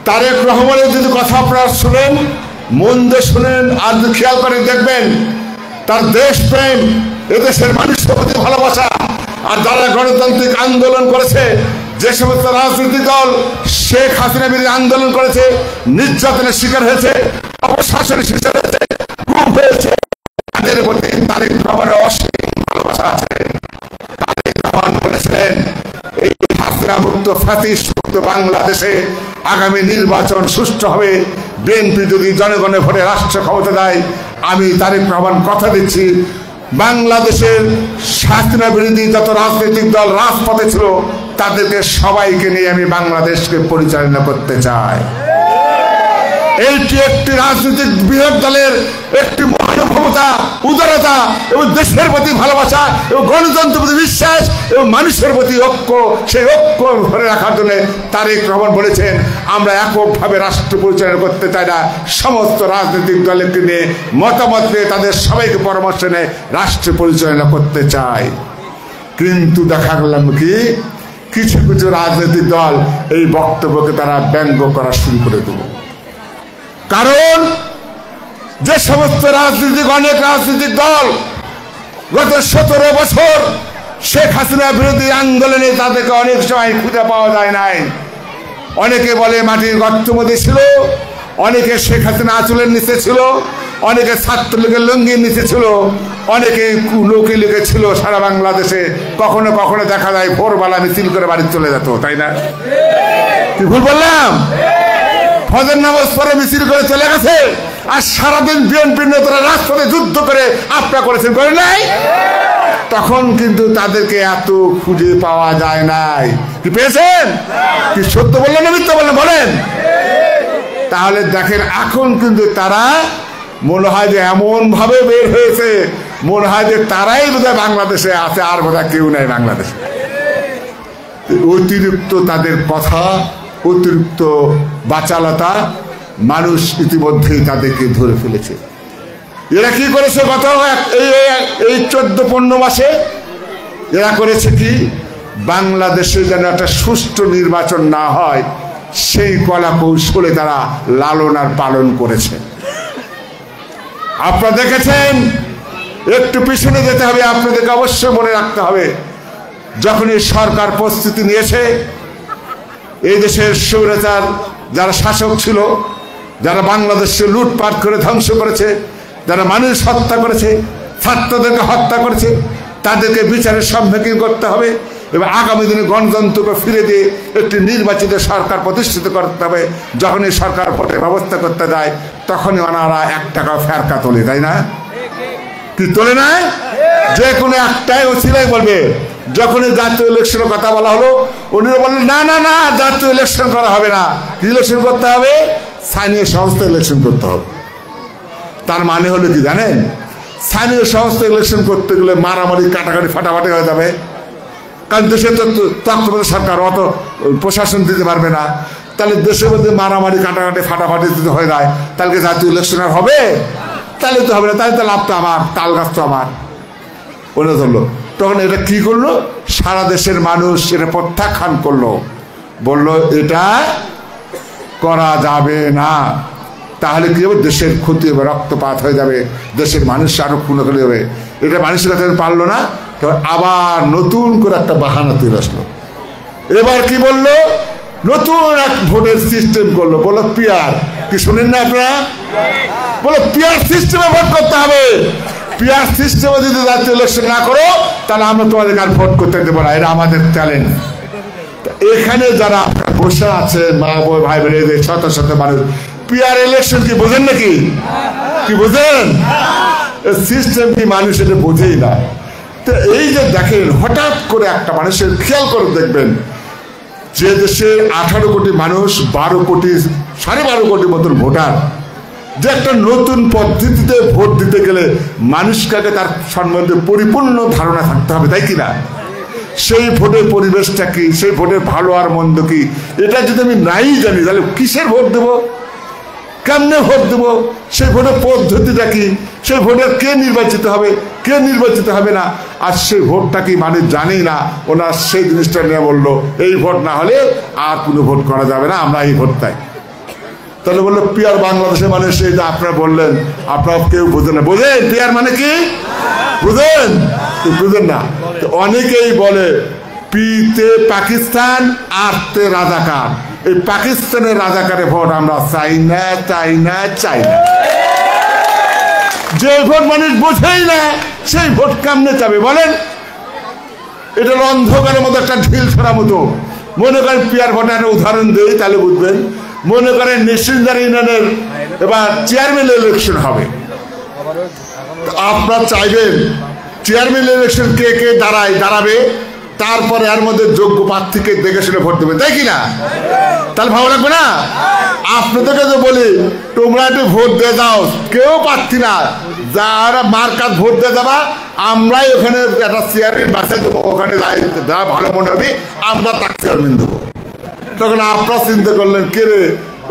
তারেক রহমানের যদি কথা আপনারা শুনেন, মন দিয়ে শুনেন আর খেয়াল করে দেখবেন, তার দেশপ্রেম, এদেশের মানুষের প্রতি ভালোবাসা। আর যারা গণতান্ত্রিক আন্দোলন করেছে, যে সমস্ত রাজনৈতিক দল শেখ হাসিনা বিরোধী আন্দোলন করেছে, নির্যাতনের শিকার হয়েছে, অপশাসনের শিকার হয়েছে, গুম হয়েছে, তাদের প্রতি তারেক রহমানের অসীম ভালোবাসা আছে। তারেক রহমান বলেছিলেন, এই হাসিনা মুক্ত ফ্যাসিস্ট মুক্ত বাংলাদেশে আগামী নির্বাচন সুষ্ঠু হবে। বিএনপি যদি জনগণের ভোটে রাষ্ট্র ক্ষমতা দেয়, আমি তারেক রহমান কথা দিচ্ছি, বাংলাদেশের হাসিনা বিরোধী যত রাজনৈতিক দল রাজপথে ছিল, তাদেরকে সবাইকে নিয়ে আমি বাংলাদেশকে পরিচালনা করতে চাই। এইটি একটি রাজনৈতিক বৃহৎ দলের একটি মনোক্ষমতা, উদারতা এবং দেশের প্রতি ভালোবাসা এবং গণতন্ত্রের প্রতি বিশ্বাস এবং মানুষের প্রতি ঐক্য, সেই ঐক্য ধরে রাখার জন্য তারেক রহমান বলেছেন, আমরা এককভাবে রাষ্ট্র পরিচালনা করতে চাই না, সমস্ত রাজনৈতিক দলকে নিয়ে মতামত নিয়ে তাদের সবাইকে পরামর্শ নিয়ে রাষ্ট্র পরিচালনা করতে চাই। কিন্তু দেখা গেলাম কি, কিছু কিছু রাজনৈতিক দল এই বক্তব্যকে তারা ব্যঙ্গ করা শুরু করে দেব। কারণ যে সমস্ত অনেক রাজনৈতিক দল গত 17 বছর শেখ হাসিনা বিরোধী আন্দোলনে তাদেরকে অনেক সময় খুঁজে পাওয়া যায় নাই। অনেকে বলে মাটির গর্তের মধ্যে ছিল, অনেকে শেখ হাসিনা আঁচলের নিচে ছিল, অনেকে ছাত্রলীগের লুঙ্গির নিচে ছিল, অনেকে লোকে লোকে ছিল সারা বাংলাদেশে। কখনো কখনো দেখা যায় ভোরবেলা মিছিল করে বাড়ি চলে যেত, তাই না? কি ভুল বললাম? ফজর নামাজ পরে মিছিল করে চলে গেছে, আর সারাদিন বিএনপির নেতারা রাজপথে যুদ্ধ করে আপনারা করেছেন, করে নাই? তখন কিন্তু তাদেরকে এত খুঁজে পাওয়া যায় নাই। কি পেয়েছেন? কি সত্য বললেন না মিথ্যা বললেন বলেন? তাহলে দেখেন এখন কিন্তু তারা মনে হয় যে এমন ভাবে বের হয়েছে, মনে হয় যে তারাই বোধহয় বাংলাদেশে আছে, আর বোধহয় কেউ নাই বাংলাদেশে। অতিরিক্ত তাদের কথা, অতিরিক্ত বাচালতা মানুষ ইতিমধ্যেই তাদেরকে ধরে ফেলেছে। এরা কি করেছে গত এই 14-15 মাসে? এরা করেছে কি, বাংলাদেশে যেন একটা সুষ্ঠু নির্বাচন না হয় সেই কলা কৌশলে তারা লালন আর পালন করেছে। আপনারা দেখেছেন, একটু পিছনে যেতে হবে, আপনাদেরকে অবশ্যই মনে রাখতে হবে, যখন এই সরকার প্রস্তুতি নিয়েছে, এই দেশের স্বৈরাচার যারা শাসক ছিল, যারা বাংলাদেশে লুটপাট করে ধ্বংস করেছে, যারা মানুষ হত্যা করেছে, ছাত্রদেরকে হত্যা করেছে, তাদেরকে বিচারের সম্মুখীন করতে হবে এবং আগামী দিনে গণতন্ত্রকে ফিরে দিয়ে একটি নির্বাচিত সরকার প্রতিষ্ঠিত করতে হবে। যখন এই সরকার ভোটের ব্যবস্থা করতে যায় তখনই ওনারা 1 টাকা ফেরকা তোলে, তাই না? কি তোলে না? যে কোনো একটাই ওসিলাই বলবে। যখন জাতীয় ইলেকশনের কথা বলা হলো, উনি বললেন না না না, জাতীয় ইলেকশন করা হবে না। ইলেকশন করতে হবে, স্থানীয় সংস্থা ইলেকশন করতে হবে। তার মানে হলো কি জানেন, স্থানীয় সংস্থা ইলেকশন করতে গেলে মারামারি, কাটাকাটি, ফাটাফাটি হয়ে যাবে। কারণ দেশে তো তত্ত্বাবধায়ক সরকার অত প্রশাসন দিতে পারবে না। তাহলে দেশের মধ্যে মারামারি, কাটাকাটি, ফাটাফাটি যদি হয়ে যায়, তাহলে জাতীয় ইলেকশন আর হবে? তাহলে তো হবে না। তাহলে তো লাভ তো আমার, তাল গাছ তো আমার। ওরা ধরলো, তখন এটা কি করলো, সারা দেশের মানুষ এটা প্রত্যাখ্যান করলো, বললো এটা করা যাবে না। তাহলে কি হবে, দেশের ক্ষতি হবে, রক্তপাত হয়ে যাবে, দেশের মানুষ আরো খুন করে যাবে। এটা মানুষের কাছে পারলো না, আবার নতুন করে একটা বাহানা তৈরি আসলো। এবার কি বললো, নতুন এক ভোটের সিস্টেম করলো, বলো পিয়ার। কি শোনেন না আপনারা? বলো পিয়ার সিস্টেমে ভোট করতে হবে। পিয়ার সিস্টেমে যদি জাতীয় ইলেকশন না করো তাহলে আমরা তোমাদের আর ভোট করতে দেবো না, এটা আমাদের চ্যালেঞ্জ। এখানে যারা বসে আছেন মা বই ভাই বোনেদের শত শত মানুষ, পিয়ার ইলেকশন কি বোঝেন নাকি? কি বোঝেন? সিস্টেম কি মানুষ এটা বোঝেই না। তো এই যে দেখেন, হঠাৎ করে একটা মানুষের খেয়াল করে দেখবেন, যে দেশের 18 কোটি মানুষ, 12 কোটি 12.5 কোটি মতন ভোটার, যে একটা নতুন পদ্ধতিতে ভোট দিতে গেলে মানুষকে তার সম্বন্ধে পরিপূর্ণ ধারণা থাকতে হবে, তাই কিনা? সেই ভোটের পরিবেশটা কি, সেই ভোটের ভালো আর মন্দ কি, এটা যদি আমি নাই জানি তাহলে কিসের ভোট দেবো, কেমনে ভোট দেবো, সেই ভোটের পদ্ধতিটা কি, সেই ভোটের কে নির্বাচিত হবে, কে নির্বাচিত হবে না, আর সেই ভোটটা কি মানুষ জানেই না। ওনার সেই জিনিসটা নিয়ে বললো এই ভোট না হলে আর কোনো ভোট করা যাবে না, আমরা এই ভোট চাই। তাহলে বললো পিয়ার বাংলাদেশের মানুষ, এই যে আপনারা বললেন, আপনারা কেউ বোঝেন না। বোঝেন পিয়ার মানে কি? বুঝেন? বুঝেন না। অনেকেই বলে পিতে পাকিস্তান, আর তে রাজাকার। এই পাকিস্তানের রাজাকারে ভোট আমরা চাই না, চাই না, চাই না। যে ভোট মানুষ বোঝেই না সেই ভোট কেমনে চাবে বলেন? এটা অন্ধকারের মতো একটা ঢিল ছড়া মতো। মনে করেন পিয়ার ভোটের উদাহরণ দিই তাহলে বুঝবেন। মনে করেন নিশ্চিন্দার ইউনিয়নের এবার চেয়ারম্যান ইলেকশন হবে, আপনারা চাইবেন চেয়ারম্যান ইলেকশন কে কে দাঁড়াবে, তারপরে এর মধ্যে যোগ্য প্রার্থীকে দেখে শুনে ভোট দেবে, তাই কিনা? তাহলে ভালো লাগবে না? আপনাদেরকে তো বলি তোমরা একটু ভোট দিয়ে দাও, কেউ প্রার্থী না, যারা মার্কাত ভোট দিয়ে যাবা, আমরাই ওখানে একটা চেয়ারম্যান বাসায় দেবো, ওখানে যা ভালো মনে হবে আমরা তার চেয়ারম্যান দেবো। তখন আপনারা চিন্তা করলেন কে রে,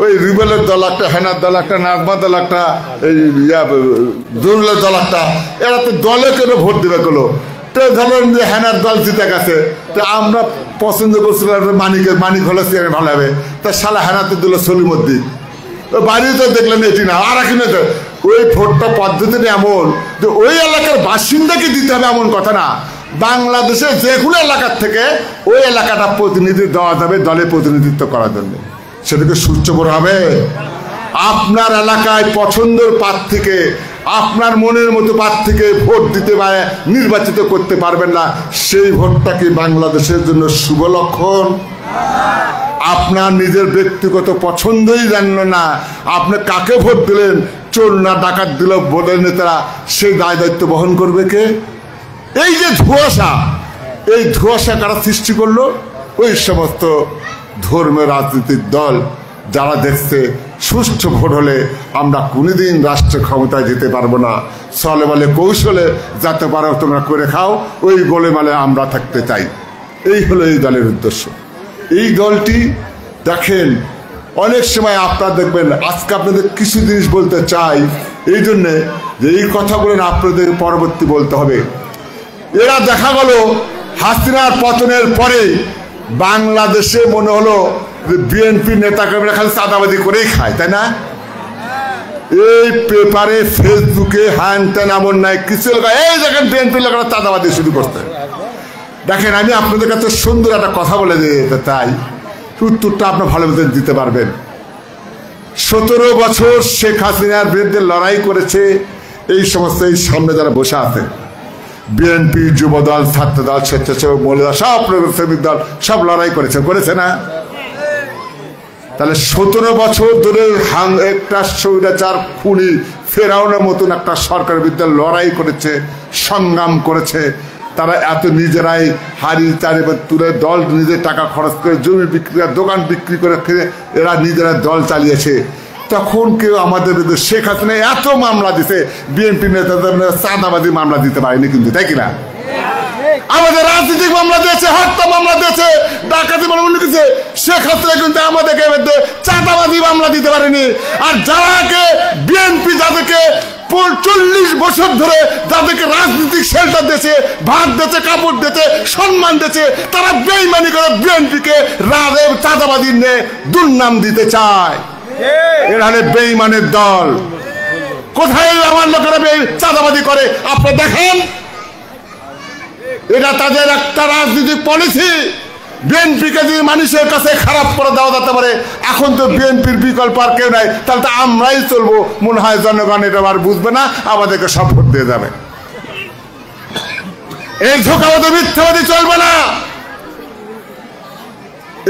ওই রিবেলের দল একটা, হেনার দল একটা, নাজমা দল একটা, এই জরুলের দল একটা, এরা তো দলে কেন ভোট দেবে গেলো। তো ধরেন যে হেনার দল জিতে গেছে, তো আমরা পছন্দ করছিলাম মানিক হলে চেয়ারম্যান ভালো হবে, তা শালা হেনাতে দিল সলিমুদ্দিন, বাড়ি তো দেখলেন এটি না, আর কিনে ওই ভোটটা পদ্ধতিটা এমন যে ওই এলাকার বাসিন্দাকে দিতে হবে এমন কথা না, বাংলাদেশের যে কোনো এলাকার থেকে ওই এলাকাটা প্রতিনিধি দেওয়া যাবে দলের প্রতিনিধিত্ব করার জন্য। সেটাকে সুষ্ঠুকর হবে। আপনার এলাকায় পছন্দের প্রার্থীকে, আপনার মনের মতো প্রার্থীকে ভোট দিতে পারে নির্বাচিত করতে পারবেন না, সেই ভোটটা কি বাংলাদেশের জন্য শুভ লক্ষণ? আপনার নিজের ব্যক্তিগত পছন্দই জানলো না, আপনি কাকে ভোট দিলেন, চোর না ডাকাত দিল ভোটের নেতারা, সেই দায় দায়িত্ব বহন করবে কে? এই যে ধোঁয়াশা, এই ধোঁয়াশা কারা সৃষ্টি করলো? ওই সমস্ত ধর্মীয় রাজনৈতিক দল যারা দেখছে সুষ্ঠু ভোট হলে আমরা কোনোদিন রাষ্ট্র ক্ষমতায় যেতে পারবো না, চলে বলে কৌশলে যাতে পারো তোমরা করে খাও, ওই গোলেমালে আমরা থাকতে চাই। এই হলো এই দলের উদ্দেশ্য। এই দলটি দেখেন অনেক সময় আপনারা দেখবেন, আজকে আপনাদের কিছু জিনিস বলতে চাই এই জন্যে যে এই কথাগুলো আপনাদের পরবর্তী বলতে হবে। এরা দেখা গেল হাসিনার পতনের পরে বাংলাদেশে মনে হলো যে বিএনপি নেতাকর্মীরা খালি চাঁদাবাজি করেই খায়, তাই না? এই পেপারে ফেসবুকে হ্যান ত্যান এমন নাই কিছু লোক এই দেখেন বিএনপি লোকেরা চাঁদাবাজি শুরু করতে। দেখেন আমি আপনাদের কাছে সুন্দর একটা কথা বলে দিতে চাই, উত্তরটা আপনার ভালো মতো দিতে পারবেন। 17 বছর শেখ হাসিনার বিরুদ্ধে লড়াই করেছে এই সমস্ত এই সামনে যারা বসে আছে, বিএনপি, যুবদল, ছাত্রদল, স্বেচ্ছাসেবক, মহিলা, সব শ্রমিক দল সব লড়াই করেছে না? তাহলে 17 বছর ধরে একটা স্বৈরাচার খুনি ফেরাউনের মতন একটা সরকারের বিরুদ্ধে লড়াই করেছে, সংগ্রাম করেছে। তারা এত নিজেরাই হাড়ি চারি তুলে দল নিজের টাকা খরচ করে জমি বিক্রি করে দোকান বিক্রি করে এরা নিজেরা দল চালিয়েছে। তখন কেউ আমাদের বিরুদ্ধে শেখ হাসিনা এত মামলা দিছে, বিএনপি নেতাদের চাঁদাবাজি মামলা দিতে পারেনি কিন্তু, তাই কিনা? আমাদের রাজনৈতিক মামলা দিয়েছে, হত্যা মামলা দিয়েছে, ডাকাতি মামলা দিয়েছে, শেখ হাসিনা কিন্তু আমাদেরকে চাঁদাবাজি মামলা দিতে পারেনি। আর যারাকে বিএনপি যাদেরকে 40 বছর ধরে যাদেরকে রাজনৈতিক শেল্টার দিয়েছে, ভাত দিয়েছে, কাপড় দিয়েছে, সম্মান দিয়েছে, তারা বেইমানি করে বিএনপিকে রাজের চাঁদাবাজি নিয়ে দুর্নাম দিতে চায়। এরা হলে বেইমানের দল। কোথায় আমার লোকেরা চাঁদাবাজি করে আপনি দেখেন। এটা তাদের একটা রাজনৈতিক পলিসি। বিএনপিকে যদি মানুষের কাছে খারাপ করে দেওয়া যেতে পারে, এখন তো বিএনপির বিকল্প আর কেউ নাই, তাহলে তো আমরাই চলবো। মনে হয় জনগণ এটা আর বুঝবে না, আমাদেরকে সব ভোট দিয়ে যাবে। এই ধোঁকাবাদী মিথ্যাবাদী চলবে না।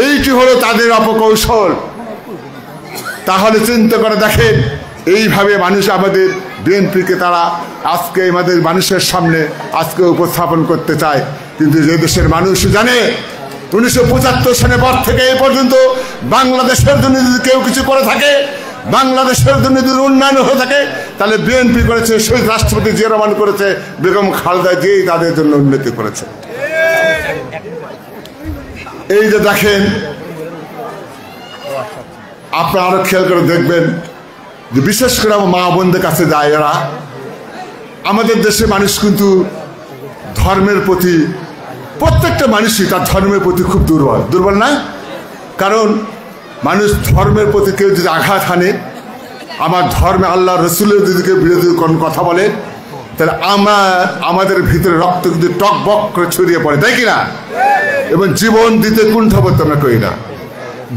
এইটি হলো তাদের অপকৌশল। তাহলে চিন্তা করে দেখেন, এইভাবে মানুষ আমাদের বিএনপিকে তারা আজকে আমাদের মানুষের সামনে আজকে উপস্থাপন করতে চায়। কিন্তু যে দেশের মানুষ জানে 1975 সালের পর থেকে এই পর্যন্ত বাংলাদেশের জন্য যদি কেউ কিছু করে থাকে, বাংলাদেশের জন্য যদি উন্নয়ন হয়ে থাকে, তাহলে বিএনপি করেছে, শহীদ রাষ্ট্রপতি জিয়া রহমান করেছে, বেগম খালেদা জিয়া তাদের জন্য উন্নতি করেছে। এই যে দেখেন, আপনারা আরো খেয়াল করে দেখবেন যে বিশেষ করে আমার মা বোনদের কাছে যায় এরা। আমাদের দেশে মানুষ কিন্তু ধর্মের প্রতি, প্রত্যেকটা মানুষই তার ধর্মের প্রতি খুব দুর্বল না? কারণ মানুষ ধর্মের প্রতি কেউ যদি আঘাত হানে, আমার ধর্মে আল্লাহ রসুলের যদি কেউ বিরোধী কোন কথা বলে, তাহলে আমাদের ভিতরে রক্ত কিন্তু টকবক করে ছড়িয়ে পড়ে, তাই কিনা? এবং জীবন দিতে কুণ্ঠাবোধ আমরা করি না।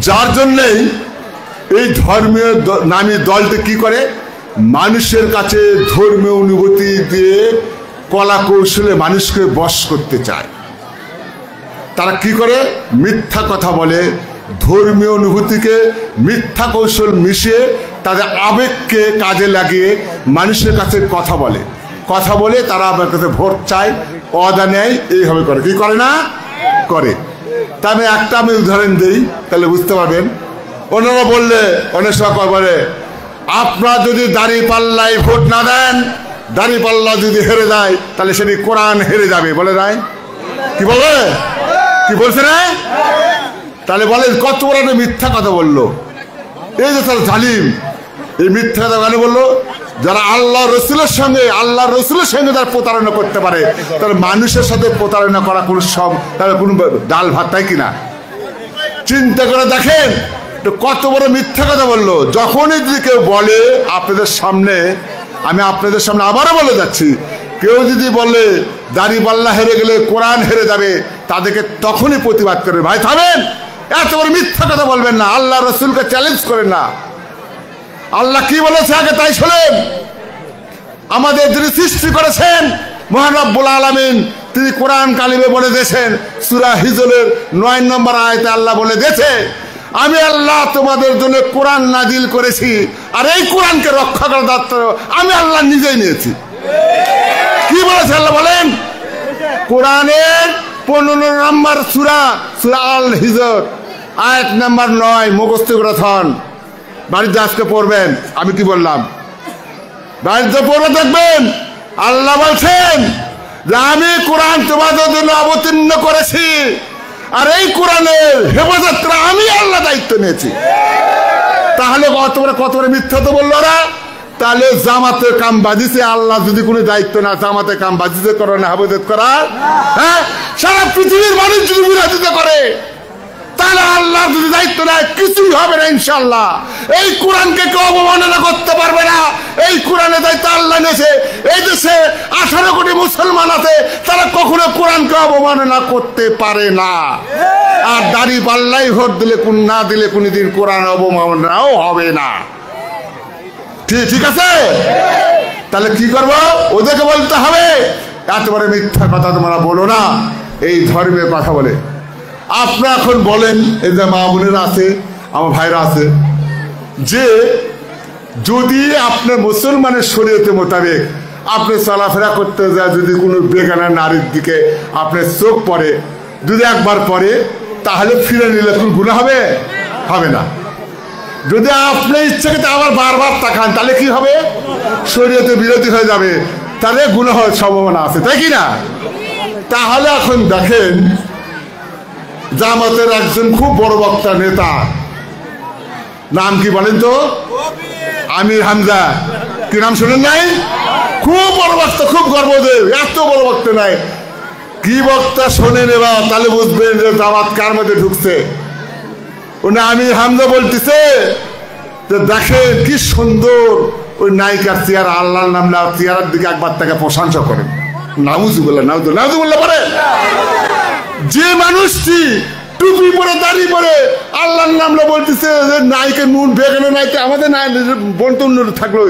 যার জন্যেই এই ধর্মীয় নামী দলটি কি করে, মানুষের কাছে ধর্মীয় অনুভূতি দিয়ে কলা কৌশলে মানুষকে বশ করতে চায়। তারা কি করে, মিথ্যা কথা বলে, ধর্মীয় অনুভূতিকে মিথ্যা কৌশল মিশিয়ে তাদের আবেগকে কাজে লাগিয়ে মানুষের কাছে কথা বলে তারা আমার কাছে ভোট চায়, অদা নেয়, এইভাবে করে। কি করে না? করে। তা আমি উদাহরণ দিই, তাহলে বুঝতে পারবেন। ওনারা বললে অনেক সময় বলে, আপনারা যদি দাঁড়িপাল্লায় ভোট না দেন, দাঁড়িপাল্লা যদি হেরে যায়, তাহলে সেটি কোরআন হেরে যাবে, বলে নাই? কি বলে? কি বলছে না? তাহলে বলে কত বড় একটা মিথ্যা কথা বললো। এই যে তার জালিম, এই মিথ্যা কথা কেন বললো? যারা আল্লাহ রসুলের সঙ্গে তারা প্রতারণা করতে পারে, তার মানুষের সাথে প্রতারণা করা কোনো তাহলে কোনো ডাল ভাত, তাই কিনা? চিন্তা করে দেখেন কত বড় মিথ্যা কথা বললো। যখনই যদি কেউ বলে আপনাদের সামনে আমি আপনাদের সামনে আবারও বলে যাচ্ছি, কেউ যদি বলে দাড়িপাল্লা হেরে গেলে কোরআন হেরে যাবে, তাদেরকে তখনই প্রতিবাদ করবে, ভাই থামেন, এত বড় মিথ্যা কথা বলবেন না, আল্লাহ রসুলকে চ্যালেঞ্জ করেন না। আল্লাহ কি বলেছে আগে তাই শোনেন। আমাদের যিনি সৃষ্টি করেছেন মহান রব্বুল আলামিন, তিনি কোরআন কালিমে বলে দিয়েছেন, সূরা হিজরের 9 নম্বর আয়াতে আল্লাহ বলে দিয়েছে, আমি আল্লাহ তোমাদের জন্য কোরআন নাজিল করেছি, আর এই কোরআনকে রক্ষা করার দায়িত্ব আমি আল্লাহ নিজেই নিয়েছি। কি বলেছে আল্লাহ বলেন? কোরআনের 15 নম্বর সূরা, সূরা আল হিজর, আয়াত নাম্বার 9 মুখস্থ করে থন, বাড়িতে আজকে পড়বেন। আমি কি বললাম? বাড়িতে পড়বে দেখবেন, আল্লাহ বলছেন যে আমি কোরআন তোমাদের জন্য অবতীর্ণ করেছি, আর এই কোরআনের হেফাজতটা আমি আল্লাহ দায়িত্ব নিয়েছি। তাহলে কত বড় মিথ্যা তো বললো ওরা। তাহলে জামাতে কাম বাজিছে, আল্লাহ যদি কোনো দায়িত্ব না, জামাতে কাম বাজিছে করো না হেফাজত করার, হ্যাঁ, সারা পৃথিবীর মানুষ যদি বিরোধিতা করে, তাহলে আল্লাহ যদি দায়িত্ব নেয় কিছুই হবে না ইনশাআল্লাহ। এই কোরআনকে কেউ অবমাননা করতে পারবে না। এই কোরআনের দায়িত্ব আল্লাহ নিয়েছে। এই দেশে 18 কোটি মুসলমান আছে, তারা কখনো কোরআনকে অবমাননা করতে পারে না। আর দাড়ি পাল্লাই ভোট দিলে কোন না দিলে কোনদিন কোরআন অবমাননাও হবে না। ঠিক আছে? তাহলে কি করবো? ওদেরকে বলতে হবে এতবারে মিথ্যা কথা তোমরা বলো না, এই ধর্মের কথা বলে। আপনারা এখন বলেন, এই যে মা বোনেরা আছে, আমার ভাইরা আছে, যে যদি আপনার মুসলমানের শরীয়তের মোতাবেক আপনি চলাফেরা করতে যায়, যদি কোনো বেগানা নারীর দিকে আপনার চোখ পড়ে, যদি একবার পড়ে, তাহলে ফিরে নিলে কোন গুনাহ হবে? হবে না। যদি আপনি ইচ্ছাকে আবার বারবার তাকান, তাহলে কি হবে? শরীয়তে বিরোধী হয়ে যাবে, তাহলে গুনাহ হওয়ার সম্ভাবনা আছে, তাই কি না? তাহলে এখন দেখেন, জামাতের একজন খুব বড় বক্তা নেতা, নাম কি বলেন তো? আমির হামজা। কি নাম শুনেন নাই? খুব বড় বক্তা, খুব গর্বদেব, এত বড় বক্তা নাই। কি বক্তা শোনেন এবার, তাহলে বুঝবেন যে জামাত কার মধ্যে ঢুকছে। উনি আমির হামজা বলতেছে যে দেখেন কি সুন্দর ওই নায়িকার চেয়ার, আল্লাহর নাম না, চেয়ারের দিকে একবার তাকে প্রশংসা করেন। নাউজুবিল্লাহ, নাউজুবিল্লাহ পড়ে। যে মানুষটি টুপি পরে দাড়ি পরে আল্লাহর নাম বলতেছে যে নায়িকা নুন বেগানো নায়িকা, আমাদের বন্টন থাকলো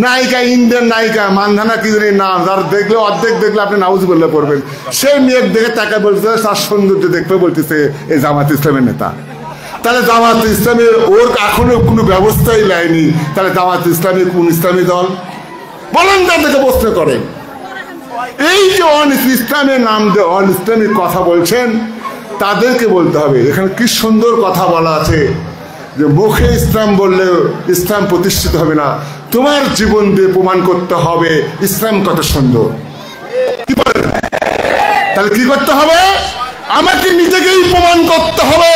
নায়িকা, ইন্ডিয়ান নায়িকা, মানধানা কি জানি নাম, যার দেখলে অর্ধেক দেখলে আপনি নাউজুবিল্লাহ পড়বেন। সেই মেয়ের দেখে তাকে বলতেছে তার সৌন্দর্য দেখবে, বলতেছে এই জামাত ইসলামের নেতা। তাহলে জামাত ইসলামের ওর এখনো কোনো ব্যবস্থাই নেয়নি, তাহলে জামাত ইসলামী কোন ইসলামী দল বলেন? তাদেরকে প্রশ্ন করেন। এই যে ইসলামের নাম দিয়ে অল ইসলামিক কথা বলছেন, তাদেরকে বলতে হবে এখানে কি সুন্দর কথা বলা আছে যে মুখে ইসলাম বললেও ইসলাম প্রতিষ্ঠিত হবে না, তোমার জীবন দিয়ে প্রমাণ করতে হবে ইসলাম কত সুন্দর। কি বলেন? তাহলে কি করতে হবে? আমাকে নিজেকেই প্রমাণ করতে হবে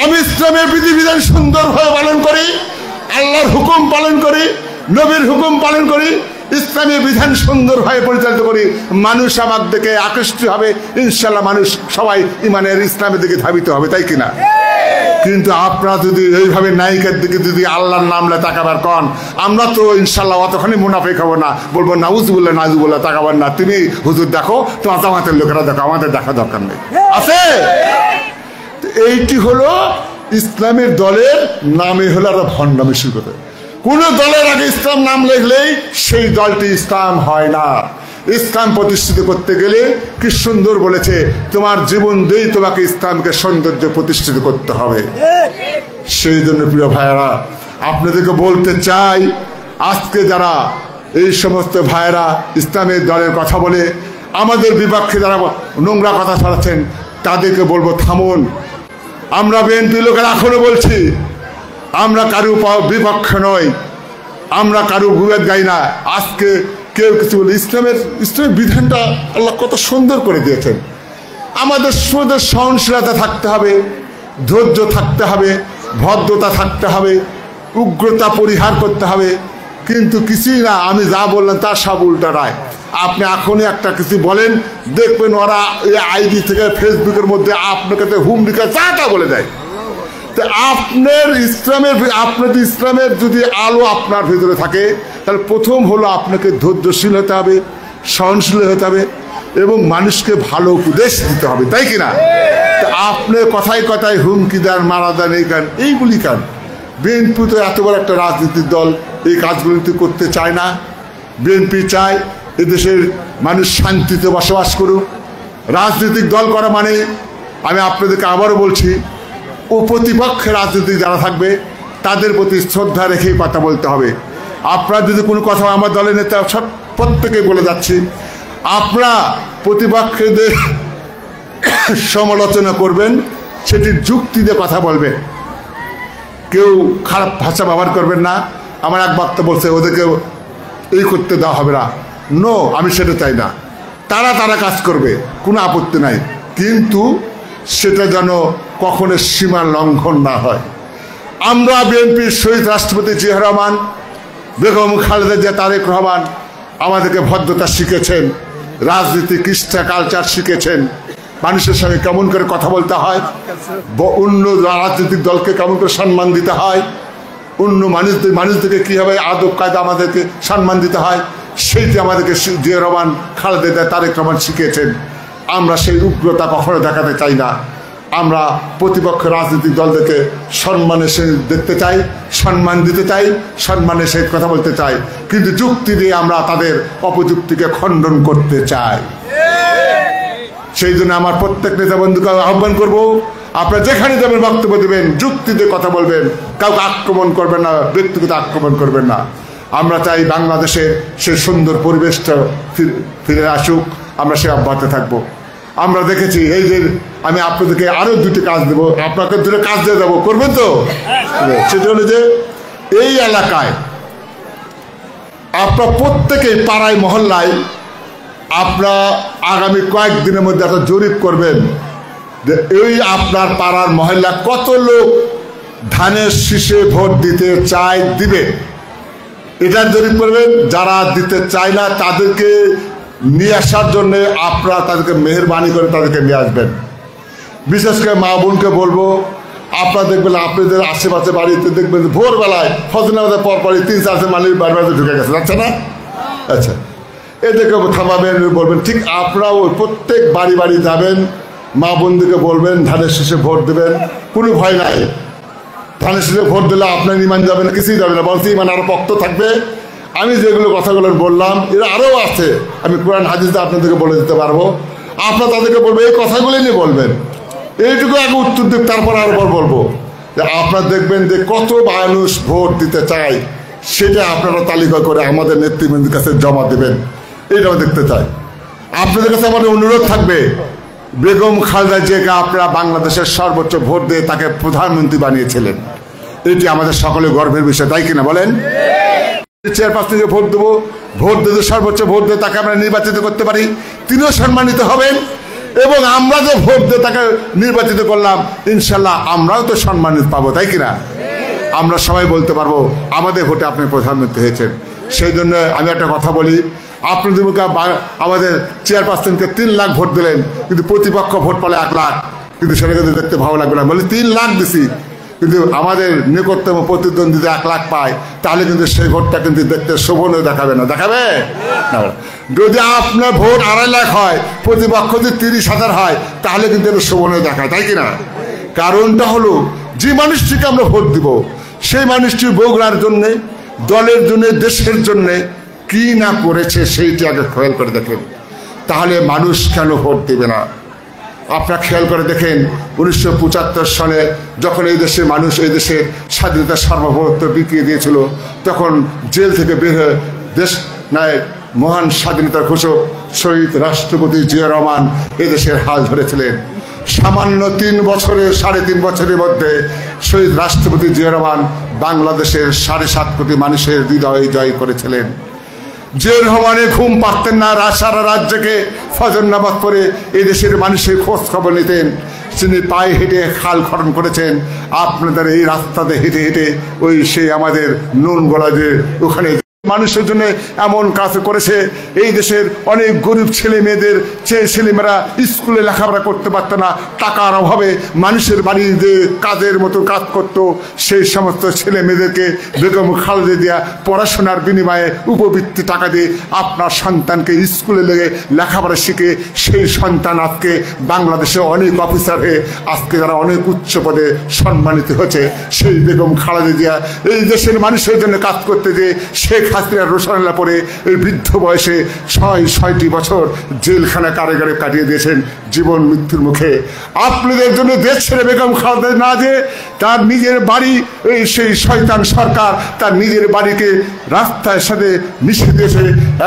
আমি ইসলামের বিধিবিধান সুন্দরভাবে পালন করি, আল্লাহর হুকুম পালন করি, নবীর হুকুম পালন করি, ইসলামী বিধান সুন্দরভাবে পরিচালিত করি। মানুষ আমার দিকে আকৃষ্ট হবে, ইনশাল্লাহ মানুষ সবাই ইমানের ইসলামের দিকে ধাবিত হবে, তাই কিনা? কিন্তু আপনারা যদি এইভাবে নায়িকার দিকে যদি আল্লাহর নামলে তাকাবার কন, আমরা তো ইনশাল্লাহ অতখানি মুনাফিক হবো না, বলবো নাউজুবিল্লাহ নাউজুবিল্লাহ তাকাবার না, তুমি হুজুর দেখো, তোমার জামাতের লোকেরা দেখো, আমাদের দেখা দরকার নেই। আছে এইটি হলো ইসলামের দলের নামে হলো একটা ভণ্ডামি শুরু করে। কোন দলের আগে ইসলাম নাম লিখলেই সেই দলটি ইসলাম হয় না। ইসলাম প্রতিষ্ঠিত করতে গেলে কি সুন্দর বলেছে, তোমার জীবন দিয়েই তোমাকে ইসলামকে সৌন্দর্য প্রতিষ্ঠিত করতে হবে। সেই জন্য প্রিয় ভাইয়েরা, আপনাদেরকে বলতে চাই, আজকে যারা এই সমস্ত ভাইয়েরা ইসলামের দলের কথা বলে আমাদের বিপক্ষে যারা নোংরা কথা ছড়াচ্ছেন, তাদেরকে বলবো থামুন। আমরা বিএনপি লোকেরা এখনো বলছি, আমরা কারো বিপক্ষে নই, আমরা কারো বিভেদ গাই না। আজকে কেউ কিছু বলে, ইসলামের বিধানটা আল্লাহ কত সুন্দর করে দিয়েছেন। আমাদের সহনশীলতা থাকতে হবে, ধৈর্য থাকতে হবে, ভদ্রতা থাকতে হবে, উগ্রতা পরিহার করতে হবে। কিন্তু কিছুই না, আমি যা বললাম তার সব উল্টা রায়। আপনি এখনই একটা কিছু বলেন, দেখবেন ওরা এই আইডি থেকে ফেসবুকের মধ্যে আপনাকে হুমড়িকা চাটা বলে দেয়। আপনার ইসলামের যদি আলো আপনার ভিতরে থাকে, তাহলে প্রথম হলো আপনাকে ধৈর্যশীল হতে হবে, সহনশীল হতে হবে এবং মানুষকে ভালো উপদেশ দিতে হবে, তাই কিনা? আপনি কথায় কথায় হুমকি দেন, মারা দেন, এই গান এইগুলি কেন? বিএনপি তো এত বড় একটা রাজনৈতিক দল, এই কাজগুলি তো করতে চায় না। বিএনপি চায় এদেশের মানুষ শান্তিতে বসবাস করুক। রাজনৈতিক দল করা মানে, আমি আপনাদেরকে আবারও বলছি, ও প্রতিপক্ষে রাজনীতি যারা থাকবে তাদের প্রতি শ্রদ্ধা রেখেই কথা বলতে হবে। আপনারা যদি কোনো কথা, আমার দলের নেতা সব প্রত্যেকে বলে যাচ্ছি, আপনারা প্রতিপক্ষদের সমালোচনা করবেন, সেটি যুক্তি দিয়ে কথা বলবেন, কেউ খারাপ ভাষা ব্যবহার করবেন না। আমার এক বক্তা বলছে ওদেরকে এই করতে দেওয়া হবে না, নো, আমি সেটা চাই না। তারা কাজ করবে, কোনো আপত্তি নাই, কিন্তু সেটা যেন কখনো সীমা লঙ্ঘন না হয়। আমরা বিএনপির শহীদ রাষ্ট্রপতি জিয়া রহমান, বেগম খালেদা জিয়া, তারেক রহমান আমাদেরকে ভদ্রতা শিখেছেন, রাজনীতি কৃষ্টা কালচার শিখেছেন, মানুষের সঙ্গে কেমন করে কথা বলতে হয়, অন্য রাজনৈতিক দলকে কেমন করে সম্মান দিতে হয়, অন্য মানুষদেরকে কীভাবে আদব কায়দা আমাদেরকে সম্মান দিতে হয়, সেইটি আমাদেরকে জিয়া রহমান, খালেদা জিয়া, তারেক রহমান শিখিয়েছেন। আমরা সেই উগ্রতা কখনো দেখাতে চাই না। আমরা প্রতিপক্ষ রাজনৈতিক দলদেরকে সম্মানের সহিত দেখতে চাই, সম্মান দিতে চাই, সম্মানের সহিত কথা বলতে চাই, কিন্তু যুক্তি দিয়ে আমরা তাদের অপযুক্তিকে খণ্ডন করতে চাই। সেই জন্য আমার প্রত্যেক নেতা বন্ধুকে আহ্বান করব, আপনারা যেখানে যাবেন বক্তব্য দেবেন, যুক্তি দিয়ে কথা বলবেন, কাউকে আক্রমণ করবেন না, ব্যক্তিগত আক্রমণ করবেন না। আমরা চাই বাংলাদেশে সে সুন্দর পরিবেশটা ফিরে আসুক, আমরা সে অব্যাহত থাকবো। আমরা দেখেছি, এই যে আমি আপনাদেরকে আরো দুটি কাজ দেবো, আপনাকে দুটো কাজ দিয়ে দেবো, করবেন তো? সেটা হলো যে এই এলাকায় আপনার প্রত্যেকেই পাড়ায় মহল্লায় আপনারা আগামী কয়েকদিনের মধ্যে একটা জরিপ করবেন যে এই আপনার পাড়ার মহল্লা কত লোক ধানের শীষে ভোট দিতে চায়, দিবে। এটার জরিপ করবেন। যারা দিতে চায় না তাদেরকে নিয়ে আসার জন্য আপনারা তাদেরকে মেহরবানি করে তাদেরকে নিয়ে আসবেন। বিশেষ করে মা বোনকে বলবো, আপনারা দেখবেন আপনাদের আশেপাশে বাড়িতে দেখবেন ভোরবেলায় ফজর নামাজের পরপরই 3-4 মানুষ বাড়ি ঢুকে গেছে, যাচ্ছে না? আচ্ছা, এদেরকে থামাবেন, বলবেন ঠিক আপনারাও প্রত্যেক বাড়ি বাড়ি যাবেন, মা বোনদেরকে বলবেন ধানের শীষে ভোট দেবেন, কোনো ভয় নাই। ধানের শীষে ভোট দিলে আপনার ইমান যাবে না, কিছুই যাবে না, বলতে ইমান আরো পক্ত থাকবে। আমি যেগুলো কথাগুলো বললাম এরা আরও আছে, আমি কোরআন হাদিসে আপনাদেরকে বলে দিতে পারবো। আপনারা তাদেরকে বলবো এই কথাগুলো নিয়ে বলবেন, এইটুকু আগে উত্তর দিক, তারপর আরো বলবো যে আপনারা দেখবেন যে কত মানুষ ভোট দিতে চায়, সেটা আপনারা তালিকা করে আমাদের নেতৃবৃন্দের কাছে জমা দেবেন, এইটাও দেখতে চাই। আপনাদের কাছে আমাদের অনুরোধ থাকবে, বেগম খালেদা জিয়াকে আপনারা বাংলাদেশের সর্বোচ্চ ভোট দিয়ে তাকে প্রধানমন্ত্রী বানিয়েছিলেন, এটি আমাদের সকলের গর্বের বিষয়, তাই কিনা বলেন? চেয়ারপারসনকে ভোট দেবো, ভোট দিতে সর্বোচ্চ ভোট দিয়ে তাকে আমরা নির্বাচিত করতে পারি, তিনিও সম্মানিত হবেন। এবং আমরা যে ভোট দিয়ে তাকে নির্বাচিত করলাম, ইনশাল্লাহ আমরাও তো সম্মানিত পাবো, তাই কিনা? আমরা সবাই বলতে পারবো আমাদের ভোটে আপনি প্রধানমন্ত্রী হয়েছেন। সেই জন্য আমি একটা কথা বলি, আপনাদের মুখে আমাদের চেয়ারপারসনকে 3 লাখ ভোট দিলেন, কিন্তু প্রতিপক্ষ ভোট পেলে 1 লাখ, কিন্তু সেটা কিন্তু দেখতে ভালো লাগবে না। বলি 3 লাখ দিছি, কিন্তু আমাদের নিকটতম প্রতিদ্বন্দ্বী 1 লাখ পায়, তাহলে কিন্তু সেই ভোটটা কিন্তু দেখতে শোভনীয় দেখাবে না, দেখাবে না। যদি আপনার ভোট 2.5 লাখ হয়, প্রতিপক্ষ যদি 30,000 হয়, তাহলে কিন্তু এটা শোভনীয় দেখায়, তাই কিনা? কারণটা হলো যে মানুষটিকে আমরা ভোট দিব, সেই মানুষটি বগুড়ার জন্য, দলের জন্য, দেশের জন্য কি না করেছে সেইটি আগে খেয়াল করে দেখেন, তাহলে মানুষ কেন ভোট দেবে না? আপনারা খেয়াল করে দেখেন 1975 সালে যখন এই দেশের মানুষ এই দেশের স্বাধীনতার সার্বভৌমত্ব বিকিয়ে দিয়েছিল, তখন জেল থেকে বের হয়ে দেশ নায়ক মহান স্বাধীনতার ঘোষক শহীদ রাষ্ট্রপতি জিয়া রহমান এদেশের হাল ধরেছিলেন। সামান্য 3.5 বছরের মধ্যে শহীদ রাষ্ট্রপতি জিয়া রহমান বাংলাদেশের 7.5 কোটি মানুষের হৃদয় জয় করেছিলেন। জিয়া রহমানের ঘুম পারতেন না, সারা রাজ্যকে ফজর নামাজ পড়ে এই দেশের মানুষের খোঁজ খবর নিতেন। তিনি পায়ে হেঁটে খাল খনন করেছেন, আপনাদের এই রাস্তাতে হেঁটে হেঁটে ওই সেই আমাদের নুন গলা যে ওখানে মানুষের জন্য এমন কাজ করেছে। এই দেশের অনেক গরিব ছেলে মেয়েদের ছেলেমেয়েরা স্কুলে লেখাপড়া করতে পারত না, টাকার অভাবে মানুষের বাড়িতে কাজের মতো কাজ করত। সেই সমস্ত ছেলে মেয়েদেরকে বেগম খালেদা জিয়া পড়াশোনার বিনিময়ে উপবৃত্তি টাকা দিয়ে আপনার সন্তানকে স্কুলে লেগে লেখাপড়া শিখে সেই সন্তান আজকে বাংলাদেশে অনেক অফিসার হয়ে আজকে তারা অনেক উচ্চ পদে সম্মানিত হচ্ছে। সেই বেগম খালেদা জিয়া এই দেশের মানুষের জন্য কাজ করতে যে শেখ হাসিনার রোশানলা পরে এই বৃদ্ধ বয়সে ৬টি বছর জেলখানা কারাগারে কাটিয়ে দিয়েছেন জীবন মৃত্যুর মুখে। আপনাদের জন্য দেশ ছেড়ে বেগম খালেদা না যে তার নিজের বাড়ি এই সেই শয়তান সরকার তার নিজের বাড়িকে রাস্তার সাথে মিশিয়ে দিয়েছে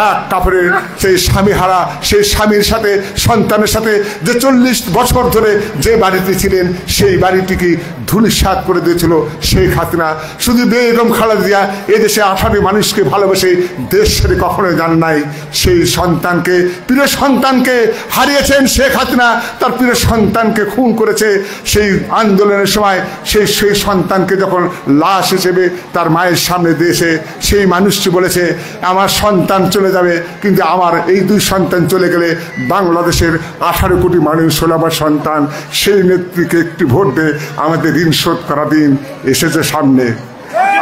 এক কাপড়ে। সেই স্বামী হারা সেই স্বামীর সাথে সন্তানের সাথে যে ৪০ বছর ধরে যে বাড়িতে ছিলেন সেই বাড়িটিকে ধূলিসাৎ করে দিয়েছিল শেখ হাসিনা। শুধু বেগম খালেদা জিয়া এদেশে 18 মানুষকে ভালোবেসে দেশ ছেড়ে কখনোই যান নাই। সেই সন্তানকে প্রিয় সন্তানকে হারিয়েছেন শেখ হাসিনা, তার প্রিয় সন্তানকে খুন করেছে। সেই আন্দোলনের সময় সেই সন্তানকে যখন লাশ হিসেবে তার মায়ের সামনে দিয়েছে সেই মানুষটি বলেছে আমার সন্তান চলে যাবে কিন্তু আমার এই 2 সন্তান চলে গেলে বাংলাদেশের 18 কোটি মানুষ হলো আমার সন্তান। সেই নেত্রীকে একটি ভোট দিয়ে আমাদের ঋণ শোধ করা দিন এসেছে সামনে।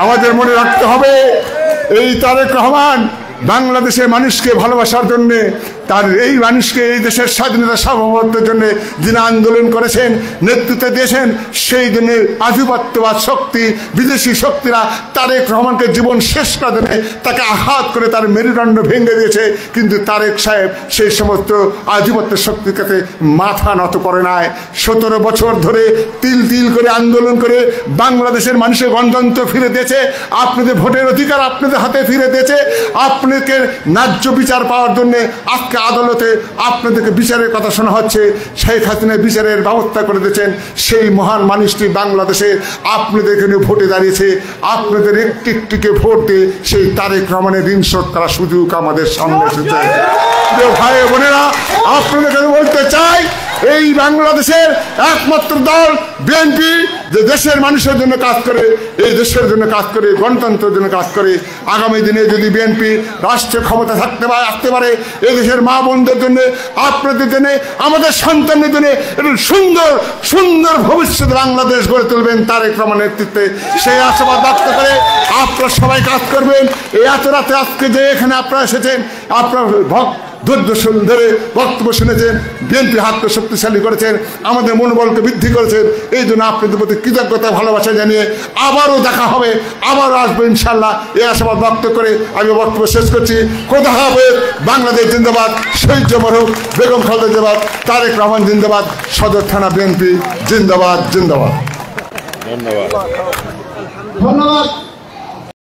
আমাদের মনে রাখতে হবে এই তারেক রহমান বাংলাদেশের মানুষকে ভালোবাসার জন্যে তার এই মানুষকে এই দেশের স্বাধীনতা সার্বভৌমত্বের জন্য যিনি আন্দোলন করেছেন নেতৃত্ব দিয়েছেন সেই জন্য আধিপত্যবাদ শক্তি বিদেশি শক্তিরা তারেক রহমানকে জীবন শেষ করার জন্য তাকে আঘাত করে তার মেরুদণ্ড ভেঙে দিয়েছে। কিন্তু তারেক সাহেব সেই সমস্ত আধিপত্য শক্তির কাছে মাথা নত করে নাই। 17 বছর ধরে তিল তিল করে আন্দোলন করে বাংলাদেশের মানুষের গণতন্ত্র ফিরে দিয়েছে। আপনাদের ভোটের অধিকার আপনাদের হাতে ফিরে দিয়েছে। আপনাকে ন্যায্য বিচার পাওয়ার জন্য আজকে আদালতে আপনাদেরকে বিচারের কথা শোনা হচ্ছে। শেখ হাসিনা বিচারের ব্যবস্থা করে দিয়েছেন। সেই মহান মানুষটি বাংলাদেশে আপনাদের এখানে ভোটে দাঁড়িয়েছে। আপনাদের একটিকে ভোট দিয়ে সেই তারেক রহমানের ঋণ শোধ করার সুযোগ আমাদের সামনে এসেছে। ভাই বোনেরা আপনাদেরকে বলতে চাই এই বাংলাদেশের একমাত্র দল বিএনপি যে দেশের মানুষের জন্য কাজ করে, এই দেশের জন্য কাজ করে, গণতন্ত্রের জন্য কাজ করে। আগামী দিনে যদি বিএনপি রাষ্ট্রীয় ক্ষমতা আসতে পারে এই দেশের মা বোনদের জন্য আপনাদের জন্য আমাদের সন্তানদের জন্য সুন্দর সুন্দর ভবিষ্যৎ বাংলাদেশ গড়ে তুলবেন তারেক রহমানের নেতৃত্বে। সেই আশাবাদ ব্যক্ত করে আপনারা সবাই কাজ করবেন। এই এত রাতে আজকে যে এখানে আপনারা এসেছেন আপনার ধৈর্য ধরে বক্তব্য শুনেছেন, বিএনপি হাতকে শক্তিশালী করেছেন, আমাদের মনোবলকে বৃদ্ধি করেছেন। এই জন্য আপনাদের প্রতি কৃতজ্ঞতা ভালোবাসা জানিয়ে আবারও দেখা হবে, আবারও আসবো ইনশাল্লাহ। এই আশাবাদ ব্যক্ত করে আমি বক্তব্য শেষ করছি। খোদা হাফেজ। বাংলাদেশ জিন্দাবাদ, শহীদ মরহুম বেগম খালেদা জিন্দাবাদ, তারেক রহমান জিন্দাবাদ, সদর থানা বিএনপি জিন্দাবাদ জিন্দাবাদ। ধন্যবাদ।